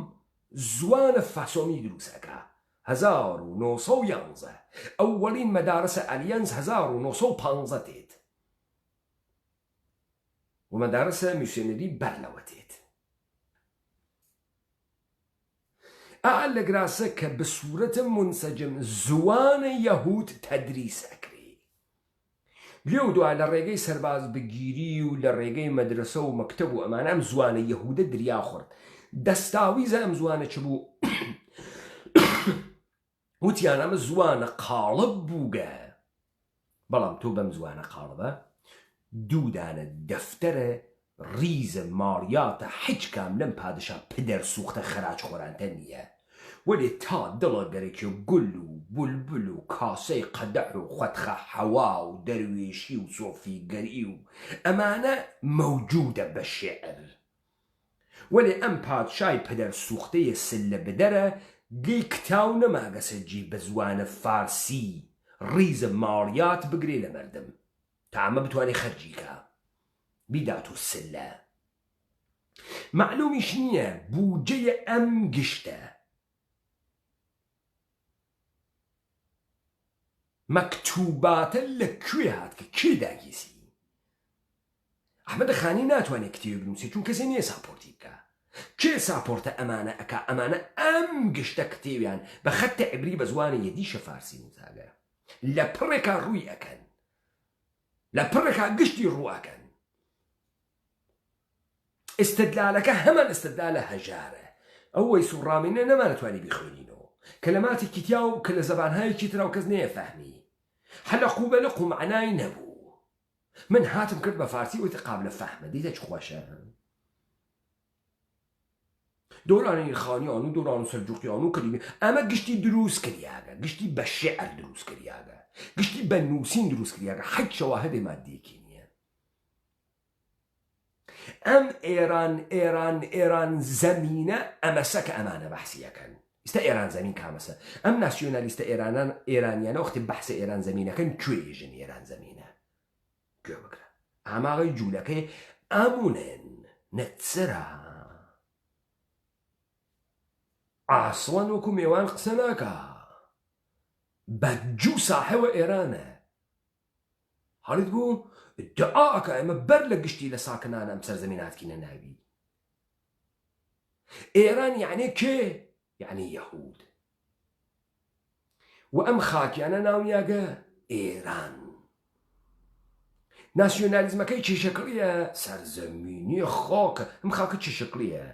زوانە فاسۆمی دروستەکە 1911 ئەوەڵین مەدارسە ئەلیەنس 1915 تێت و مەدارسە میسیۆنەری بەرلەوە تێت. لە گراسە کە بە سوورەتە منسەجم زوانە یەهود تەدریس ئەکرێ. لێو دوای لە ڕێگەی سەرباز بگیری و لە ڕێگەی مەدرسە و مەکتەب و ئەمانە ئەم زوانە یەهودە دریا خورد. دەستاویزە ئەم زوانە چ بوو؟ وتیان ئەمە زوانە قاڵب بووگە. بەڵام تۆ بەم زوانە قاڵبە 2 دانە دەفتەرە ریزە ماڕیاتە هیچ کام لەم پادشا پدەر سوختە خەراج خۆرانتە نییە. وەلێ تا دڵە گەرەکی و گول و بولبول و کاسەی قەدەح و خەتخە حەوا و دەروێشی و سۆفیگەری و ئەمانە مەوجودە بە شێعر. وەلێ ئەم پادشای پدەر سوختەیە سلە بدەرە گەی کتاو نەماگەسەجی بە زوانە فارسی ریزە ماڵیات بگرێ لە مەردم تا ئەمە بتوانێ خەرجیکە بیدات و سلە. معلومیش نییە بوجەیە ئەم گشتە. مەکتوباتە لەکوێ هات کە کێ داگیسی؟ ئەحمەدە خانی ناتوانێت کتێبی بنووسێت چون کەسێ نییە ساپۆرتی بکە. کێ ساپۆرتە ئەمانە ئەکا ئەمانە ئەم گشتە کتێویان بە خەتە عیبری بە زوانی یەدیشە فارسی نووساگە لە پڕێکا ڕووی ئەکەن لە پڕێکا گشتی ڕوواکەن ئستدلالەکە هەمان ئستدلالە هەژارە ئەوەی سوڕامینە نەمانەتوانی بیخوێنینەوە کەلەماتی تیا و کە لە زەبانهایەکی ترا و کەس نەیەفەهمی حەلەق و بەلق و معنای نەبوو من هاتم کرد بە فارسی وتی قابلە فەهمە دیتە چ خۆشە دورانی خانیان و دوران سەلجوقیان و کەلیمی ئەمە گشتی دروست کریاگە گشتی بە شێعر دروست کریاگە گشتی بە نووسین دروست کریاگە حەج شەواهدی مادیەکی نییە ئەم ئێران زەمینە ئەمەسە کە ئەمانە بەحسیەکەن ئێستا ئێران زەمین کامەسە ئەم ناسیۆنالیستە ئێرانیانە وەختی بەحسە ئێران زەمینەکەن کوێژن ئێران زەمینە گوێ بگرە ئاماغی جوولەکەی ئەمونن نەتسرە ئاسڵەن وەکو میێوان قسە ناکە بەجوو ساحەوە ئێرانە هەڵیت بوو دعاکە ئەمە بەر لە گشتی لە ساکنانە ئەم سەرزەمیناتکینە ناوی ئێران یعنی کێ یعنی یەهود و ئەم خاکیانە ناونیاگە ئێران ناسیۆنالیزمەکەی چی شکلیە سەرزەمینی خاکە ئەم خاکە چی شکلیە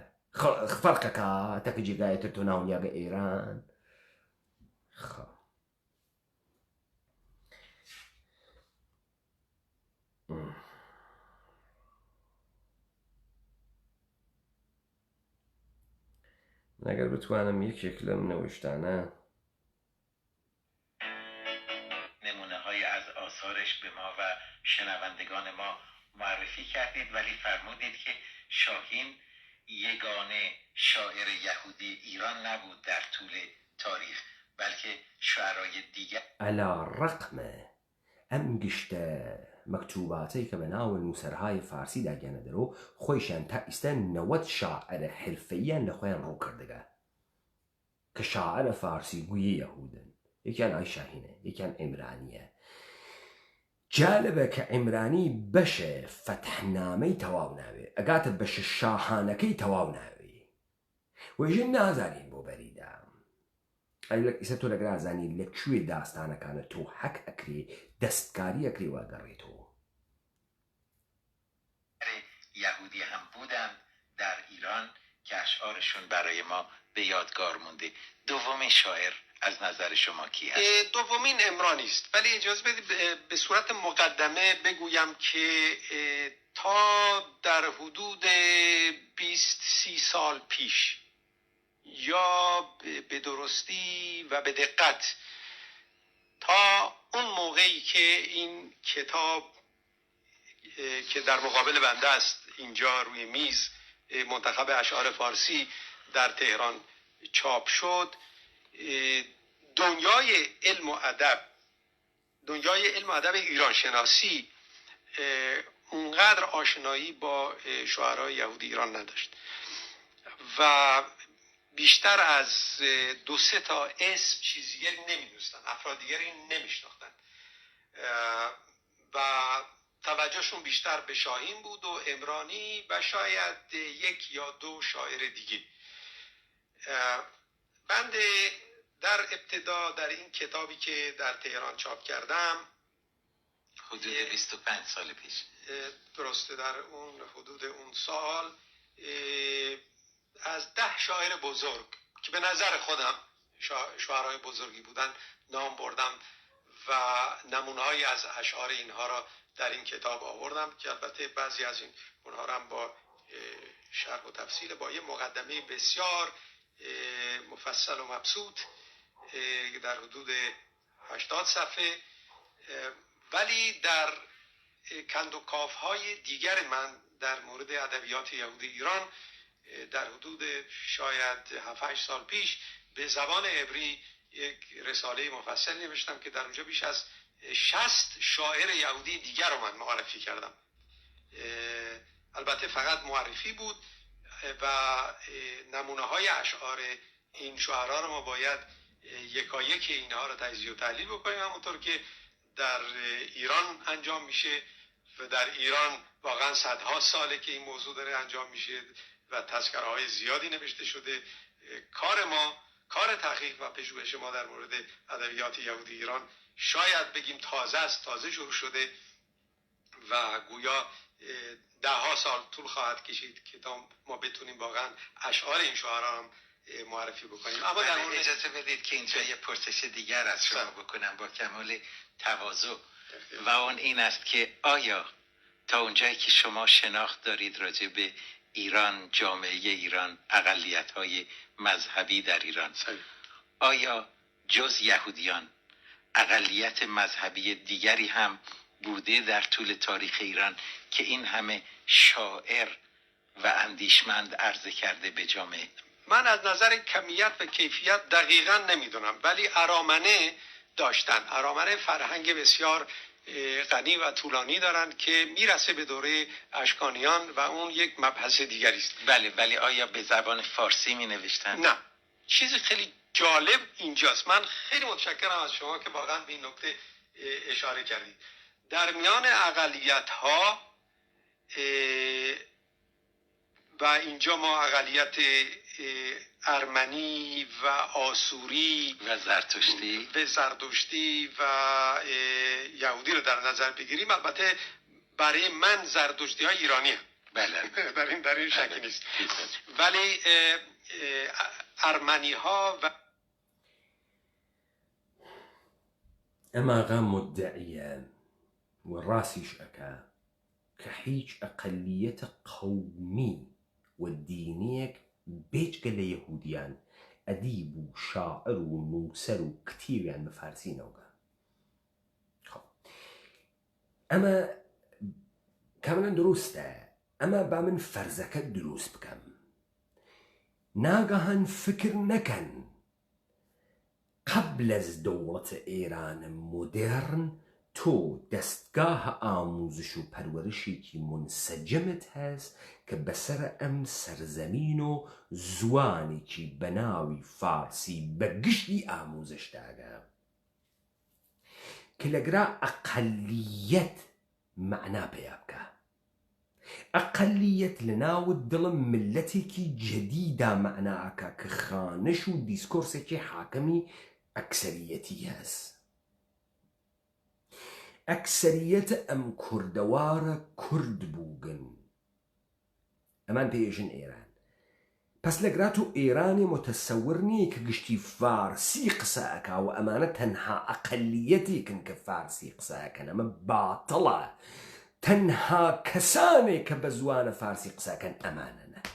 فەرقەکە تەکە جێگایەتر تۆ ناونیاگە ئێران ئەگەر بتوانم یەکێک لەم نەوشتانە نمونه‌های از آثارش به ما و شنوندگان ما معرفی کردید ولی فرمودید که شاهین یگانه شاعر یهودی ایران نبود در طول تاریخ بلکه شاعرای دیگر علا رقم ئەم گشتە مەکتوباتەی کە بە ناوە نووسەرهای فارسی داگەنە دەرەوە خۆیشان تا ئێستا 90 شاعرە حرفەییان لە خۆیان ڕووکردگە کە شاعرە فارسی گویی یەهودن یەکیان ئای شاهینە یەکیان عیمرانیە جالبە کە عیمرانی بەشە فەتحنامەی تەواو ناوێ ئەگاتە بەشە شاهانەکەی تەواو ناوێ وێژن نازانین بۆ بەریدا ئیسە تۆ لەگەر ئازانی لەکوێ داستانەکانە تۆ حەک ئەکرێ دەستکاری ئەکرێ واگەڕێتەوە یهودی هم بودند در ایران که اشعارشون برای ما به یادگار مونده دومین شاعر از نظر شما کی هست؟ دومین عمرانی است ولی اجازه بدید به صورت مقدمه بگویم که تا در حدود 20-30 سال پیش یا به درستی و به دقت تا اون موقعی که این کتاب که در مقابل بنده است اینجا روی میز منتخب اشعار فارسی در تهران چاپ شد دنیای علم و ادب ایران شناسی اونقدر آشنایی با شاعرای یهودی ایران نداشت و بیشتر از 2-3 تا اسم چیز دیگری نمیدونستن افراد دیگری نمیشناختن و توجهشون بیشتر به شاهین بود و عمرانی و شاید 1 یا 2 شاعر دیگه بنده در ابتدا در این کتابی که در تهران چاپ کردم حدود 25 سال پیش درسته در اون حدود اون سال از 10 شاعر بزرگ که به نظر خودم شاعرای بزرگی بودن نام بردم و نمونه‌هایی از اشعار اینها را در این کتاب آوردم که البته بعضی از اونها را هم با شرح و تفصیل با یه مقدمه بسیار مفصل و مبسوط در حدود 80 صفحه ولی در کندوکاوهای دیگر من در مورد ادبیات یهودی ایران در حدود شاید 7-8 سال پیش به زبان عبری یک رساله مفصل نوشتم که در اونجا بیش از 60 شاعر یهودی دیگر رو من معرفی کردم البته فقط معرفی بود و نمونه های اشعار این شاعران رو ما باید یکایک اینها رو تجزیه و تحلیل بکنیم همونطور که در ایران انجام میشه و در ایران واقعا صدها ساله که این موضوع داره انجام میشه و تذکره‌های زیادی نوشته شده. کار تحقیق و پژوهش ما در مورد ادبیات یهودی ایران شاید بگیم تازه شروع شده و گویا ده‌ها سال طول خواهد کشید که تا ما بتونیم واقعا اشعار این شاعران هم معرفی بکنیم. اما در مورد اجازه بدید که اینجا یه پرسش دیگر از شما بکنم با کمال تواضع و اون این است که آیا تا اونجایی که شما شناخت دارید راجع به ایران، جامعه ایران، اقلیت‌های مذهبی در ایران، آیا جز یهودیان اقلیت مذهبی دیگری هم بوده در طول تاریخ ایران که این همه شاعر و اندیشمند عرضه کرده به جامعه؟ من از نظر کمیت و کیفیت دقیقا نمیدونم، ولی ارامنه داشتن. ارامنه فرهنگ بسیار غنی و طولانی دارند که میرسه به دوره اشکانیان و اون یک مبحث دیگری است. بله، ولی آیا به زبان فارسی می نوشتن؟ نه. چیزی خیلی جالب اینجاست. من خیلی متشکرم از شما که واقعا به این نکته اشاره کردید. در میان اقلیت‌ها و اینجا ما اقلیت ارمنی و آسوری و زرتشتی و یهودی رو در نظر بگیریم، البته برای من زرتشتی ها ایرانی هم. بله. در این شکی نیست. ولی ارمنی ها و اما غام مدعيا والراسيش أكا كحيج أقلية قومي والدينيك بيج قال يهوديان أديب وشاعر ونوسر وكتير يعني مفارسين أوقا. أما كمان درسته، أما بعمل فرزكة دروس بكم ناقهن فكر نكن قبل از دولت ایران مدرن تو دستگاه آموزش و پرورشی که منسجمت هست که بسر ام سرزمین و زوانی که بناوی فارسی بگشتی آموزش داگه که لگرا اقلیت معنا بیابکه. اقلیت لناو الدلم ملتی که جدیده معناکه که خانش و دیسکورسی که حاکمی اکثریتی هست. اکثریت ام کردوار کرد بوگن امان پیشن ایران. پس لگراتو ایرانی متصور نی که گشتی فارسی قصه اکا و امانه تنها اقلیتی کن که فارسی قصه اکن اما باطله. تنها کسانی که به زبان فارسی قسە کەن ئەمانەنە،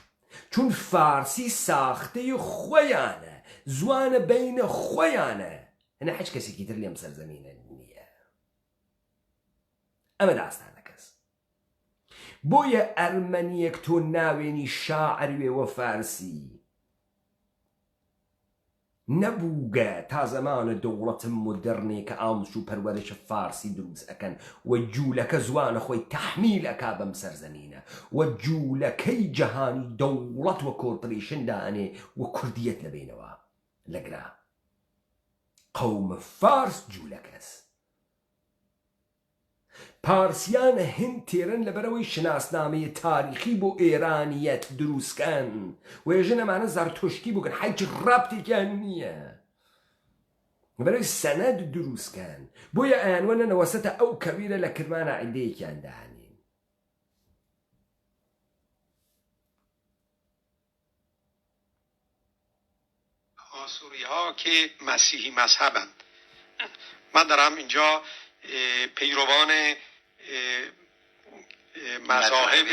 چون فارسی ساختەی خۆیانە، زوانە بینە خۆیانە، هەنا هیچ کەسێکی تر لێم سەرزەمینە نییە. ئەمە داستانە کەس بۆیە ئەرمەنیەک تۆ ناوێنی شاعر وێوە فارسی نەبووگە تا زەمانە دەوڵەتە مۆدرنێ کە ئاموزش و پەروەرش فارسی دروست ئەکەن و جوولەکە زوانە خۆی تەحمیل ئەکا بەم سەرزەمینە و جوولەکەی جەهانی دەوڵەت و کۆرپۆریشن دانێ و کوردیەت لەبینەوە لەگرا قەومە فارس جوولەکەس. پارسیان هند تێرن لەبەرەوەی شناسنامەی تاریخی بۆ ئێرانیەت دروستکەن و ێژە نەمانە زەرتۆشتی بووکەن هیچ ڕابتێکیان نییە لەبەرەوەی سەنەد دروستکەن بۆیە ئەیانوەنە نەوەسەتە ئەو کەبیرە لە کرمانە عیدەیەکیان داهێنین. آسوری ها که مسیحی مذهبند. من دارم اینجا پیروان مذاهب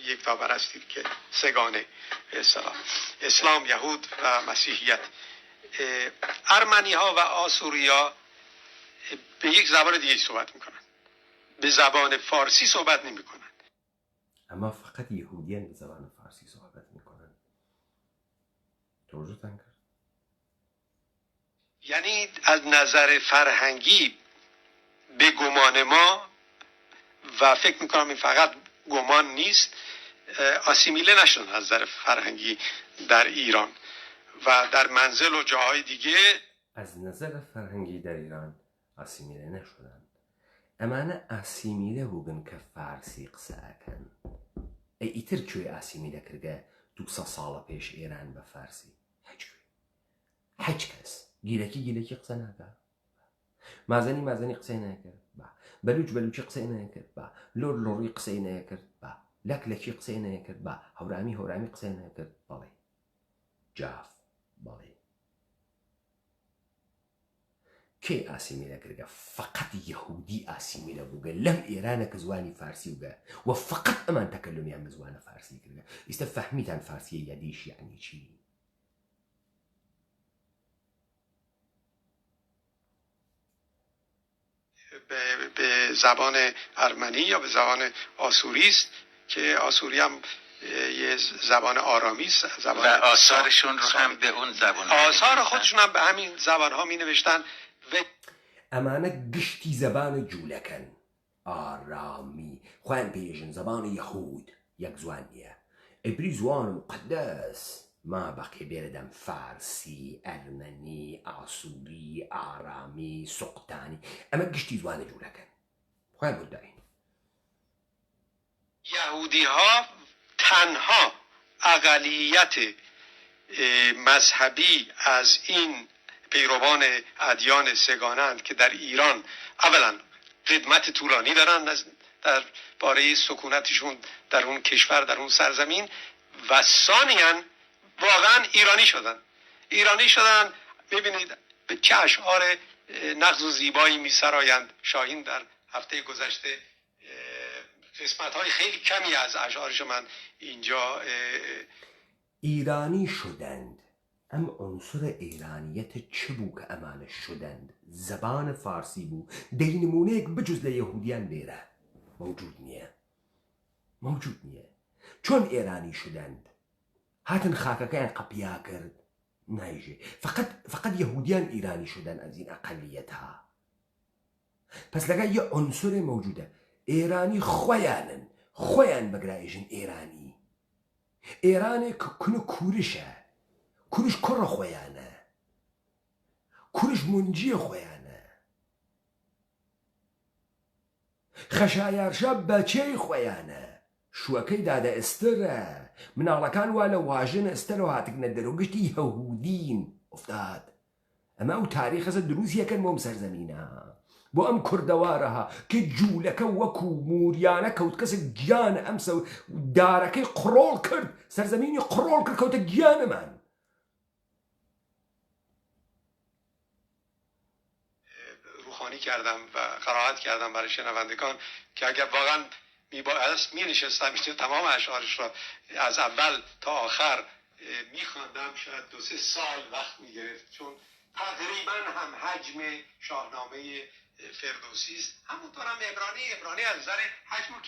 یکتاپرستی که سگانه اسلام، یهود و مسیحیت، ارمنی ها و آسوری ها به یک زبان دیگه صحبت میکنن، به زبان فارسی صحبت نمی کنن. اما فقط یهودیان به زبان فارسی صحبت میکنن. توجه کرد؟ یعنی از نظر فرهنگی به گمان ما و فکر میکنم این فقط گمان نیست، آسیمیله نشدن از نظر فرهنگی در ایران و در منزل و جاهای دیگه. از نظر فرهنگی در ایران آسیمیله نشدن، امانه آسیمیله بودن که فارسی قسە ئەکەن ئیتر کوێ ئاسیمی دەکردە 200 ساڵە پێش ئێران بە فارسی هیچ کەس گیرەکی قسە ناکە، مازنی قسەی ناکرد، بەلوچی قسەی ناکرد، لۆڕی قسەی ناکرد، لەکی قسەی ناکرد، هەورامی قسەی ناکرد. بەڵێ جاف بەڵێ کێ ئاسیمی دەکردگە؟ فقط یەهودی ئاسیمی دەبووگە لەم ئێرانە کە زوانی فارسی وگە و فقط ئەمان تەکەلومیان بە زوانە فارسی کردگە. ئیستا فەهمیتان فارسیە یەدیش یعنی چی؟ به زبان ارمنی یا به زبان آسوری است که آسوری هم یه زبان آرامی است و آثارشون رو هم به اون زبان آثار خودشون هم به همین زبان ها می نوشتن و ئەمانە گشتی زەبانە جوولەکەن ئارامی خۆیان پێژن زەبانی یەهود یەک زوان نییە. ئەبری زوان مقدس ما بەقێ بێرەدەم فارسی، ئەرمەنی، ئاسووری، ئارامی، سوقتانی، ئەمە گشتی زوانە جوولەکەن خۆیان بوداین. یهودی ها تنها اقلیت مذهبی از این پیروان ادیان سگانند که در ایران اولا خدمت طولانی دارن در باره سکونتشون در اون کشور، در اون سرزمین، و ثانیاً واقعا ایرانی شدن. ببینید به چه اشعار نغز و زیبایی می‌سرایند. شاهین در هفته گذشته قسمت‌های خیلی کمی از اشعارش من اینجا ایرانی شدند. ئەم عنصر ئێرانیەتە چ بوو کە ئەمانە شدند؟ زەبانە فارسی بوو. دەینمونەیەک بجوز لە یەهودیان لێرە موجود نییە. چۆن ئێرانی شدند؟ هاتن خاکەکەیان قەپیا کرد؟ نایژێ. فقط یەهودیان ئیرانی شدن ئەز این ئەقەلیەتها. پس لەگە یە عنصرێ موجودە. ئێرانی خۆیان بەگرایژن ئێرانێک کون و کوورشە. کوورش کوڕە خۆیانە، کوورش منجیە خۆیانە، خەشایارشە بەچەی خۆیانە، شووەکەی دادە ئێسترە، مناڵەکان وا لە واژن ئێستەرەوە هاتکنە دەرەوە گشتی هەهودین ئوفتاد. ئەمە ئەو تاریخەزە دروست یەکەن بۆم سەرزەمینە بۆ ئەم کوردەوارەها کە جوولەکە وەکو موریانە کەوت کەسێک گیانە ئەمسە دارەکەی قڕۆڵ کرد، سەرزەمینی قڕۆڵ کرد کەوتە گیانەمان. کردم و قرائت کردم برای شنوندگان که اگر واقعا میبایست مینشستم اینجا تمام اشعارش را از اول تا آخر میخواندم، شاید 2-3 سال وقت میگرفت، چون تقریبا هم حجم شاهنامه فردوسی است. همونطور هم عبرانی از نظر حجم و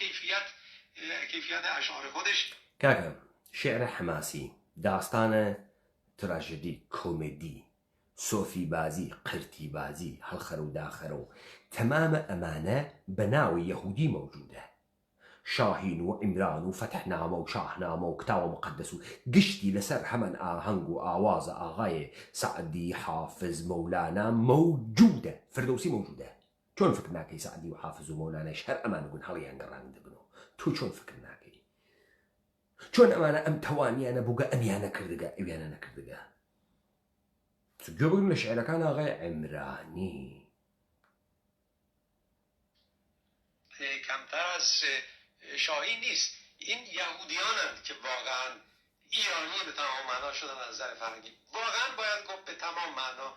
کیفیت اشعار خودش. کاکە شعر حماسی، داستانە تراژدی، کۆمێدی، سۆفی بازی، قرتی بازی، هەڵخەر و داخەرە و تەمامە ئەمانە بە ناوی یەهودی مەوجودە. شاهین و ئیمران و فەتحنامە و شاهنامە و کتاوە مقدس و گشتی لەسەر هەمان ئاهەنگ و ئاوازە ئاغای سعدی، حافظ، مەولانە مەوجودە. فردۆسی مەوجودە. چۆن فکر ناکەی سعدی و حافظ و مەولانەش هەر ئەمان بوون هەڵیان گەڕاندبنەوە؟ تۆ چۆن فکر ناکەی؟ چۆن ئەمانە ئەم تەوانیانە بووگە ئەمیانە کردگە ئەویانە نەکردگە؟ گوێ بگرن لە شعرەکان ئاغای عیمرانی. کمتر از شاهین نیست. این یهودیانند که واقعا ایرانی به تمام معنا شدن از نظر فرهنگی. واقعا باید گفت به تمام معنا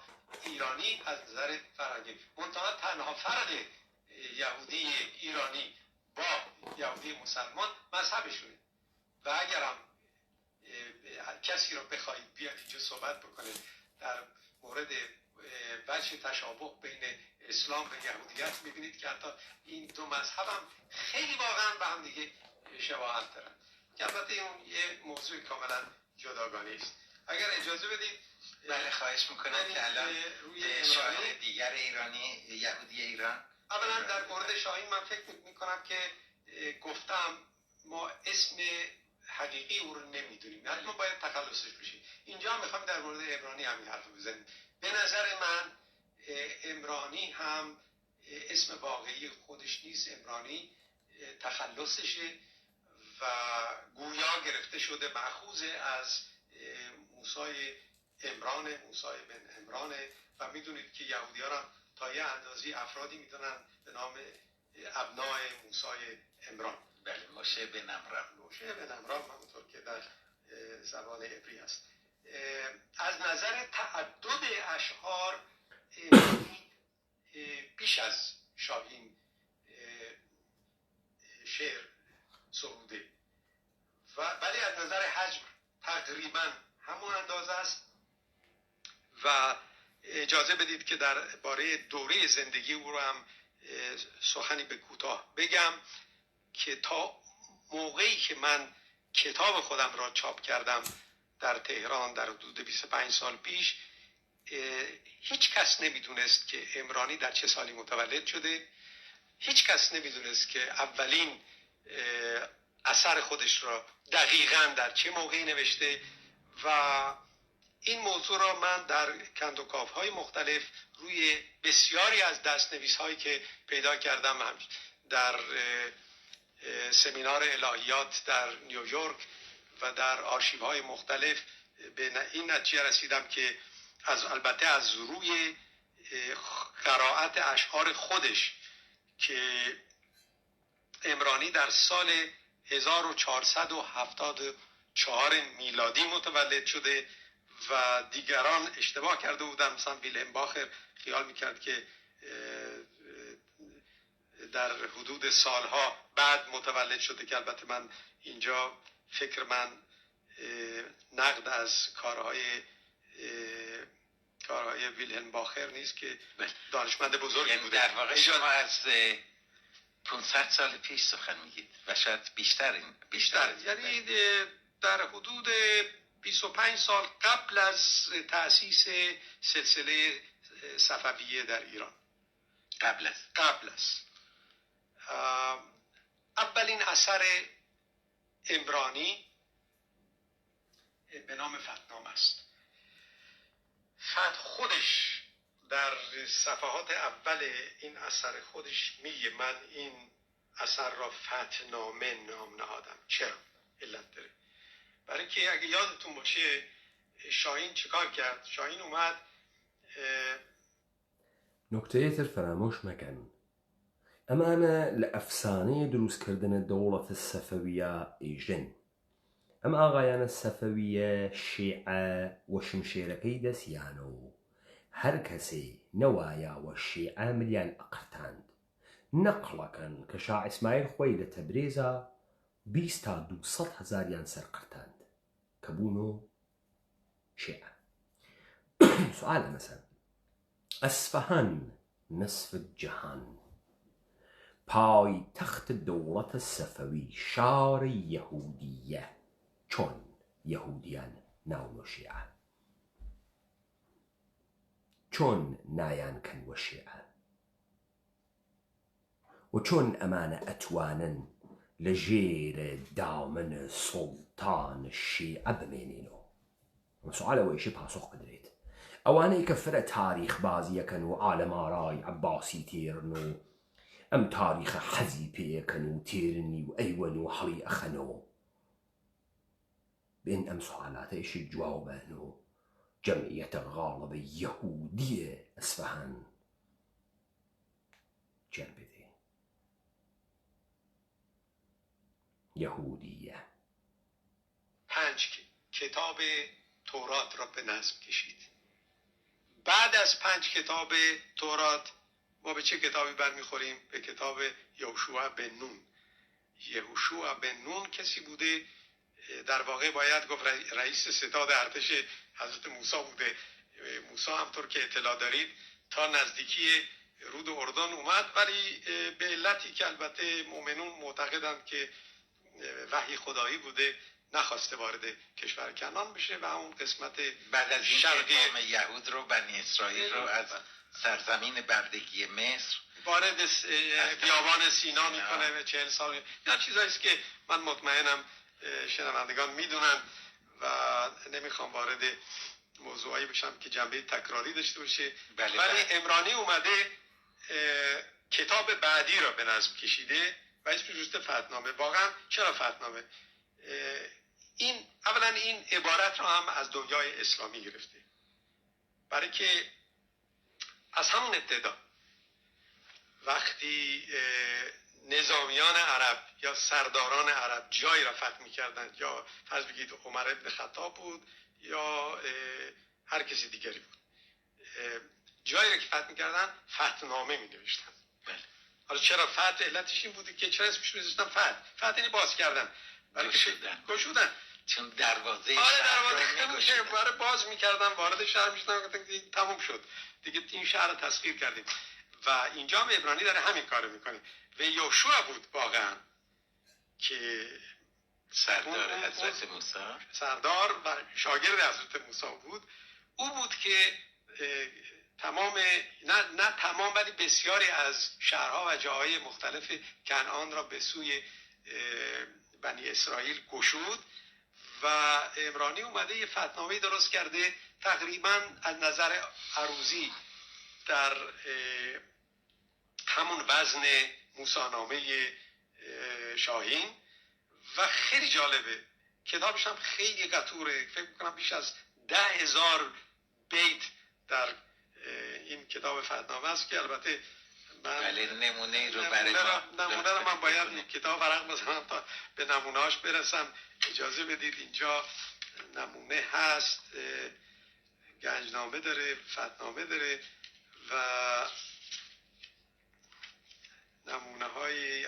ایرانی از نظر فرهنگی. منتها تنها فرق یهودی ایرانی با یهودی مسلمان مذهبشونه. و اگرم کسی رو بخواید بیاد اینجا صحبت بکنه در مورد وجه تشابه بین اسلام و یهودیت، میبینید که حتی این دو مذهب هم خیلی واقعا به هم دیگه شباهت دارن، که البته اون یه موضوع کاملا جداگانه است. اگر اجازه بدید بله خواهش میکنم که الان روی شاعر دیگر ایرانی، یهودی ایران، اولا در مورد شاهین من فکر میکنم که گفتم ما اسم حقیقی او رو نمیدونیم، حتما باید تخلصش بشه. اینجا هم میخوام در مورد عبرانی همین حرف بزنیم. به نظر من عمرانی هم اسم واقعی خودش نیست، عمرانی تخلصشه و گویا گرفته شده، مأخوذ از موسی بن عمران. و میدونید که یهودی ها را تا یه اندازی افرادی میدونن به نام ابنای موسی عمران. بله، موشه بن عمران. موشه بن عمران همونطور که در زبان عبری است. از نظر تعدد اشعار بیش از شاهین شعر سروده، ولی از نظر حجم تقریبا همون اندازه است. و اجازه بدید که درباره دوره زندگی او رو هم سخنی به کوتاه بگم که تا موقعی که من کتاب خودم را چاپ کردم در تهران در حدود 25 سال پیش، هیچ کس نمیدونست که عمرانی در چه سالی متولد شده. هیچ کس نمیدونست که اولین اثر خودش را دقیقاً در چه موقعی نوشته. و این موضوع را من در کندوکاوهای مختلف روی بسیاری از دستنویس هایی که پیدا کردم در سمینار الهیات در نیویورک و در آرشیوهای مختلف به این نتیجه رسیدم که البته از روی قرائت اشعار خودش که عمرانی در سال 1474 میلادی متولد شده و دیگران اشتباه کرده بودن، مثلا ویلهم باخر خیال میکرد که در حدود سالها بعد متولد شده، که البته من اینجا فکر من نقد از کارهای ویلهم باخر نیست که دانشمند بزرگی بوده. در واقع شما از 500 سال پیش سخن میگید و شاید بیشتر. یعنی در حدود 25 سال قبل از تأسیس سلسله صفویه در ایران. قبل است. اولین اثر عمرانی به نام فتحنامه است. فتح خودش در صفحات اول این اثر خودش میگه من این اثر را فتحنامه نام نهادم. چرا؟ علت داره. برای که اگه یادتون باشه شاهین چیکار کرد؟ شاهین اومد نکته تر فراموش مکن. ئەمانە لە ئەفسانەی دروستکردنە دەوڵەتە سەفەویە ئیژن. ئەم ئاغایانە سەفەویە شیعە و شمشێرەکەی دەستیانە و هەر کەسێ نەوایەوە شیعە ملیان ئەقرتاند. نەقڵەکەن کە شاع ئیسماعیل خۆی لە تەبرێزە 20 تا 200 هەزاریان سەرقرتاند کە بوونۆ شیعە. سوالە مەسەن ئەسفەهان نصف الجهان، پای تخت دولت صفوی، شار یهودیه، چون یهودیان ناون و شیعه، چون نایان کن و شیعه، و چون امانه اتوانن لجیر دامن سلطان شیعه بمینینو. سؤال ویشی پاسخ بدرید. اوانه که فرە تاریخ بازیەکەن و ئالەماڕای عەباسی تێرن و ئەم تاریخە حەزی پێیەکەن و تێرنی و ئەیوەن و هەڵی ئەخەنەوە. بێن ئەم سوالاتەیشی جوابن و جەمعیەتە غاڵبە یەهودیە ئەسفەهان گیان بێدێ. یەهودیە. 5 کتاب تورات را به نظم کشید. بعد از 5 کتاب تورات ما به چه کتابی برمیخوریم؟ به کتاب یهوشوع بن نون. یهوشوع بن نون کسی بوده، در واقع باید گفت رئیس ستاد ارتش حضرت موسی بوده. موسی همطور که اطلاع دارید تا نزدیکی رود اردن اومد، ولی به علتی که البته مؤمنون معتقدند که وحی خدایی بوده نخواسته وارد کشور کنعان بشه و همون قسمت بعد از این قوم یهود رو، بنی اسرائیل رو از سرزمین بردگی مصر وارد بیابان سینا میکنه و 40 سال. یه چیزایی است که من مطمئنم شنوندگان میدونن و نمیخوام وارد موضوعایی بشم که جنبه تکراری داشته باشه. ولی عمرانی اومده کتاب بعدی را به نظم کشیده و اسمش گذاشته فتحنامه. واقعا چرا فتحنامه؟ این اولا این عبارت رو هم از دنیای اسلامی گرفته، برای که از همون ابتدا وقتی نظامیان عرب یا سرداران عرب جایی را فتح می‌کردند، یا فرض بگید عمر ابن خطاب بود یا هر کسی دیگری بود، جایی را که فتح می‌کردن فتحنامه می‌نوشتن. بله. حالا چرا فتح؟ علتش این بوده که چرا اسمش می‌ذاشتن فتح؟ فتح یعنی باز کردن، گشودن. چون دروازه شهر رو باز می‌کردن، وارد شهر می‌شدن، گفتن دیگه تموم شد، دیگه این شهر رو تسخیر کردیم. و اینجا هم عبرانی داره همین کارو میکنه. و یوشوع بود واقعا که سردار حضرت موسی، سردار و شاگرد حضرت موسی بود. او بود که تمام نه تمام ولی بسیاری از شهرها و جاهای مختلف کنعان را به سوی بنی اسرائیل گشود و عبرانی اومده یه فتحنامه درست کرده تقریبا از نظر عروضی در همون وزن موسی‌نامه شاهین و خیلی جالبه. کتابش هم خیلی قطوره، فکر میکنم بیش از 10,000 بیت در این کتاب فتحنامه است که البته من نمونه رو من باید این کتاب ورق بزنم تا به نمونهاش برسم. اجازه بدید اینجا نمونه هست، گنجنامه داره، فتحنامه داره و نمونه‌هایی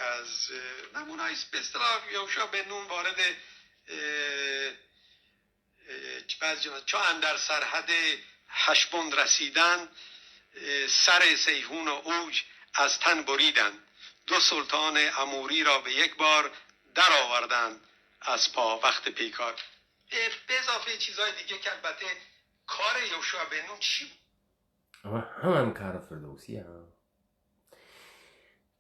به اصطلاح یوشع بن نون وارد چو اندر سرحد هشبون رسیدن، سر سیحون و اوج از تن بریدن، دو سلطان اموری را به یک بار در آوردن از پا وقت پیکار. به اضافه چیزهای دیگه که البته کار یوشع بن نون چی بود؟ هم کار فردوسی ها.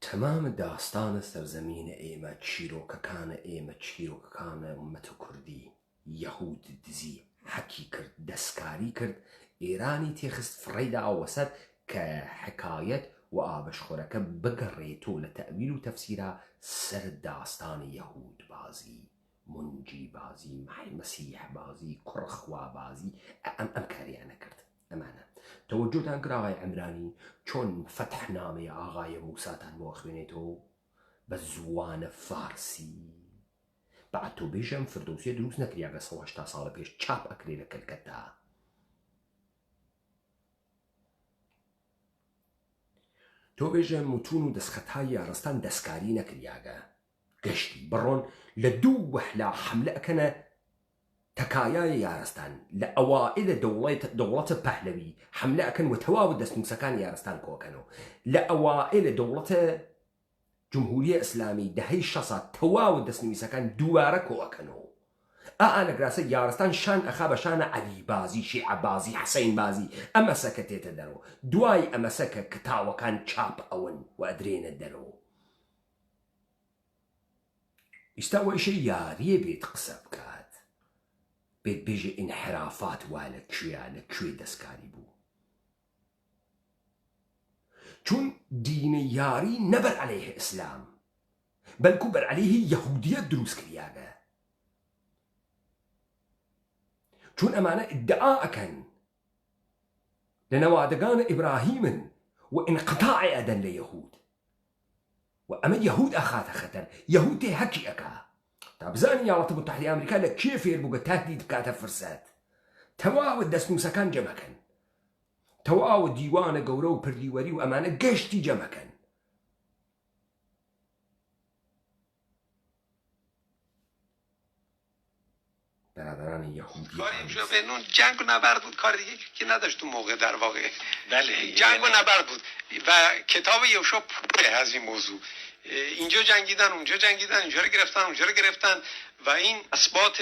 تمام داستان سرزمین ئێمە چیرۆکەکانە ئێمە چیرۆکەکانە ئومەتە کوردی یەهود دزی حەکی کرد، دەستکاری کرد، ئێرانی تێخست فڕێدا وەسەر کە حکایەت و ئابەشخۆرەکە بگەڕێتۆ لە تەئویل و تەفسیرە سەر داستانی یەهود بازی، منجی بازی، مەسیح بازی، کوڕخوا بازی، ئەم کاریانە کرد. ئەمانە تەوەجۆتان کرد ئاغای عەمرانی چۆن فەتحنامەی ئاغای موساتان بۆ خوێنێتەوە بە زوانە فارسی. بعد تۆ بێژەم فردۆسیە دروست نەکریا بە 180 ساڵە پێش چاپ ئەکرێ لە کەلکەتا. تۆ بێژە متون و دەستخەتای یارستان دەستکاری نەکریاگە، گەشتی بڕۆن لە 2 وەحلا حەملە ئەکەنە تەکایای یارستان لە ئەوائلە دەوڵەتە پەهلەوی حەملە ئەکەن و تەواو دەستنووسەکان یارستان کۆکەنەوە. لە ئەوائلە دەوڵەتە جمهوریە ئیسلامی دەهەی 600 تەواو دەستنووسەکان دووبارە کۆکەنەوە. لە گراسە یارستان شان ئەخا بە شانە عەلی بازی، شیعە بازی، حەسەین بازی، ئەمەسەکە تێتە دەرەوە. دوای ئەمەسەکە کتاوەکان چاپ ئەون و ئەدرێنە دەرەوە. ئیستا وەیشە یاریە بێت قسە بکات، بێت بێژە ئینحرافات وا لەکوێ دەستکاری بوو. چون دینە یاری نەبەر عەلەیه ئیسلام بەلکو بەر عەلەیه یەهودیەت دروست کریاگە. چون ئەمانە ئیدعا ئەکەن لە نەوادەگانە ئیبراهیمن و ئینقتاعی ئەدەن لە یەهود و ئەمە یەهود ئەخاتە خەتەر، یەهود تێ هەکی ئەکا. تا بزانی یاڵەتە متحدەی ئەمریکا لە کێ فێر بووگە تهدید بکاتە فرسەت. تەواوە دەستنووسەکان جەمەکەن، تەواوە دیوانە گەورە و پردیوەری و ئەمانە گەشتی جەمەکەن. برادران یهودی کار یوشع بن نون جنگ و نبرد بود، کار دیگه که نداشت اون موقع در واقع. بله، جنگ و نبرد بود و کتاب یوشع پره از این موضوع. اینجا جنگیدن، اونجا جنگیدن، اینجا رو گرفتن، اونجا رو گرفتن و این اثبات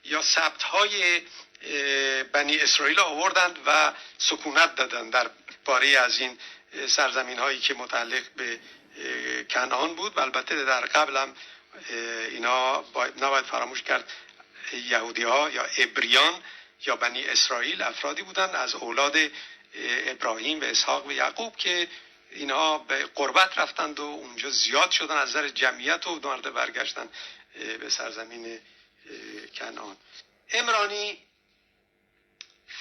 یا ثبت‌های بنی اسرائیل آوردند و سکونت دادند در باره از این سرزمین هایی که متعلق به کنعان بود. و البته در قبل هم اینا نباید فراموش کرد یهودی ها یا عبریان یا بنی اسرائیل افرادی بودند از اولاد ابراهیم و اسحاق و یعقوب که اینها به قربت رفتند و اونجا زیاد شدن از نظر جمعیت و دوباره برگشتن به سرزمین کنعان. عمرانی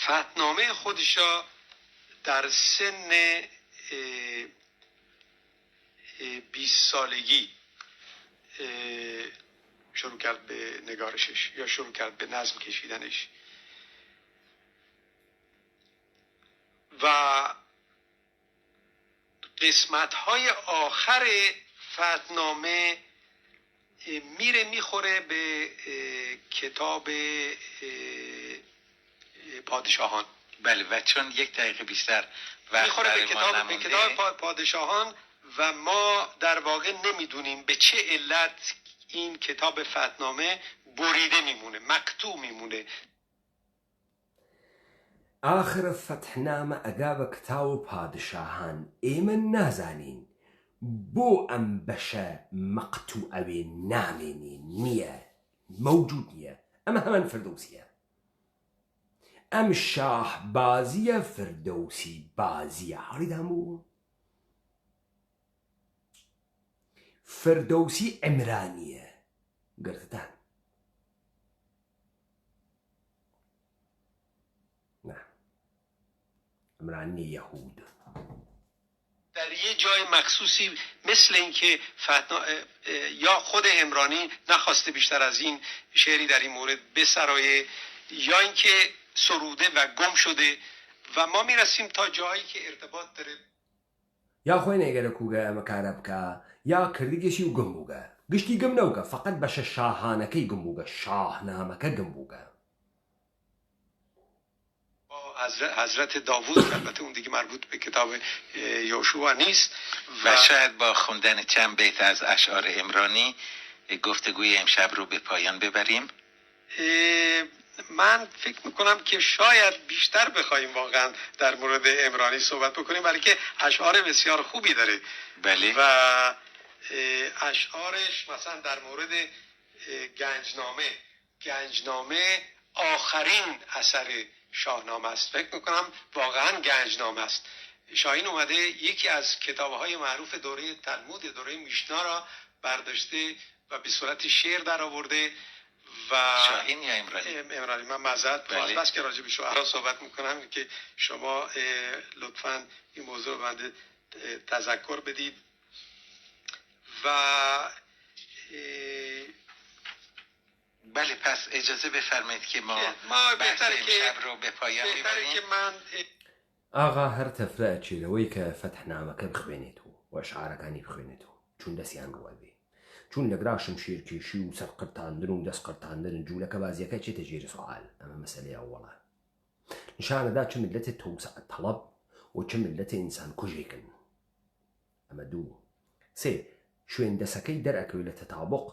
فتحنامه خودشا در سن 20 سالگی شروع کرد به نگارشش یا شروع کرد به نظم کشیدنش و قسمت‌های آخر فتحنامه میخوره به کتاب پادشاهان. بله و چون 1 دقیقه بیشتر وقت میخوره به نمونده، کتاب پادشاهان و ما در واقع نمیدونیم به چه علت این کتاب فتحنامه بریده میمونه، مقطوع میمونه. آخر فتحنامە ئەگا بە کتاو پادشاهان ئێمە نازانین بۆ ئەم بەشە مەقتوع ئەوێ نامێنین، نییە، مەوجود نییە. ئەمە هەمان فردەوسیە، ئەم شاه بازیە، فردەوسی بازیە. هەڵیدان بوو فردەوسی عیمرانیە گرتتان عمرانی یهود. در یه جای مخصوصی مثل اینکه یا خود عمرانی نخواسته بیشتر از این شعری در این مورد بسرایه یا اینکه سروده و گم شده و ما میرسیم تا جایی که ارتباط داره. یا خۆی نێگەرە کوگە ئەمە کارە بکە یا کردیگەشی و گم بووگە، گشتی گم نەوگە، فقط بەشە شاهانەکەی گم بووگە، شاهنامەکە گم بووگە. حضرت داوود که البته اون دیگه مربوط به کتاب یوشوع نیست و شاید با خوندن چند بیت از اشعار عمرانی گفتگوی امشب رو به پایان ببریم. من فکر میکنم که شاید بیشتر بخوایم واقعا در مورد عمرانی صحبت بکنیم، برای که اشعار بسیار خوبی داره. بله. و اشعارش مثلا در مورد گنجنامه آخرین اثر شاهنامه است. فکر میکنم واقعا گنجنامه است. شاهین اومده یکی از کتابهای معروف دوره تلمود، دوره میشنا را برداشته و به صورت شعر در آورده. و شاهین یا عمرانی من معذرت میخوام بس که راجع به شعرا صحبت میکنم که شما لطفاً این موضوع رو بنده تذکر بدید. و بله پس اجازه بفرمایید که ما بحث امشب رو به پایان میبریم. ئاغا هەر تەفرە ئەچێرەوەی کە فەتحنامەکە بخوێنێتەوە و ئەشعارەکانی بخوێنێتەوە، چون دەستیان ڕوە بێ، چون لەگراشم شێرکێشی و سەرقرتاندن و دەستقرتاندن جوولەکە بازیەکە چێتە ژێری سوال. ئەمە مەسەلەی ئەووەڵە، نیشانەدا چ ملەتێ تەوسع تەڵەب و چ ملەتێ ئینسان کوژێکن. ئەمە دوو. سێ شوێن دەسەکەی دەرئەکەوێت لە تەتابق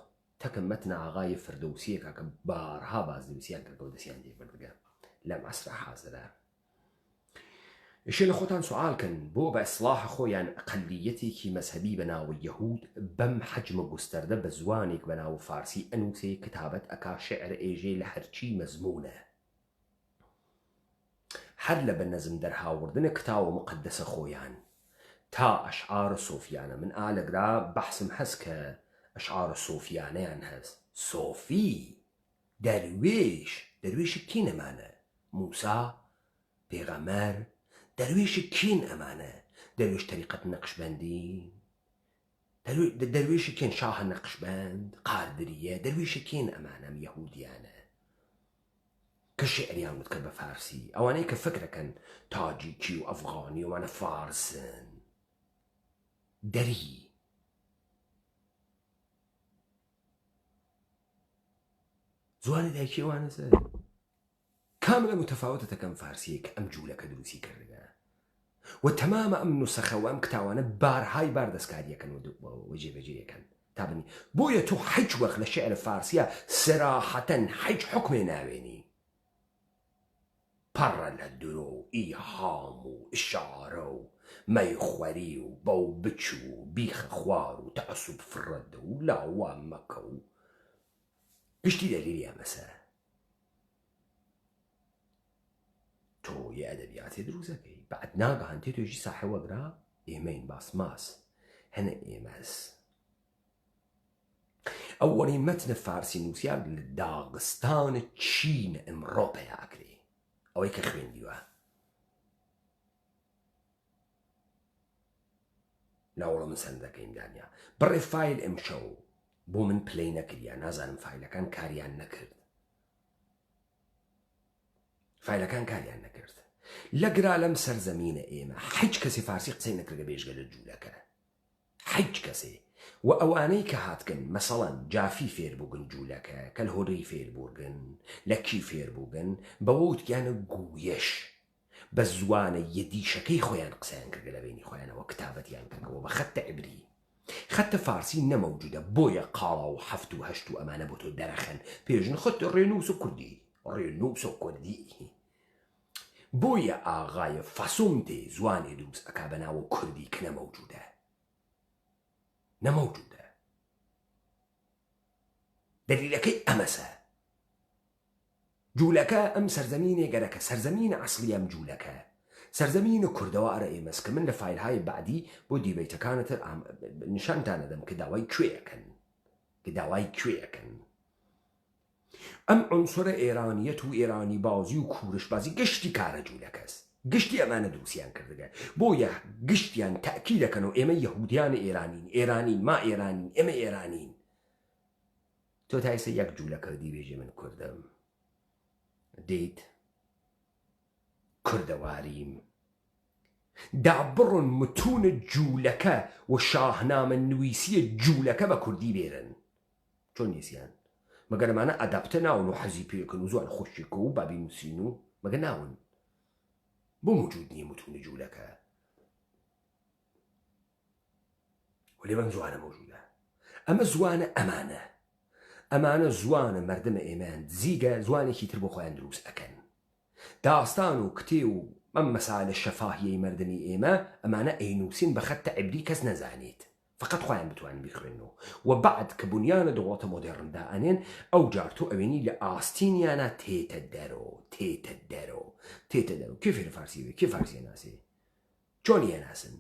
تەکە مەتنە ئاغای فردەوسیەکە کە بارها بازنووسیان کردەوە و دەستیان لێبردگە لەم عەسرە حازرە. ئیشێ لە خۆتان سوالکەن بۆ بە ئیسلاح خۆیان ئەقەلیەتێکی مەزهەبی بە ناوی یەهود بەم حەجمە گوستەردە بە زوانێک بە ناو فارسی ئەنووسێ کتابەت ئەکا شێعر ئێژێ لە هەرچی مەزمونە، هەر لە بە نەزم دەرهاوردنە کتاوە مقدسە خۆیان تا ئەشعار سۆفیانە. من ئالەگرا بەحسم هەست کە ئەشعار سۆفیانەیان هەست. سۆفی دەروێشی کین ئەمانە؟ موسا پێغەمبەر دەروێشی کین ئەمانە؟ دەروێش تەریقەت نەقشبەندی، دەروێشی کێن؟ شاهە نەقشبەند، قادریە، دەروێشی کین ئەمانە؟ یەهودیانە کە شێعریان وتکرد بە فارسی. ئەوانەی کە فکرەکەن تاجیکی و ئەفغانی وانە فارسن دەری زوانی دایکی ئەوانە سەر کاملە متەفاوتەتەکەم فارسیە کە ئەم جوولەکە دروستی کردگە و تەمامە ئەم نوسەخە و ئەم کتاوانە بارهای بار دەستکاریەکەن و جێبەجێیەکەن. تابنی بۆیە تۆ هیچ وەخت لە شێعر فارسیە سەراحەتەن هیچ حکمێ ناوێنی، پەڕە لە درۆ و ئیهام و ئشارە و مەیخوەری و بەو بچ و بیخە خوار و تەعەسوب فڕەدە و لاوا مەکە و گشتی دەلیلی ئەمەسە. تۆ یە ئەدەبیاتی دروستەکەی بعد ناگەهان تێ توێژی ساحێ وەگرا ئێمەین باسماس هەنە ئێمەس ئەوەڵی مەتنە فارسی نووسیان لە داغستانە چین ئەمڕۆ پەیاکرێ ئەوەی کە خوێندیوە لاوەڵە من سەردەکەیم دانیا بڕێ فایل ئەم شەو بۆ من پلەی نەکردیان نازانم فایلەکان کاریان نەکرد لەگرا لەم سەرزەمینە ئێمە هیچ کەسی فارسی قسەی نەکردە بێژگە لە جوولەکە هیچ کەسێ و ئەوانەی کە هاتکن مەسەڵەن جافی فێر بووگن جوولەکە کە لە هۆدەی فێر بووگن لە کی فێر بووگن بەوە وتیانە گوویەش بە زوانە یەدیشەکەی خۆیان قسەیان کردە لە بینی خۆیانەوە کتابەتیان کردەوە بە خەتە عیبری خەتە فارسی نەمەوجودە بۆیە قاڵا و هەفت و هەشت و ئەمانە بۆ تۆ دەرەخەن پێژن خۆت ڕێنووس و کوردی بۆیە ئاغایە فەسۆمتێ زوانێ دروست ئەکا بەناوە کوردی کە نەمەوجودە دەلیلەکەی ئەمەسە جوولەکە ئەم سەرزەمینێ گەرەکە سەرزەمینە ئەسڵی ئەم جوولەکە سەرزەمینە کوردەوە ئەرە ئێمەس کە من لە فایلهای بعدی بۆ دیبەیتەکانتر نیشانتان دەدەم کە داوای کوێیەکەن ئەم عنسرە ئێرانیەت و ئێرانی بازی و کوورش بازی گشتی کارە جوولەکەس گشتی ئەمانە دروستیان کردگە بۆیە گشتیان تەئکید دەکەن و ئێمە یەهودیان ئێرانین ما ئێرانین ئێمە ئێرانین تۆ تایسە یەک جوولەکە دیبێژێ من کوردم دەیت کوردەواریم دابڕن متونە جوولەکە و شاهنامە نوویسیە جوولەکە بە کوردی بێرن چۆن نیسیان مەگەرمانە ئەدەپتە ناون و حەزی پێکن و زوان خۆشیکە و بابی نووسین و مەگە ناون بۆ موجود نییە متونە جوولەکە وەلێ بەم زوانە مەوجودە ئەمە زوانە ئەمانە زوانە مەردمە ئێمەیان زیگە زوانێکی تر بۆ خۆیان دروست ئەکەن داستان و کتێ و ئەم مەسالە شەفاهیەی مەردمی ئێمە ئەمانە ئەینووسین بە خەتە عیبری کەس نەزانێت فقط خۆیان بتوانن بیخوێنەوە و بعد کە بنیانە دەوڵەتە مۆدێڕندا ئەنێن ئەو جار تۆ ئەوێنی لە ئاستینیانە تێتە دەرۆ کێ فێرە فارسی بێ کێ فارسی ناسێ چۆن هێناسن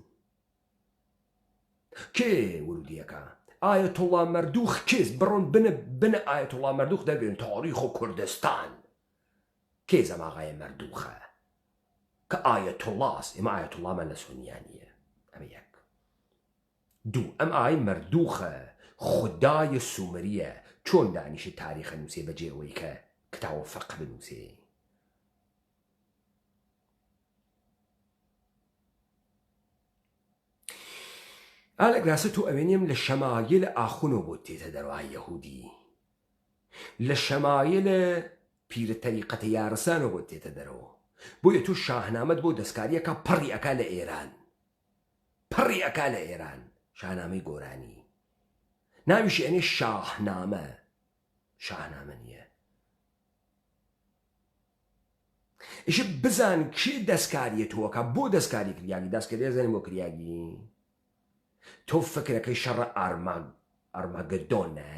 کێ ورودیەکە ئایەتوڵا مەردوخ کێس بڕۆن بنە ئایەتوڵا مەردوخ دەبێن تاریخ و کوردستان کێ زەماغایە مەردوخە کە ئایەتوڵاس ئێمە ئایەتوڵامان لە سونیانیە ئەمە یەک دوو ئەم ئای مەردوخە خودای سومریە چۆن دانیشە تاریخە نووسێ بەجێەوەی کە کتاوە فەق بنووسێ ئالەگراسە تۆ ئەوێنیم لە شەمایل ئاخونەوە بۆ تێتە دەڕوای یەهودی لە شەمایل پیرە تەریقەتە یارسانەوە بۆ تێتە دەرەوە بۆیە تۆ شاهنامەت بۆ دەستکاریەکە پەڕی ئەکا لە ئێران شاهنامەی گۆرانی ناویشی ئەنێ شاهنامە نییە ئیشە بزان کێ دەستکاریە تۆکە بۆ دەستکاری کریاگی دەستکردێ زەنی بۆ کریاگی تۆ فکرەکەی شەڕە ئارماگەدۆنە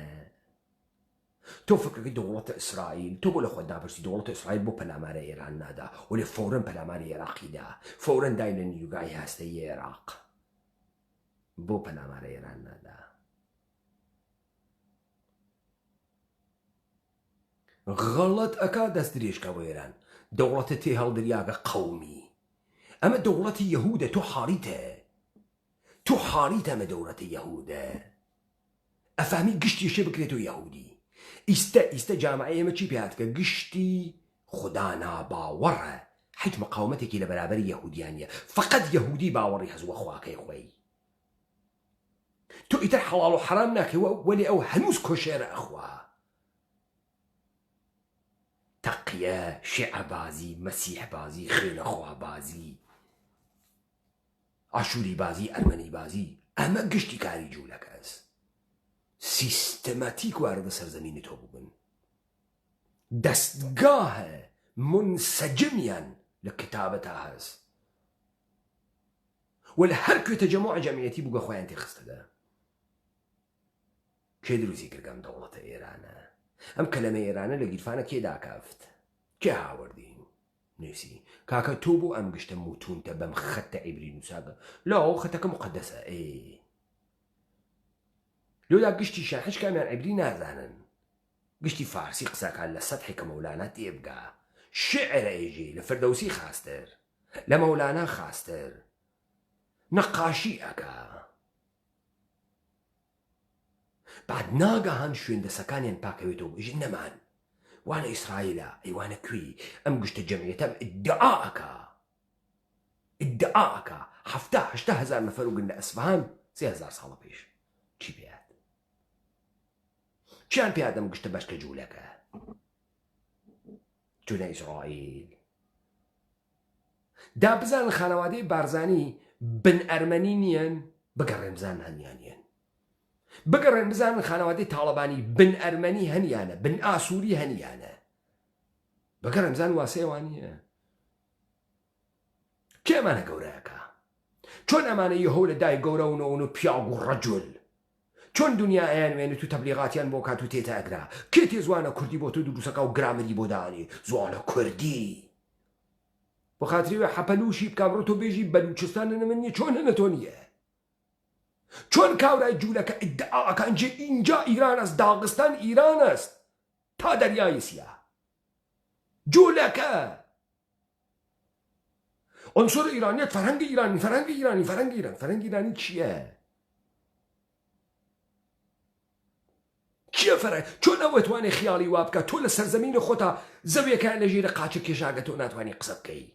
تۆ فکرەکەی دەوڵەتە ئیسرائیل تۆ بۆ لە خۆت داپرسی دەوڵەتە ئیسرائیل بۆ پەلامارە ئێران نادا و لێ فەورەن پەلاماری عێراقیدا فەورەن دای لە نیروگای هەستەی عێراق بۆ پەلامارە ئێران نادا غەڵەت ئەکا دەست درێژکە بۆ ئێران دەوڵەتە تێ هەڵدریاگە قەومی ئەمە دەوڵەتی یەهودە تۆ حاریتە ئەمە دەوڵەتە یەهودە ئەفامی گشتیشێ بکرێتەوە یەهودی ئیستە جامعە ئێمە چی پێهاتکە گشتی خدا ناباوەڕە هیچ مقاومەتێکی لە بەرابەری یەهودیانیە فقط یەهودی باوەڕی هەزووە خواکەی خۆی تۆ ئیتر حەڵاڵ و حەرام ناکەوە وەلێ ئەو هەنووز کۆشێرە ئەخوا تەقیە شیعەبازی مەسیحبازی خوێنەخوابازی ئاشووری بازی ئەرمەنی بازی ئەمە گشتی کاری جوولەکەس سیستەماتیک واردە سەرزەمینی تۆ بووبن دەستگاهە منسەجمیان لە کتابەتا هەست و لە هەر کوێ تەجەموع جەمیەتی بووگە خۆیان تێخستەدا کێ دروستی کردگەم دەوڵەتە ئێرانە ئەم کەلەمە ئێرانە لە گیرفانە کێ داکەفت کێ هاوردی نووسی کاکە تۆ بۆ ئەم گشتە موتونتە بەم خەتە عیبری نووساگە لاو خەتەکە مقدسە لۆدا گشتیشان هیچ کامیان عیبری نازانن گشتی فارسی قسەکان لە سەدحێکە مەولانە تێبگا شعرە ئێژێ لە فردەوسی خاستر لە مەولانە خاستر نەقاشی ئەکا بعد ناگەهان شوێندەسەکانیان پاکەوێتەوە بژین نەمان وانە ئیسرائیلە ئەیوانە کوێی ئەم گشتە جەمعیەتەم ئیدعا ئەکا 70-80 هەزار نەفەر و گەن لە ئەسفەهان 3000 ساڵە پێش چی پێیات چیان پێیات ئەم گشتە بەشکە جوولەکە جوولە ئیسرائیل دا بزانن خانەوادەی بارزانی بن ئەرمەنی نیەن بگەڕێن بزانن هەنیانیان بگەڕێن بزانن خانەوادەی تاڵەبانی بن ئەرمەنی هەنیانە بن ئاسووری هەنیانە بگەڕێن بزانن واسەیەوان نییە کێ ئەمانە گەورەیەکە چۆن ئەمانە یەهۆ لە دای گەورەونەوەن و پیاو و ڕەجول چۆن دنیا ئەیانوێنێت و تەبلیغاتیان بۆ کات و تێتە ئەگرا کێ تێ زوانە کوردی بۆ تۆ دروستەکە و گرامەری بۆ دانی زوانە کوردی بۆ خاتریوە حەپەلوشی بکام ڕۆ تۆ بێژی بەلوچستانە نە من نییە چۆن هەنە تۆ نییە چۆن کاورای جوولەکە ئیدعاکان جێ ئینجا ئیران است داغستان ئیران است تا دەریای سیا جوولەکە عنصر ئیرانیەت فەرهەنگی ئیرانی فەرهەنگی ئیرانی فەرهەنگی ئیران فەرهەنگی ئیرانی چییە چییە فەرهەنگ چۆن ئەوە توانێ خیاڵی وا بکە تۆ لە سەرزەمینە خۆتا زەویەکان لە ژێرە قاچە کێشاگە تۆ ناتوانانی قسە بکەی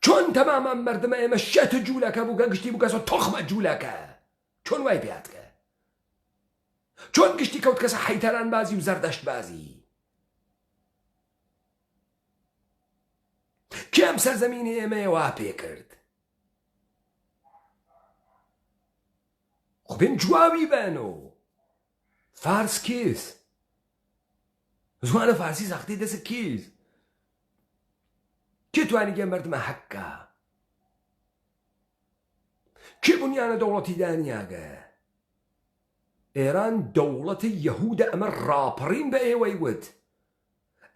چۆن تەمامان مردمە ئێمە شەتە جوولەکە بووکە گشتی بووکەسەوە تۆخمە جوولەکە چۆن وای پێاتکە چۆن گشتی کەوت کەسە حەیتەران بازی و زەردەشت بازی کێم سەرزەمینی ئێمەیە وا پێ کرد خۆ بێن جوابی بەنەوە فارس کێس زوانە فارسی ساختی دەسە کێس کێ توانی گە مردمە حەکە کێ بنیانە دەوڵەتی دانیاگە ئێران دەوڵەتی یەهودە ئەمە ڕاپەڕین بە ئێوەی وت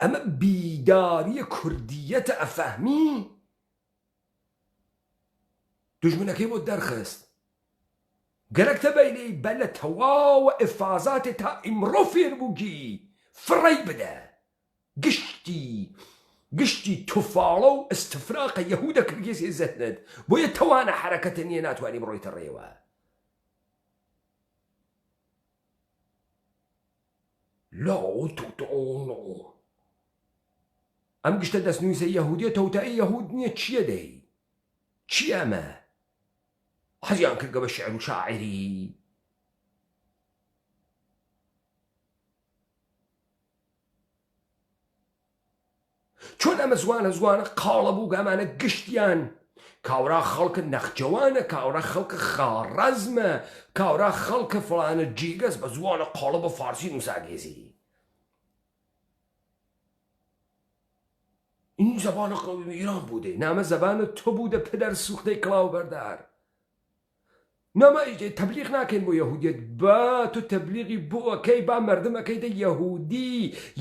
ئەمە بیداریە کوردیەتە ئەفەهمی دوژمنەکەی بۆ دەرخست گەرەکتە بەیلەی بە لە تەواوە ئفازاتێ تا ئیمڕۆ فێربووگی فڕی بدە گشتی توفاڵە و ئستفراقە یەهودە کردگێسی زەتنت بۆیە تەوانە حرەکەتە نییە ناتوانانی بڕۆیتە ڕێوە لاو تۆتۆنۆ ئەم گشتە دەستنووسە یەهودیە تەوتایی یەهود نییە چییە دەی چی ئەمە حەزیان کردگە بە شعر و شاعری چۆن ئەمە زوانە قاڵە بوو گامانە گشتیان کاورا خەڵکە نەخجەوانە کاورا خەڵکە خاڕەزمە کاورا خەڵکە فڵانە جیگەز بە زوانە قاڵە بە فارسی نووساگێزی این زبان ایران بوده نامە زبانە تۆ بوده پدر سوختەی کڵاو بەردار نامە تەبلیغ ناکەین بۆ یەهودیت با تۆ تەبلیغی بۆ ئەەکەی با مردم ئەەکەیتە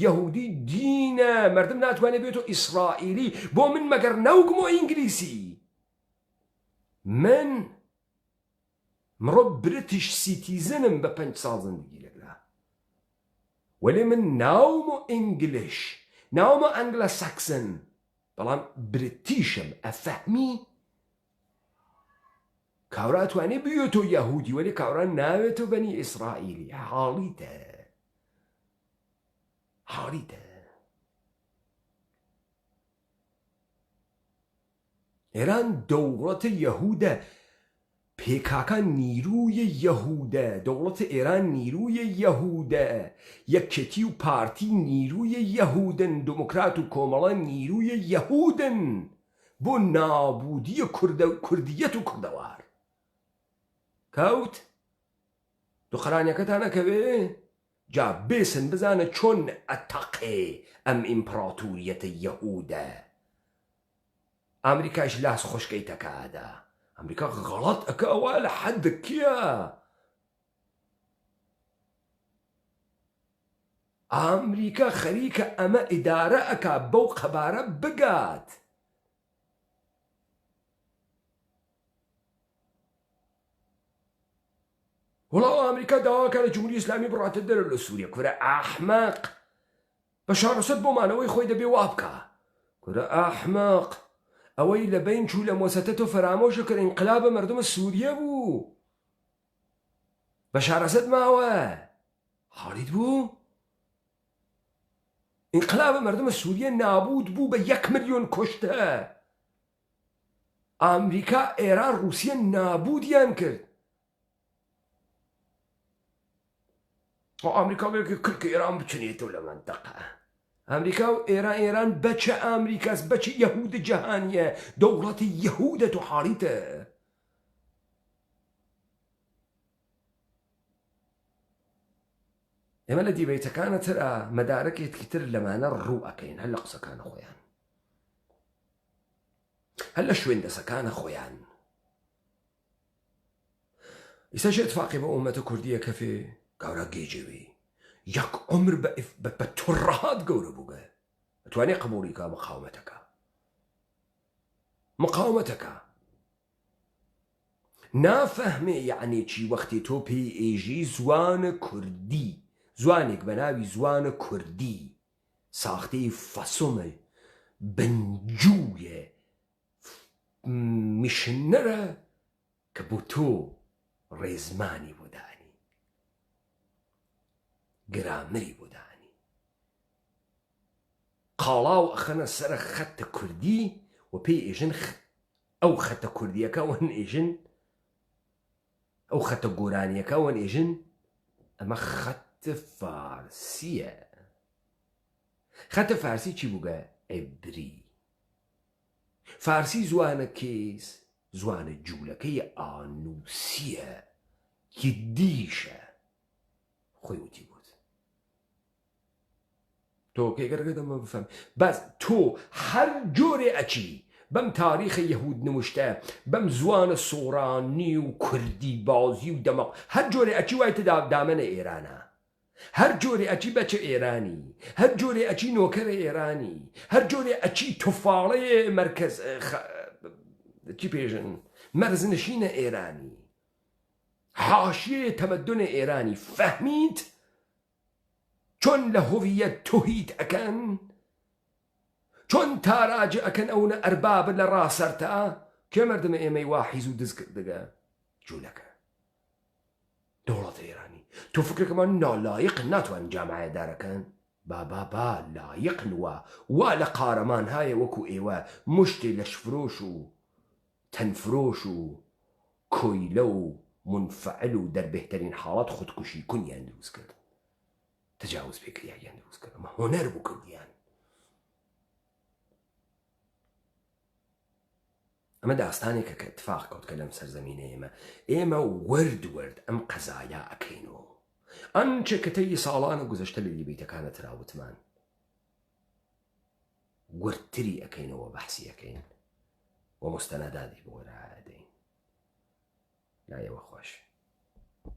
یەهودی دینە مردم ناتوانێت بێتۆ ئیسرائیلی بۆ من مەگەر نەوگم و ئینگلیسی من مرۆ برتیش سیتیزنم بە 5 ساڵ زندگی لەگرا وەلێ من ناوم و ئینگلیش ناومە ئەنگلە ساکسن بەڵام برتیشم ئەفەهمی کاورا توانێ بێتۆ یەهودی وەلی کاورا ناوێتۆ بەنی ئیسرائیلی حاڵیتە ئێران دەوڵەتە یەهودە پێکاکە نیرویە یەهودە دەوڵەتە ئێران نیرویە یەهودە یەکێتی و پارتی نیرویە یەهودن دموکرات و کۆمەڵە نیرویە یەهودن بۆ نابودیە کوردیەت و کوردەوار کەوت دوخەرانیەکەتانەکەوێ جا بێسن بزانە چۆن ئەتەقێ ئەم ئیمپراتوریەتە یەهودە ئەمریکاش لاس خۆشکەی تەکادا ئەمریکا غەڵەت ئەکە ئەوە لە حەدێکیە ئەمریکا خەریکە ئەمە ئیدارە ئەکا بەو قەبارە بگات. وڵاو ئەمریکا داواکە لە جمهوری ئیسلامی بڕاتە دەرەوە لە سووریا. کورە ئاحمەق بەشار ئەسەد بۆ مانەوەی خۆی دەبێ وا بکە. کورە ئاحمەق ئەوەی لە بین چوو لە مۆسەتە تۆ فەرامۆشە کرد ئینقلابە مردمە سووریا بوو. بەشار ئەسەد ماوە حاڵیت بوو. ئینقلابە مردمە سووریا نابود بوو بە 1 ملیۆن کوشتە. ئەمریکا ئێران رووسیا نابودیان کرد. ئەمریکا بێکە کلکە ئێران بچنێتەوە لە منتەقە. ئەمریکا و ئێران بەچە ئەمریکاس بەچە یەهود جەهانیە دەوڵەتی یەهودە تو حاڵیتە. ئێمە لە دیبەیتەکانە ترە مەدارەکێکی تر لەمانە ڕوو ئەکەین هەر لە قسەکانە خۆیان هەر لە شوێندەسەکانە خۆیان. ئیساش اتفاقی بە ئومەتە کوردیە کەفێ گەورە گێجەوی 1 عمر بە توڕەهات گەورە بووگە ئەتوانێ قبوڵی کا مقاومەتەکە نافەهمێ یعنی چی وەختی تۆ پێی ئێژی زوانە کوردی زوانێک بە ناوی زوانە کوردی ساختەی فەسۆمە بنجوویە میشنەرە کە بۆ تۆ ڕێزمانی بۆ دانی گرامەری بۆ دانی قاڵاو ئەخەنە سەرە خەتە کوردی و پێی ئێژن ئەو خەتە کوردیەکە وەن ئێژن ئەو خەتە گۆرانیەکە وەن ئێژن ئەمە خەتە فارسیە. خەتە فارسی چی بووگە؟ عیبری. فارسی زوانە کێس زوانە جوولەکەی ئانووسیە کی دیشە خۆی وتی بوت تۆ کێگەرگە دەمە بفەم بەس تۆ هەر جۆرێ ئەچی بەم تاریخە یەهود نوشتە بەم زوانە سۆرانی و کوردی بازی و دەمەق هەر جۆرێ ئەچی وایتە دامەنە ئێرانە هەر جۆرێ ئەچی بەچە ئێرانی هەر جۆرێ ئەچی نۆکەرە ئێرانی هەر جۆرێ ئەچی توفاڵەیە مەرکەز چی پێژن مەرزنشینە ئێرانی حاشیە تەمەدونە ئێرانی فەهمیت چۆن لە هۆڤیەت تۆهید ئەکەن چۆن تاراجە ئەکەن ئەوونە ئەربابە لە ڕاسەرتا کێ مردمە ئێمەی وا حیز و دز کردگە جوولەکە دەوڵەتە ئێرانی تۆ فکرەکەمان نالایق ناتوان جامعە دارەکەن با لایق نوە وا لە قارەمان هایە وەکو ئێوە مشتێ لەشفرۆش و تەنفرۆش و کۆیلە و منفعل و دەربێترین حاڵەت خودکوشی کونیان دروست کرد تجاوز پێکریاییان دروست کرد ئەمە هۆنەر بوو کردیان ئەمە داستانێکە کە اتفاق کەوت کە لەم سەرزەمینە ئێمە وەرد ئەم قەزایە ئەکەینەوە ئەنچە کە تەیی ساڵانە گوزەشتە لە لیبەیتەکانە تراوتمان وەرتری ئەکەینەوە بەحسی ئەکەین و مستەنەداتی بۆ وەرە ئەدەین لایەوە خۆش